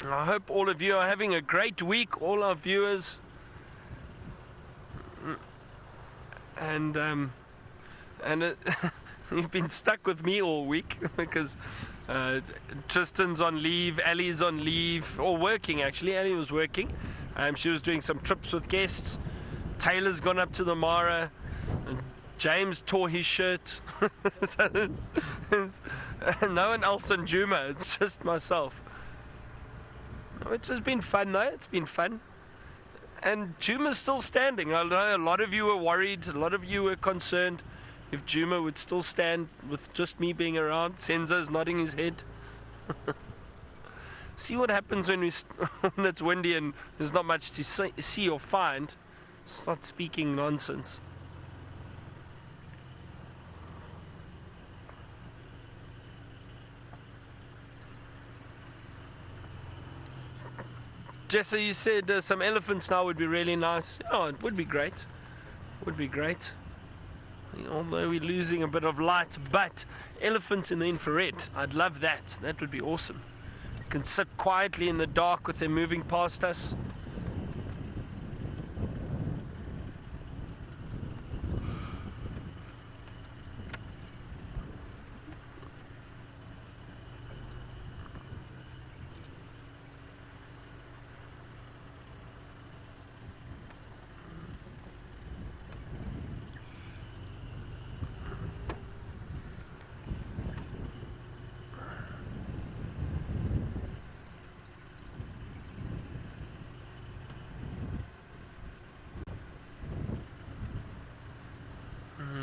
I hope all of you are having a great week, all our viewers. And you've been stuck with me all week because Tristan's on leave, Ali's on leave, or working actually. Ali was working. She was doing some trips with guests. Taylor's gone up to the Mara. And James tore his shirt. So there's no one else on Juma. It's just myself. It's just been fun though. It's been fun. And Juma's still standing. I know a lot of you were worried. A lot of you were concerned if Juma would still stand with just me being around. Senzo's nodding his head. See what happens when when it's windy and there's not much to see or find. Start speaking nonsense. Jessa, you said some elephants now would be really nice. Oh, it would be great. Would be great. Although we're losing a bit of light, but elephants in the infrared, I'd love that. That would be awesome. You can sit quietly in the dark with them moving past us.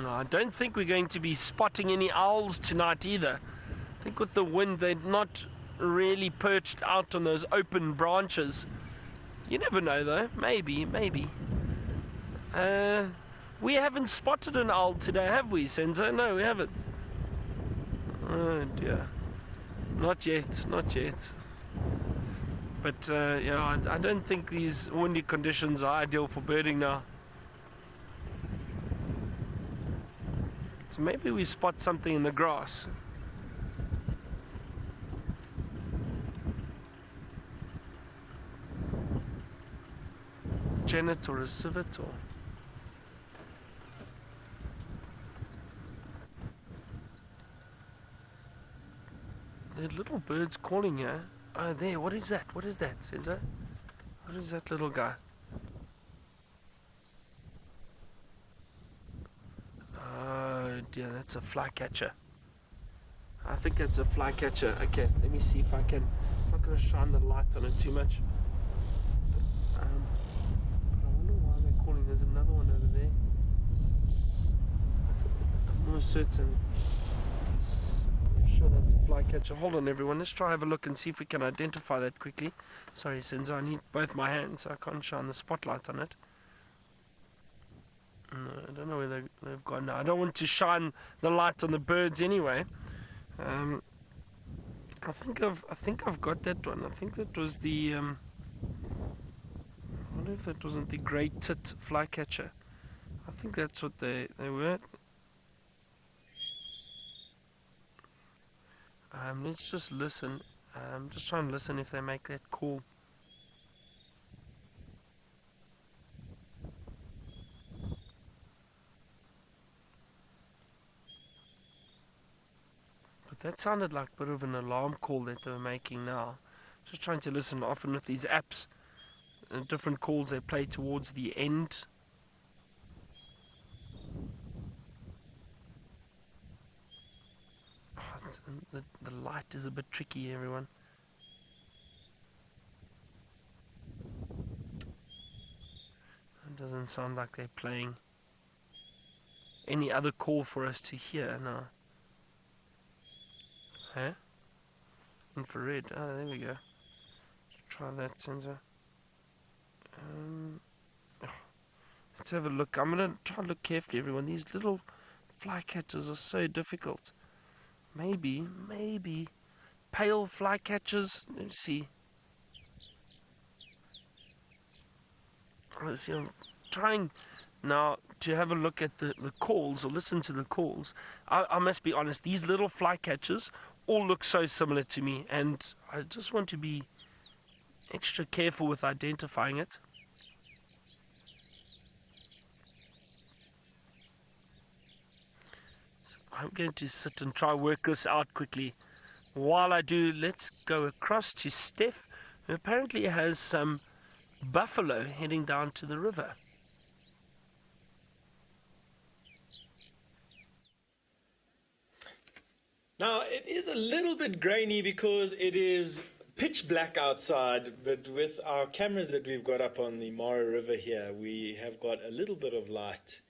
I don't think we're going to be spotting any owls tonight either. I think with the wind they're not really perched out on those open branches. You never know though, maybe. We haven't spotted an owl today, have we, Senzo? No, we haven't. Oh dear. Not yet. But yeah, I don't think these windy conditions are ideal for birding now. So maybe we spot something in the grass. Genet or a civet or... There are little birds calling here. Oh, there. What is that? What is that, Senzo? What is that little guy? Oh dear, that's a flycatcher. I think that's a flycatcher. Okay, let me see if I can. I'm not going to shine the light on it too much. But I wonder why they're calling. There's another one over there. I'm almost certain. I'm sure that's a flycatcher. Hold on, everyone. Let's try have a look and see if we can identify that quickly. Sorry, Senzo, I need both my hands, so I can't shine the spotlight on it. No, I don't know where they've gone now. I don't want to shine the light on the birds anyway. I think I've got that one. I think that was the. I wonder if that wasn't the grey tit flycatcher. I think that's what they were. Let's just listen. Just try and listen if they make that call. But that sounded like a bit of an alarm call that they were making now. Just trying to listen. Often with these apps, different calls they play towards the end. The light is a bit tricky, everyone. It doesn't sound like they're playing any other call for us to hear now. Huh? Infrared. Oh, there we go. Let's try that, Senzo. Let's have a look. I'm going to try to look carefully, everyone. These little flycatchers are so difficult. Maybe pale flycatchers. Let's see. Let's see. I'm trying now to have a look at the calls or listen to the calls. I must be honest. These little flycatchers all look so similar to me, and I just want to be extra careful with identifying it. I'm going to sit and try work this out quickly. While I do, let's go across to Steph, who apparently has some buffalo heading down to the river. Now, it is a little bit grainy because it is pitch black outside, but with our cameras that we've got up on the Mara River here, we have got a little bit of light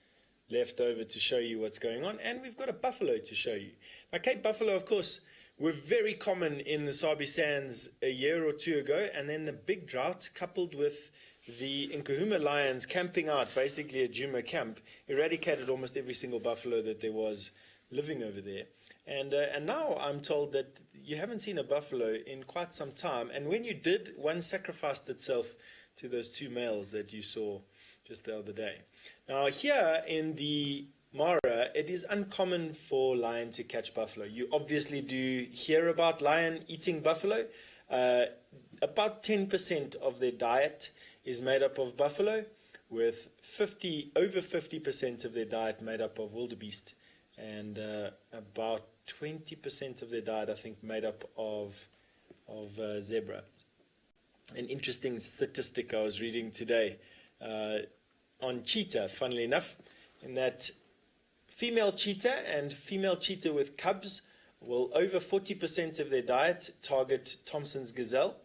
left over to show you what's going on, and we've got a buffalo to show you. Now, Cape buffalo, of course, were very common in the Sabi Sands a year or two ago, and then the big drought coupled with the Nkuhuma lions camping out, basically a Juma camp, eradicated almost every single buffalo that there was living over there. And now I'm told that you haven't seen a buffalo in quite some time, and when you did, one sacrificed itself to those two males that you saw just the other day. Now, here in the Mara, it is uncommon for lion to catch buffalo. You obviously do hear about lion eating buffalo. About 10% of their diet is made up of buffalo, with over 50% of their diet made up of wildebeest, and about 20% of their diet, I think, made up of zebra. An interesting statistic I was reading today on cheetah, funnily enough, in that female cheetah and female cheetah with cubs will over 40% of their diet target Thompson's gazelle.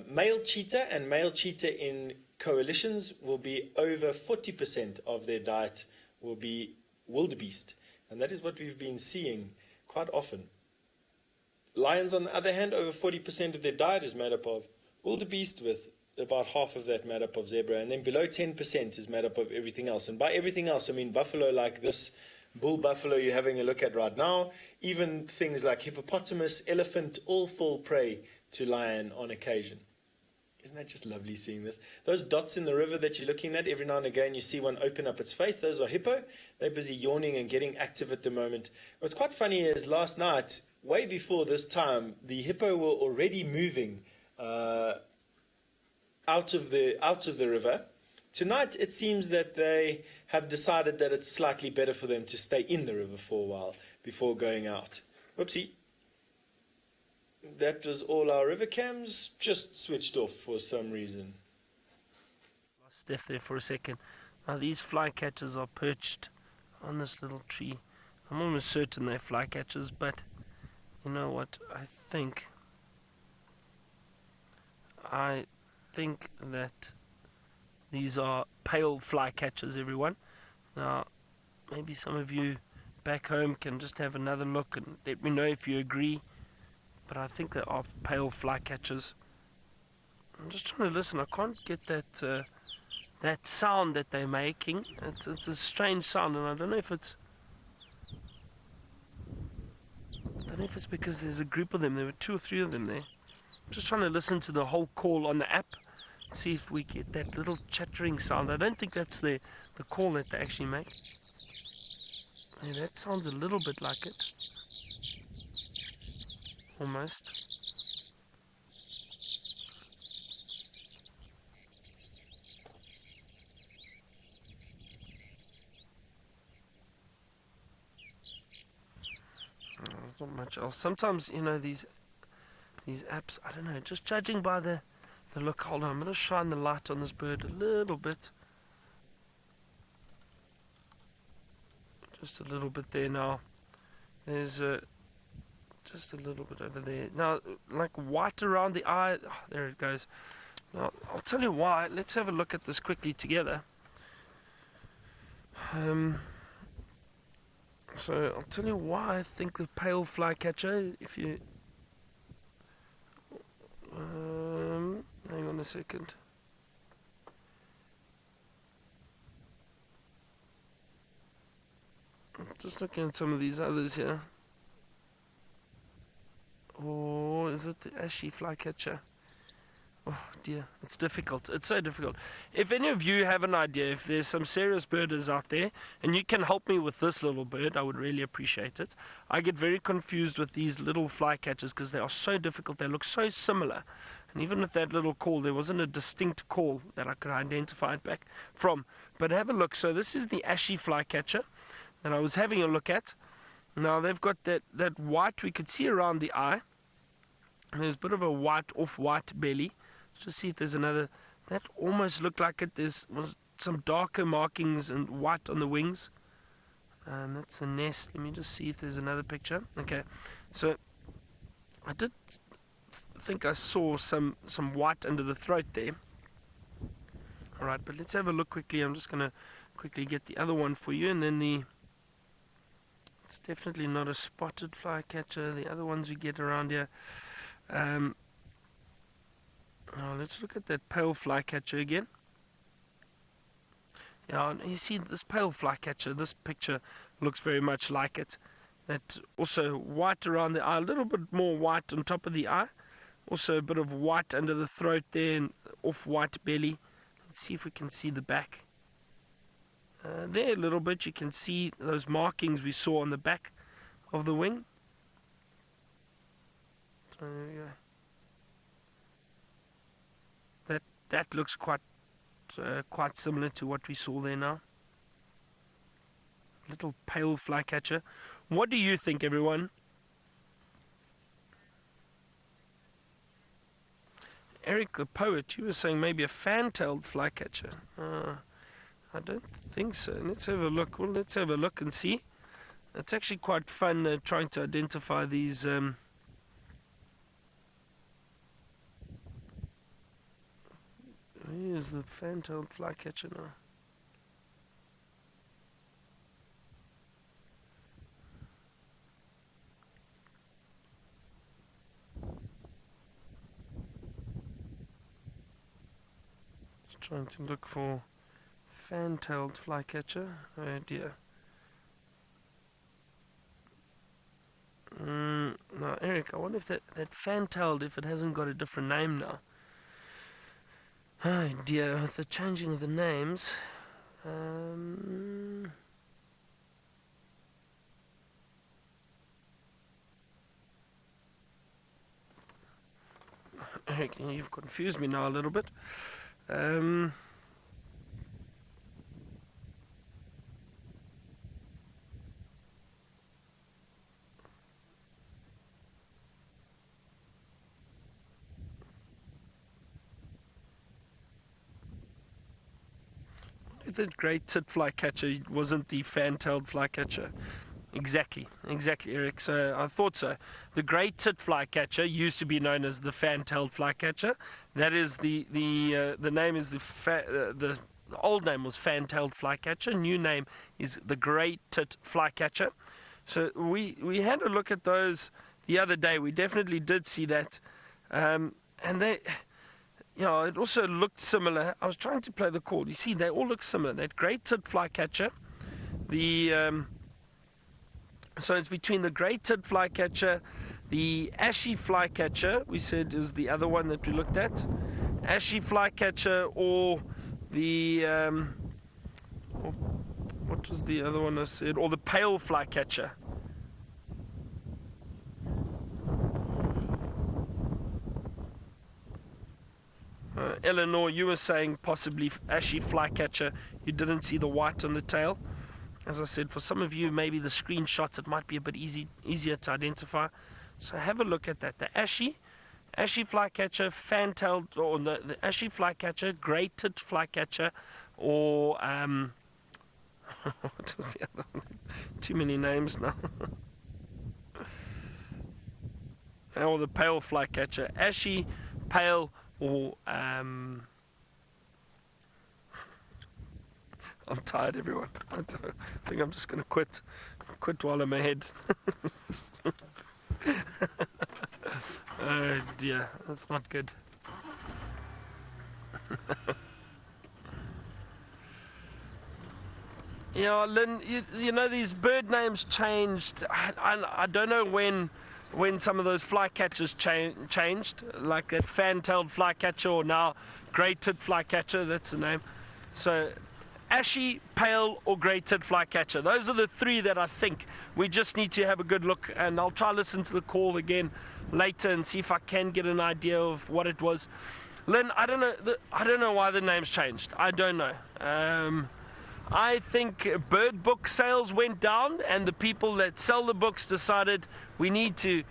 Male cheetah and male cheetah in coalitions will be over 40% of their diet will be wildebeest. And that is what we've been seeing quite often. Lions, on the other hand, over 40% of their diet is made up of wildebeest, with about half of that made up of zebra, and then below 10% is made up of everything else. And by everything else, I mean buffalo like this bull buffalo you're having a look at right now, even things like hippopotamus, elephant, all fall prey to lion on occasion. Isn't that just lovely seeing this? Those dots in the river that you're looking at, every now and again you see one open up its face. Those are hippo. They're busy yawning and getting active at the moment. What's quite funny is last night, way before this time, the hippo were already moving out of the river. Tonight, it seems that they have decided that it's slightly better for them to stay in the river for a while before going out. Whoopsie. that was all our river cams just switched off for some reason. Lost Steph there for a second. Now these flycatchers are perched on this little tree. I'm almost certain they're flycatchers, but you know what? I think that these are pale flycatchers, everyone. Now, maybe some of you back home can just have another look and let me know if you agree. But I think they are pale flycatchers. I'm just trying to listen. I can't get that that sound that they're making. It's a strange sound, and I don't know if it's because there's a group of them. There were 2 or 3 of them there. I'm just trying to listen to the whole call on the app, see if we get that little chattering sound. I don't think that's the call that they actually make. Yeah, that sounds a little bit like it. Almost. There's not much else. Sometimes, you know, these apps, I don't know, just judging by the look. Hold on, I'm going to shine the light on this bird a little bit. Just a little bit there now. There's just a little bit over there. Now, like white around the eye. Oh, there it goes. Now, I'll tell you why. Let's have a look at this quickly together. So, I'll tell you why I think the pale flycatcher, if you... hang on a second. Just looking at some of these others here. Or is it the ashy flycatcher? Oh dear, it's difficult. It's so difficult. If any of you have an idea, if there's some serious birders out there, and you can help me with this little bird, I would really appreciate it. I get very confused with these little flycatchers because they are so difficult. They look so similar. And even with that little call, there wasn't a distinct call that I could identify it back from. But have a look. So this is the ashy flycatcher that I was having a look at. Now they've got that white we could see around the eye. And there's a bit of a white, off-white belly. Let's just see if there's another. That almost looked like it. There's some darker markings and white on the wings. And that's a nest. Let me just see if there's another picture. Okay, so I did think I saw some white under the throat there. Alright, but let's have a look quickly. I'm just going to quickly get the other one for you. And then it's definitely not a spotted flycatcher. The other ones we get around here. Now let's look at that pale flycatcher again. Yeah, you see this pale flycatcher, this picture looks very much like it. That also white around the eye, a little bit more white on top of the eye. Also a bit of white under the throat there and off-white belly. Let's see if we can see the back. There a little bit, you can see those markings we saw on the back of the wing. So there we go. That looks quite similar to what we saw there now. Little pale flycatcher. What do you think, everyone? Eric the poet, you were saying maybe a fan-tailed flycatcher. I don't think so. Let's have a look. Well, let's have a look and see. It's actually quite fun trying to identify these. Here's the fan-tailed flycatcher now. Just trying to look for fan-tailed flycatcher. Oh dear. Now, Eric, I wonder if that fan-tailed, if it hasn't got a different name now. Oh dear, with the changing of the names. Eric, you've confused me now a little bit. if the great tit flycatcher wasn't the fan-tailed flycatcher. Exactly, Eric. So I thought so. The great tit flycatcher used to be known as the fan-tailed flycatcher. That is the name is the old name was fan-tailed flycatcher. New name is the great tit flycatcher. So we had a look at those the other day. We definitely did see that, and they. It also looked similar. I was trying to play the chord. You see, they all look similar. That great tit flycatcher, so it's between the great tit flycatcher, the ashy flycatcher, we said is the other one that we looked at, ashy flycatcher, or the what was the other one I said, or the pale flycatcher. Eleanor, you were saying possibly ashy flycatcher. You didn't see the white on the tail. As I said, for some of you, maybe the screenshots, it might be a bit easier to identify. So have a look at that. The ashy flycatcher, fan-tailed, or the ashy flycatcher, great tit flycatcher, or what was the other one? Too many names now. Or the pale flycatcher, ashy, pale, or I'm tired, everyone. I think I'm just going to quit while I'm ahead. Oh dear, that's not good. Yeah, Lynn, you know, these bird names changed. I don't know when some of those flycatchers changed, like that fan-tailed flycatcher, or now great tit flycatcher, that's the name. So ashy, pale, or great tit flycatcher. Those are the three that I think we just need to have a good look, and I'll try to listen to the call again later and see if I can get an idea of what it was. Lynn, I don't know why the names changed. I don't know. I think bird book sales went down, and the people that sell the books decided we need to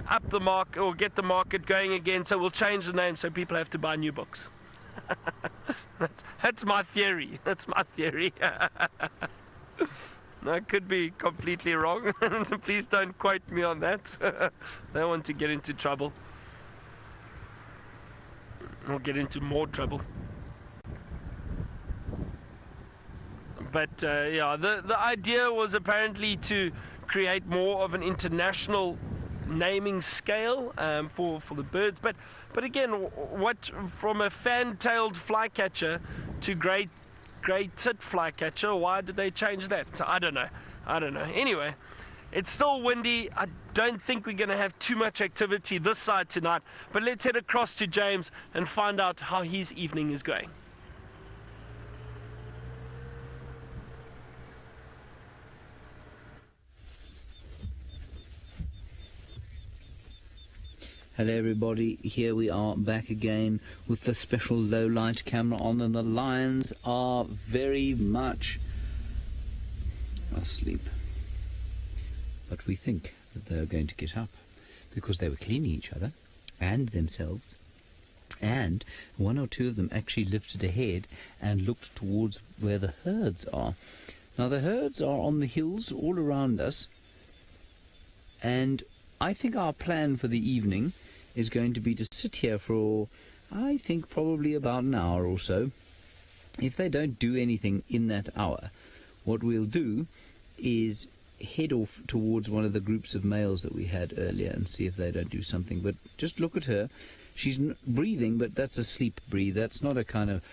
up the market or get the market going again, so we'll change the name so people have to buy new books. That's my theory. That's my theory. I could be completely wrong. Please don't quote me on that. I don't want to get into trouble. Or get into more trouble. But the idea was apparently to create more of an international naming scale for the birds. But again, what from a fan-tailed flycatcher to great tit flycatcher? Why did they change that? I don't know. Anyway, it's still windy. I don't think we're going to have too much activity this side tonight. But let's head across to James and find out how his evening is going. Hello everybody, here we are back again with the special low light camera on, and the lions are very much asleep. But we think that they are going to get up because they were cleaning each other and themselves, and one or two of them actually lifted a head and looked towards where the herds are. Now the herds are on the hills all around us, and I think our plan for the evening is going to be to sit here for, I think, probably about an hour or so. If they don't do anything in that hour, what we'll do is head off towards one of the groups of males that we had earlier and see if they don't do something. But just look at her. She's breathing, but that's a sleep breathe. That's not a kind of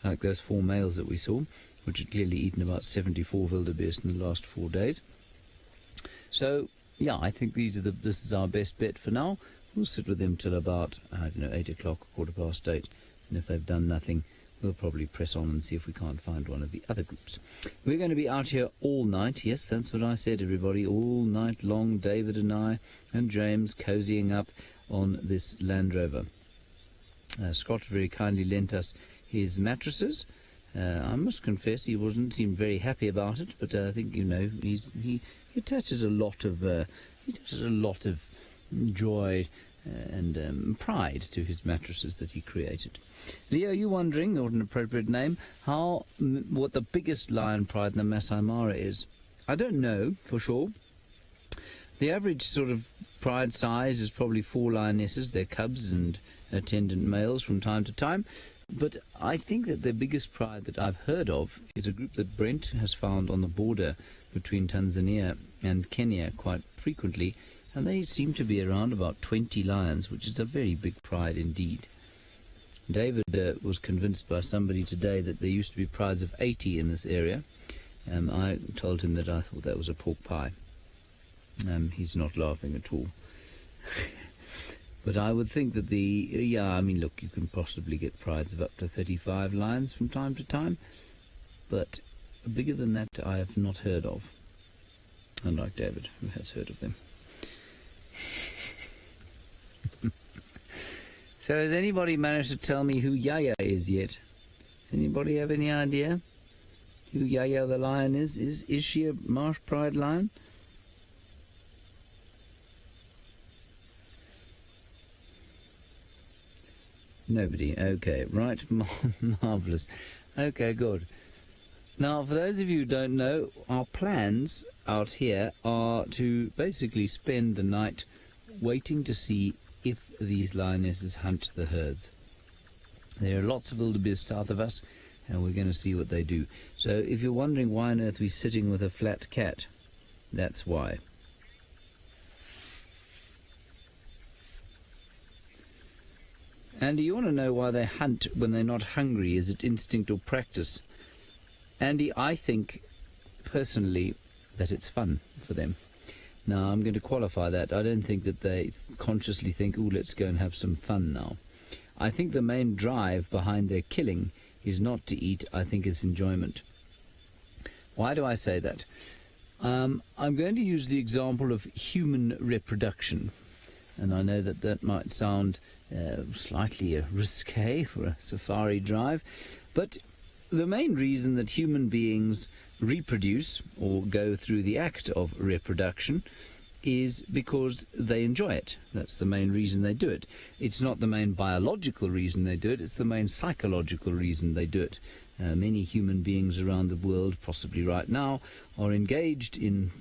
like those 4 males that we saw, which had clearly eaten about 74 wildebeest in the last 4 days. So, yeah, I think this is our best bet for now. We'll sit with them till about, 8 o'clock, 8:15. And if they've done nothing, we'll probably press on and see if we can't find one of the other groups. We're going to be out here all night. Yes, that's what I said, everybody. All night long, David and I and James cozying up on this Land Rover. Scott very kindly lent us his mattresses. I must confess he didn't seem very happy about it, but I think, he attaches a lot of joy and pride to his mattresses that he created. Leo, you wondering, or an appropriate name, what the biggest lion pride in the Maasai Mara is? I don't know for sure. The average sort of pride size is probably 4 lionesses, their cubs and attendant males from time to time. But I think that the biggest pride that I've heard of is a group that Brent has found on the border between Tanzania and Kenya quite frequently, and they seem to be around about 20 lions, which is a very big pride indeed. David was convinced by somebody today that there used to be prides of 80 in this area. I told him that I thought that was a pork pie. He's not laughing at all. But I would think that look, you can possibly get prides of up to 35 lions from time to time, but bigger than that I have not heard of, unlike David, who has heard of them. So has anybody managed to tell me who Yaya is yet? Does anybody have any idea who Yaya the lion is? Is she a marsh pride lion? Nobody. Okay, right. Marvellous. Okay, good. Now, for those of you who don't know, our plans out here are to basically spend the night waiting to see if these lionesses hunt the herds. There are lots of wildebeest south of us, and we're going to see what they do. So if you're wondering why on earth we're sitting with a flat cat, that's why. Andy, you want to know why they hunt when they're not hungry? Is it instinct or practice? Andy, I think, personally, that it's fun for them. Now, I'm going to qualify that. I don't think that they consciously think, oh, let's go and have some fun now. I think the main drive behind their killing is not to eat. I think it's enjoyment. Why do I say that? I'm going to use the example of human reproduction. And I know that that might sound slightly risque for a safari drive, but the main reason that human beings reproduce or go through the act of reproduction is because they enjoy it. That's the main reason they do it. It's not the main biological reason they do it, it's the main psychological reason they do it. Many human beings around the world, possibly right now, are engaged in,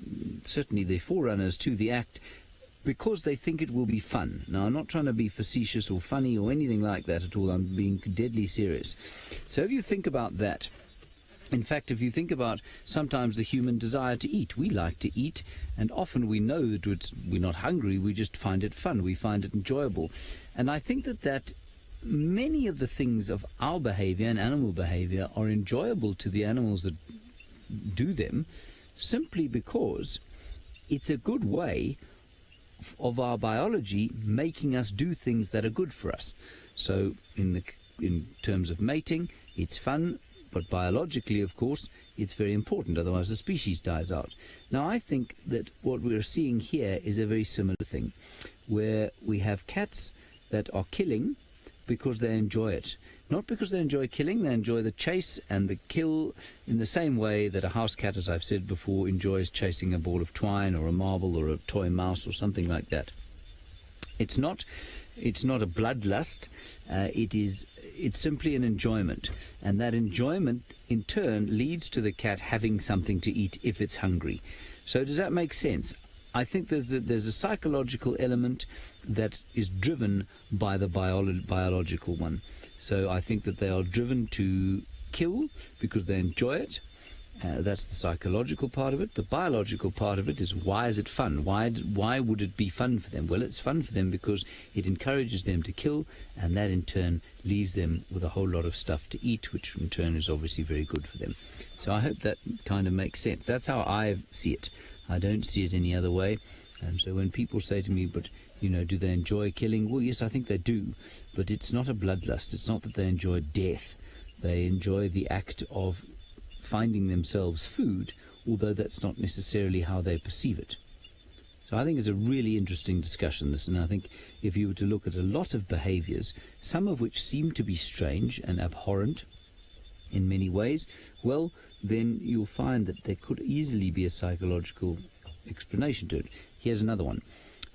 certainly the forerunners to the act, because they think it will be fun. Now, I'm not trying to be facetious or funny or anything like that at all. I'm being deadly serious. So if you think about that, in fact, if you think about sometimes the human desire to eat, we like to eat, and often we know that we're not hungry, we just find it fun, we find it enjoyable. And I think that many of the things of our behavior and animal behavior are enjoyable to the animals that do them, simply because it's a good way of our biology making us do things that are good for us. So in terms of mating, it's fun, but biologically, of course, it's very important, otherwise the species dies out. Now, I think that what we're seeing here is a very similar thing, where we have cats that are killing because they enjoy it. Not because they enjoy killing, they enjoy the chase and the kill in the same way that a house cat, as I've said before, enjoys chasing a ball of twine or a marble or a toy mouse or something like that. It's not a bloodlust, it's simply an enjoyment. And that enjoyment, in turn, leads to the cat having something to eat if it's hungry. So does that make sense? I think there's a psychological element that is driven by the biological one. So I think that they are driven to kill because they enjoy it. That's the psychological part of it. The biological part of it is, why is it fun? Why would it be fun for them? Well, it's fun for them because it encourages them to kill, and that in turn leaves them with a whole lot of stuff to eat, which in turn is obviously very good for them. So I hope that kind of makes sense. That's how I see it. I don't see it any other way. So when people say to me, but do they enjoy killing? Well, yes, I think they do. But it's not a bloodlust. It's not that they enjoy death. They enjoy the act of finding themselves food, although that's not necessarily how they perceive it. So I think it's a really interesting discussion, this, and I think if you were to look at a lot of behaviors, some of which seem to be strange and abhorrent in many ways, well, then you'll find that there could easily be a psychological explanation to it. Here's another one.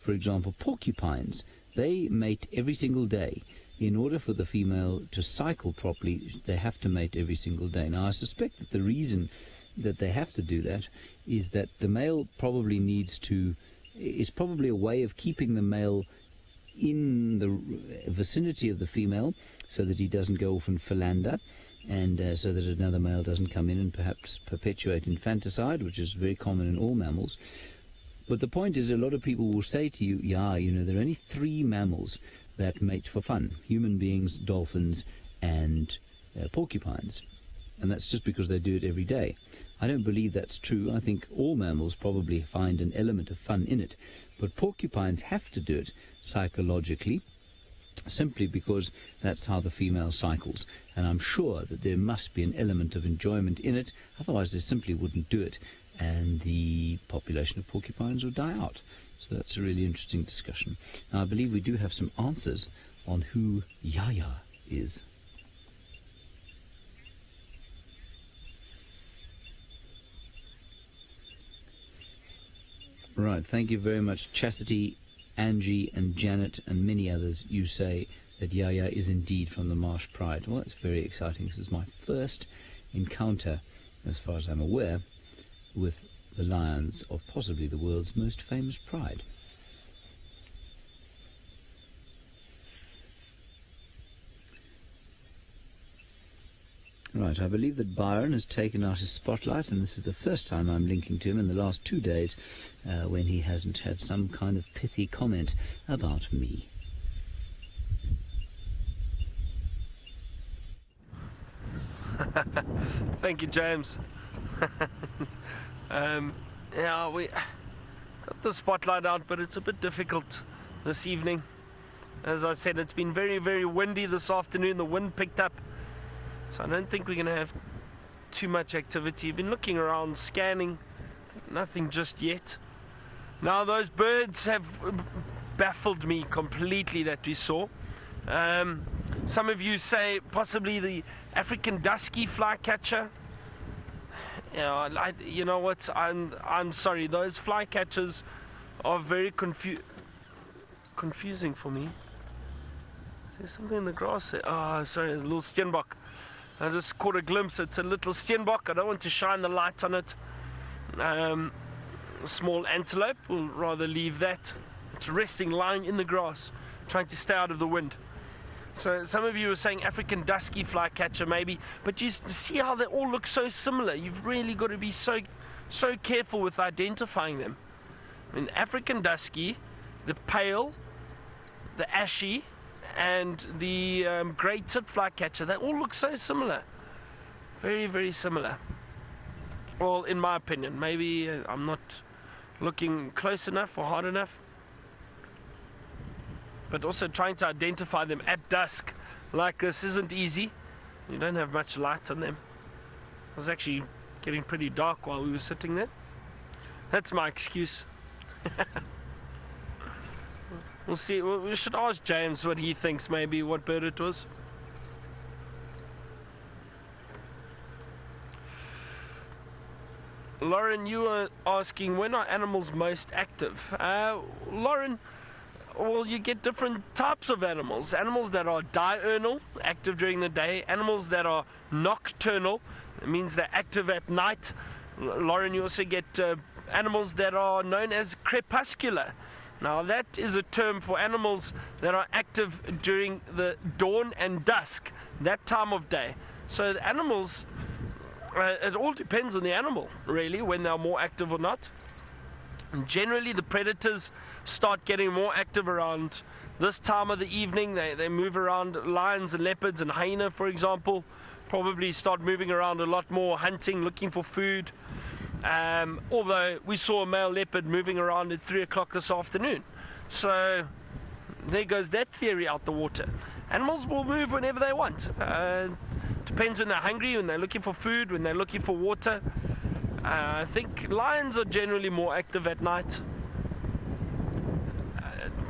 For example, porcupines, they mate every single day. in order for the female to cycle properly, they have to mate every single day. Now, I suspect that the reason that they have to do that is that the male probably is probably a way of keeping the male in the vicinity of the female so that he doesn't go off and philander, and so that another male doesn't come in and perhaps perpetuate infanticide, which is very common in all mammals. But the point is, a lot of people will say to you, yeah, there are only 3 mammals that mate for fun: human beings, dolphins, and porcupines. And that's just because they do it every day. I don't believe that's true. I think all mammals probably find an element of fun in it. But porcupines have to do it psychologically, simply because that's how the female cycles. And I'm sure that there must be an element of enjoyment in it, otherwise they simply wouldn't do it, and the population of porcupines would die out. So that's a really interesting discussion. Now, I believe we do have some answers on who Yaya is. Right, thank you very much, Chastity, Angie and Janet and many others. You say that Yaya is indeed from the Marsh Pride. Well, that's very exciting. This is my first encounter, as far as I'm aware, with the lions of possibly the world's most famous pride. Right, I believe that Byron has taken out his spotlight, and this is the first time I'm linking to him in the last 2 days when he hasn't had some kind of pithy comment about me. Thank you, James. Yeah, we got the spotlight out, but it's a bit difficult this evening. As I said, it's been very, very windy this afternoon. The wind picked up. So I don't think we're going to have too much activity. I've been looking around, scanning, nothing just yet. Now, those birds have baffled me completely that we saw. Some of you say possibly the African dusky flycatcher. You know what? I'm sorry. Those flycatchers are very confusing for me. There's something in the grass there. Oh, sorry, a little steenbok. I just caught a glimpse. It's a little steenbok. I don't want to shine the light on it. A small antelope. We'll rather leave that. It's resting, lying in the grass, trying to stay out of the wind. So some of you are saying African dusky flycatcher maybe, but you see how they all look so similar. You've really got to be so careful with identifying them. I mean, African dusky, the pale, the ashy, and the grey-tipped flycatcher, they all look so similar. Very, very similar. Well, in my opinion. Maybe I'm not looking close enough or hard enough. But also trying to identify them at dusk like this isn't easy. You don't have much light on them. It was actually getting pretty dark while we were sitting there. That's my excuse. We'll see. We should ask James what he thinks, maybe what bird it was. Lauren, you were asking, when are animals most active? Lauren, well, you get different types of animals. Animals that are diurnal, active during the day. Animals that are nocturnal, it means they're active at night. Lauren, you also get animals that are known as crepuscular. Now, that is a term for animals that are active during the dawn and dusk, that time of day. So the animals, it all depends on the animal, really, when they're more active or not. And generally, the predators start getting more active around this time of the evening. They move around. Lions and leopards and hyena, for example, probably start moving around a lot more, hunting, looking for food. Although we saw a male leopard moving around at 3 o'clock this afternoon. So there goes that theory out the water. Animals will move whenever they want. Depends when they're hungry, when they're looking for food, when they're looking for water. I think lions are generally more active at night.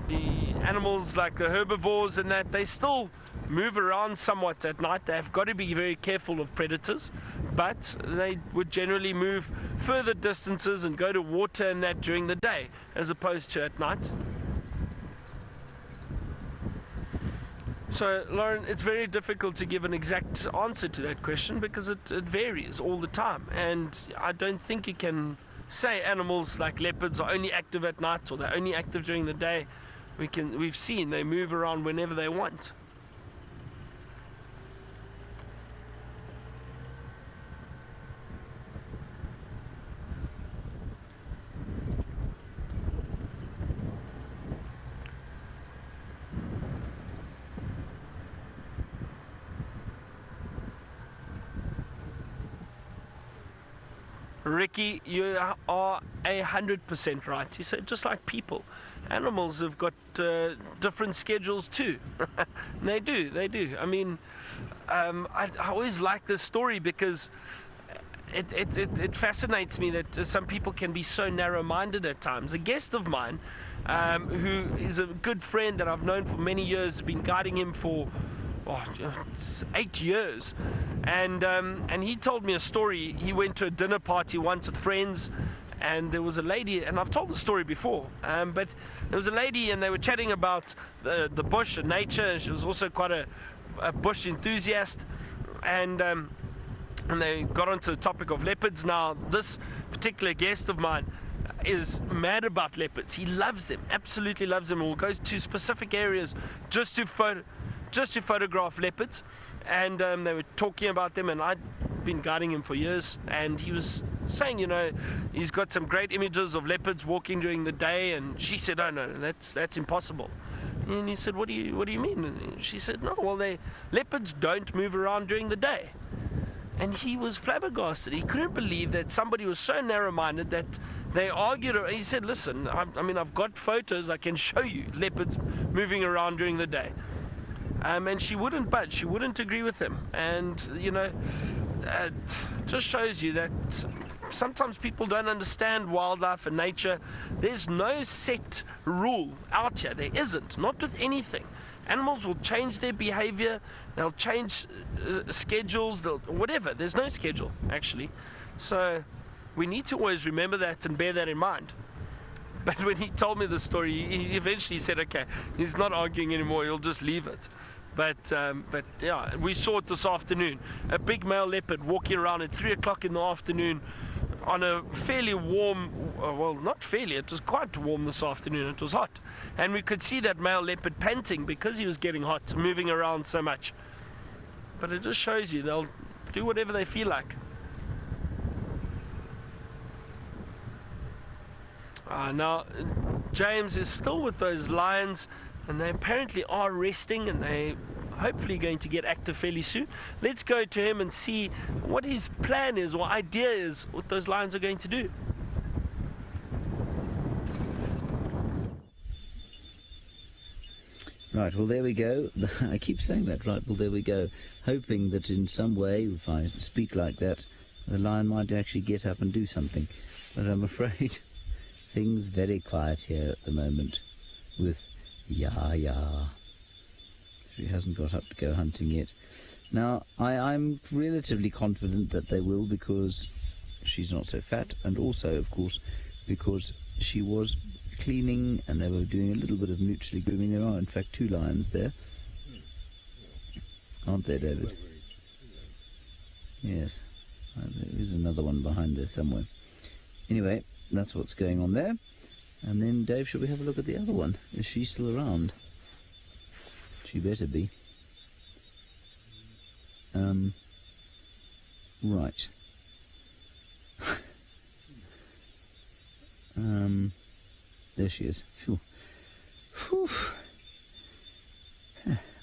The animals like the herbivores and that, they still move around somewhat at night. They've got to be very careful of predators, but they would generally move further distances and go to water and that during the day as opposed to at night. So, Lauren, it's very difficult to give an exact answer to that question because it varies all the time. And I don't think you can say animals like leopards are only active at night or they're only active during the day. We've seen they move around whenever they want. Ricky, you are 100% right. He said, just like people, animals have got different schedules too. They do. I mean, I always like this story because it fascinates me that some people can be so narrow-minded at times. A guest of mine, who is a good friend that I've known for many years, been guiding him for 8 years, and he told me a story. He went to a dinner party once with friends, and there was a lady, and I've told the story before, but there was a lady, and they were chatting about the bush and nature, and she was also quite a bush enthusiast, and they got onto the topic of leopards. Now, this particular guest of mine is mad about leopards. He loves them, absolutely loves them, and will go to specific areas just to photograph leopards. And they were talking about them, and I'd been guiding him for years, and he was saying, he's got some great images of leopards walking during the day, and she said, oh no, that's impossible. And he said, what do you mean? And she said, no, well, leopards don't move around during the day. And he was flabbergasted. He couldn't believe that somebody was so narrow-minded that they argued. He said, listen, I mean, I've got photos, I can show you leopards moving around during the day. And she wouldn't budge. She wouldn't agree with him. And, it just shows you that sometimes people don't understand wildlife and nature. There's no set rule out here. There isn't. Not with anything. Animals will change their behavior. They'll change schedules. Whatever. There's no schedule, actually. So we need to always remember that and bear that in mind. But when he told me the story, he eventually said, okay, he's not arguing anymore. He'll just leave it. But yeah, we saw it this afternoon. A big male leopard walking around at 3 o'clock in the afternoon on a fairly warm, well, not fairly, it was quite warm this afternoon. It was hot. And we could see that male leopard panting because he was getting hot, moving around so much. But it just shows you they'll do whatever they feel like. Now, James is still with those lions, and they apparently are resting, and they hopefully going to get active fairly soon. Let's go to him and see what his plan is or idea is, what those lions are going to do. Right, well, there we go. I keep saying that, right, well, there we go. Hoping that in some way, if I speak like that, the lion might actually get up and do something. But I'm afraid things very quiet here at the moment with Yaya. She hasn't got up to go hunting yet. Now, I'm relatively confident that they will, because she's not so fat, and also, of course, because she was cleaning and they were doing a little bit of mutually grooming. There are, in fact, 2 lions there. Aren't there, David? Yes. There is another one behind there somewhere. Anyway, that's what's going on there. And then, Dave, shall we have a look at the other one? Is she still around? She better be. Right. There she is. Phew. Whew.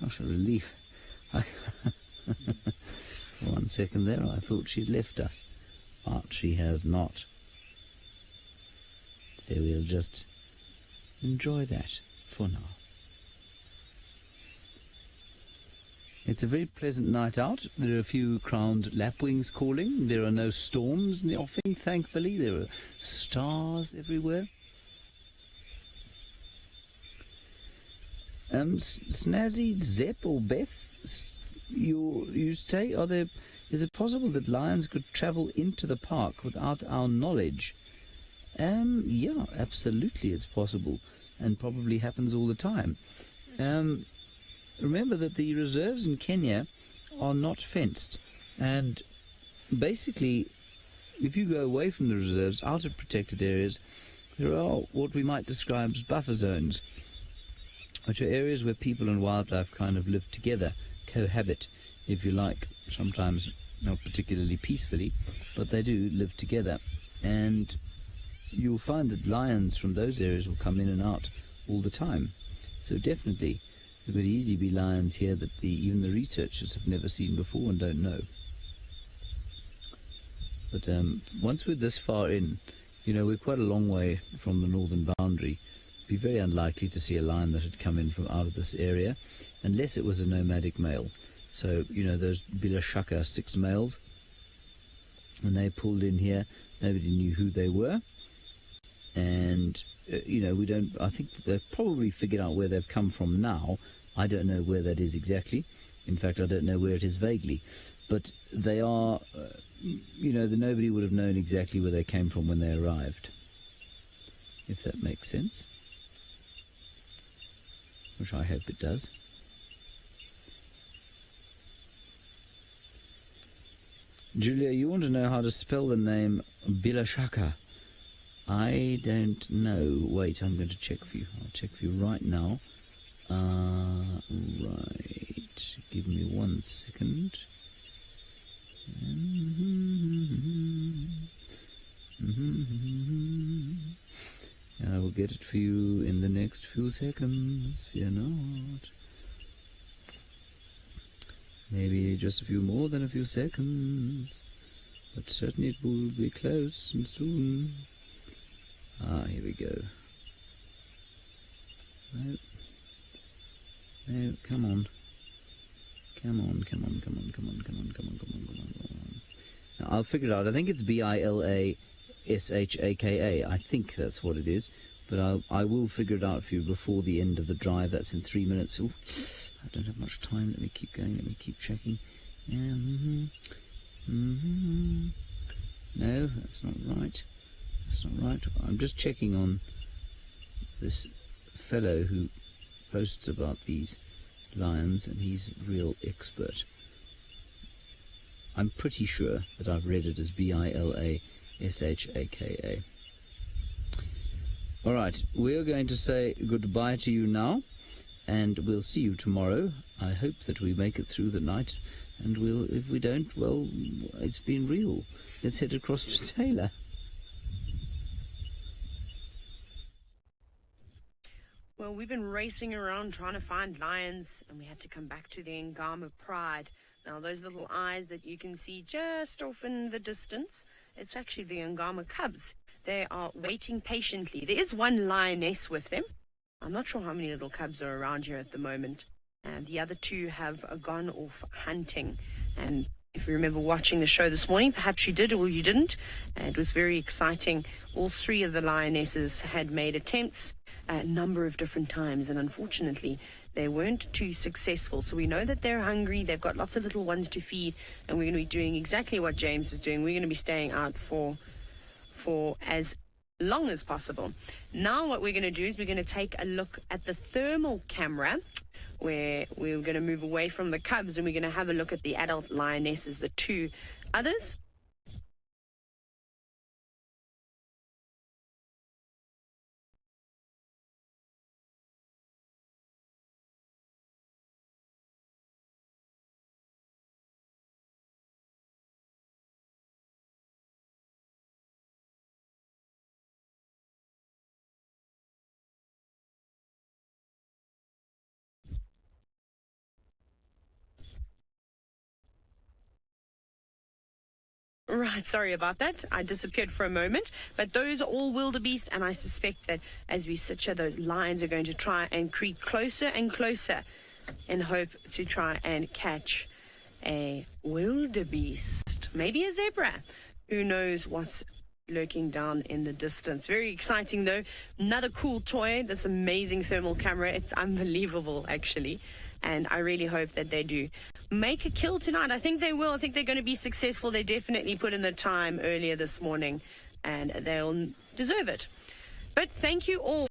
What a relief. For 1 second there, I thought she'd left us. But she has not. So we'll just enjoy that for now. It's a very pleasant night out. There are a few crowned lapwings calling. There are no storms in the offing, thankfully. There are stars everywhere. Snazzy, Zep or Beth, you say, is it possible that lions could travel into the park without our knowledge? Yeah, absolutely it's possible, and probably happens all the time. remember that the reserves in Kenya are not fenced, and basically, if you go away from the reserves, out of protected areas, there are what we might describe as buffer zones, which are areas where people and wildlife kind of live together, cohabit, if you like, sometimes not particularly peacefully, but they do live together. And you'll find that lions from those areas will come in and out all the time. So definitely, there could easily be lions here that even the researchers have never seen before and don't know. But once we're this far in, we're quite a long way from the northern boundary. It'd be very unlikely to see a lion that had come in from out of this area, unless it was a nomadic male. So, those Bilashaka 6 males, when they pulled in here, nobody knew who they were. And, I think they've probably figured out where they've come from now. I don't know where that is exactly. In fact, I don't know where it is vaguely. But they are, nobody would have known exactly where they came from when they arrived. If that makes sense. Which I hope it does. Julia, you want to know how to spell the name Bilashaka? I don't know. Wait, I'm going to check for you. I'll check for you right now. Right. Give me 1 second. I will get it for you in the next few seconds. Fear not. Maybe just a few more than a few seconds, but certainly it will be close and soon. Here we go. No, come on. Come on. Now, I'll figure it out. I think it's Bilashaka. I think that's what it is, but I will figure it out for you before the end of the drive. That's in 3 minutes. Ooh. I don't have much time. Let me keep going. Let me keep checking. No, that's not right. That's not right. I'm just checking on this fellow who posts about these lions, and he's a real expert. I'm pretty sure that I've read it as Bilashaka. All right, we're going to say goodbye to you now. And we'll see you tomorrow. I hope that we make it through the night. And if we don't, well, it's been real. Let's head across to Taylor. Well, we've been racing around trying to find lions, and we had to come back to the Ngama Pride. Now, those little eyes that you can see just off in the distance, it's actually the Ngama cubs. They are waiting patiently. There is one lioness with them. I'm not sure how many little cubs are around here at the moment. And the other 2 have gone off hunting. And if you remember watching the show this morning, perhaps you did or you didn't. It was very exciting. All 3 of the lionesses had made attempts a number of different times. And unfortunately, they weren't too successful. So we know that they're hungry. They've got lots of little ones to feed. And we're going to be doing exactly what James is doing. We're going to be staying out for as long as possible. Now what we're going to do is we're going to take a look at the thermal camera, where we're going to move away from the cubs and we're going to have a look at the adult lionesses, the 2 others. Right, sorry about that. I disappeared for a moment. But those are all wildebeest, and I suspect that as we sit here, those lions are going to try and creep closer and closer in hope to try and catch a wildebeest. Maybe a zebra. Who knows what's lurking down in the distance. Very exciting, though. Another cool toy, this amazing thermal camera. It's unbelievable, actually. And I really hope that they do make a kill tonight. I think they will. I think they're going to be successful. They definitely put in the time earlier this morning, and they'll deserve it. But thank you all.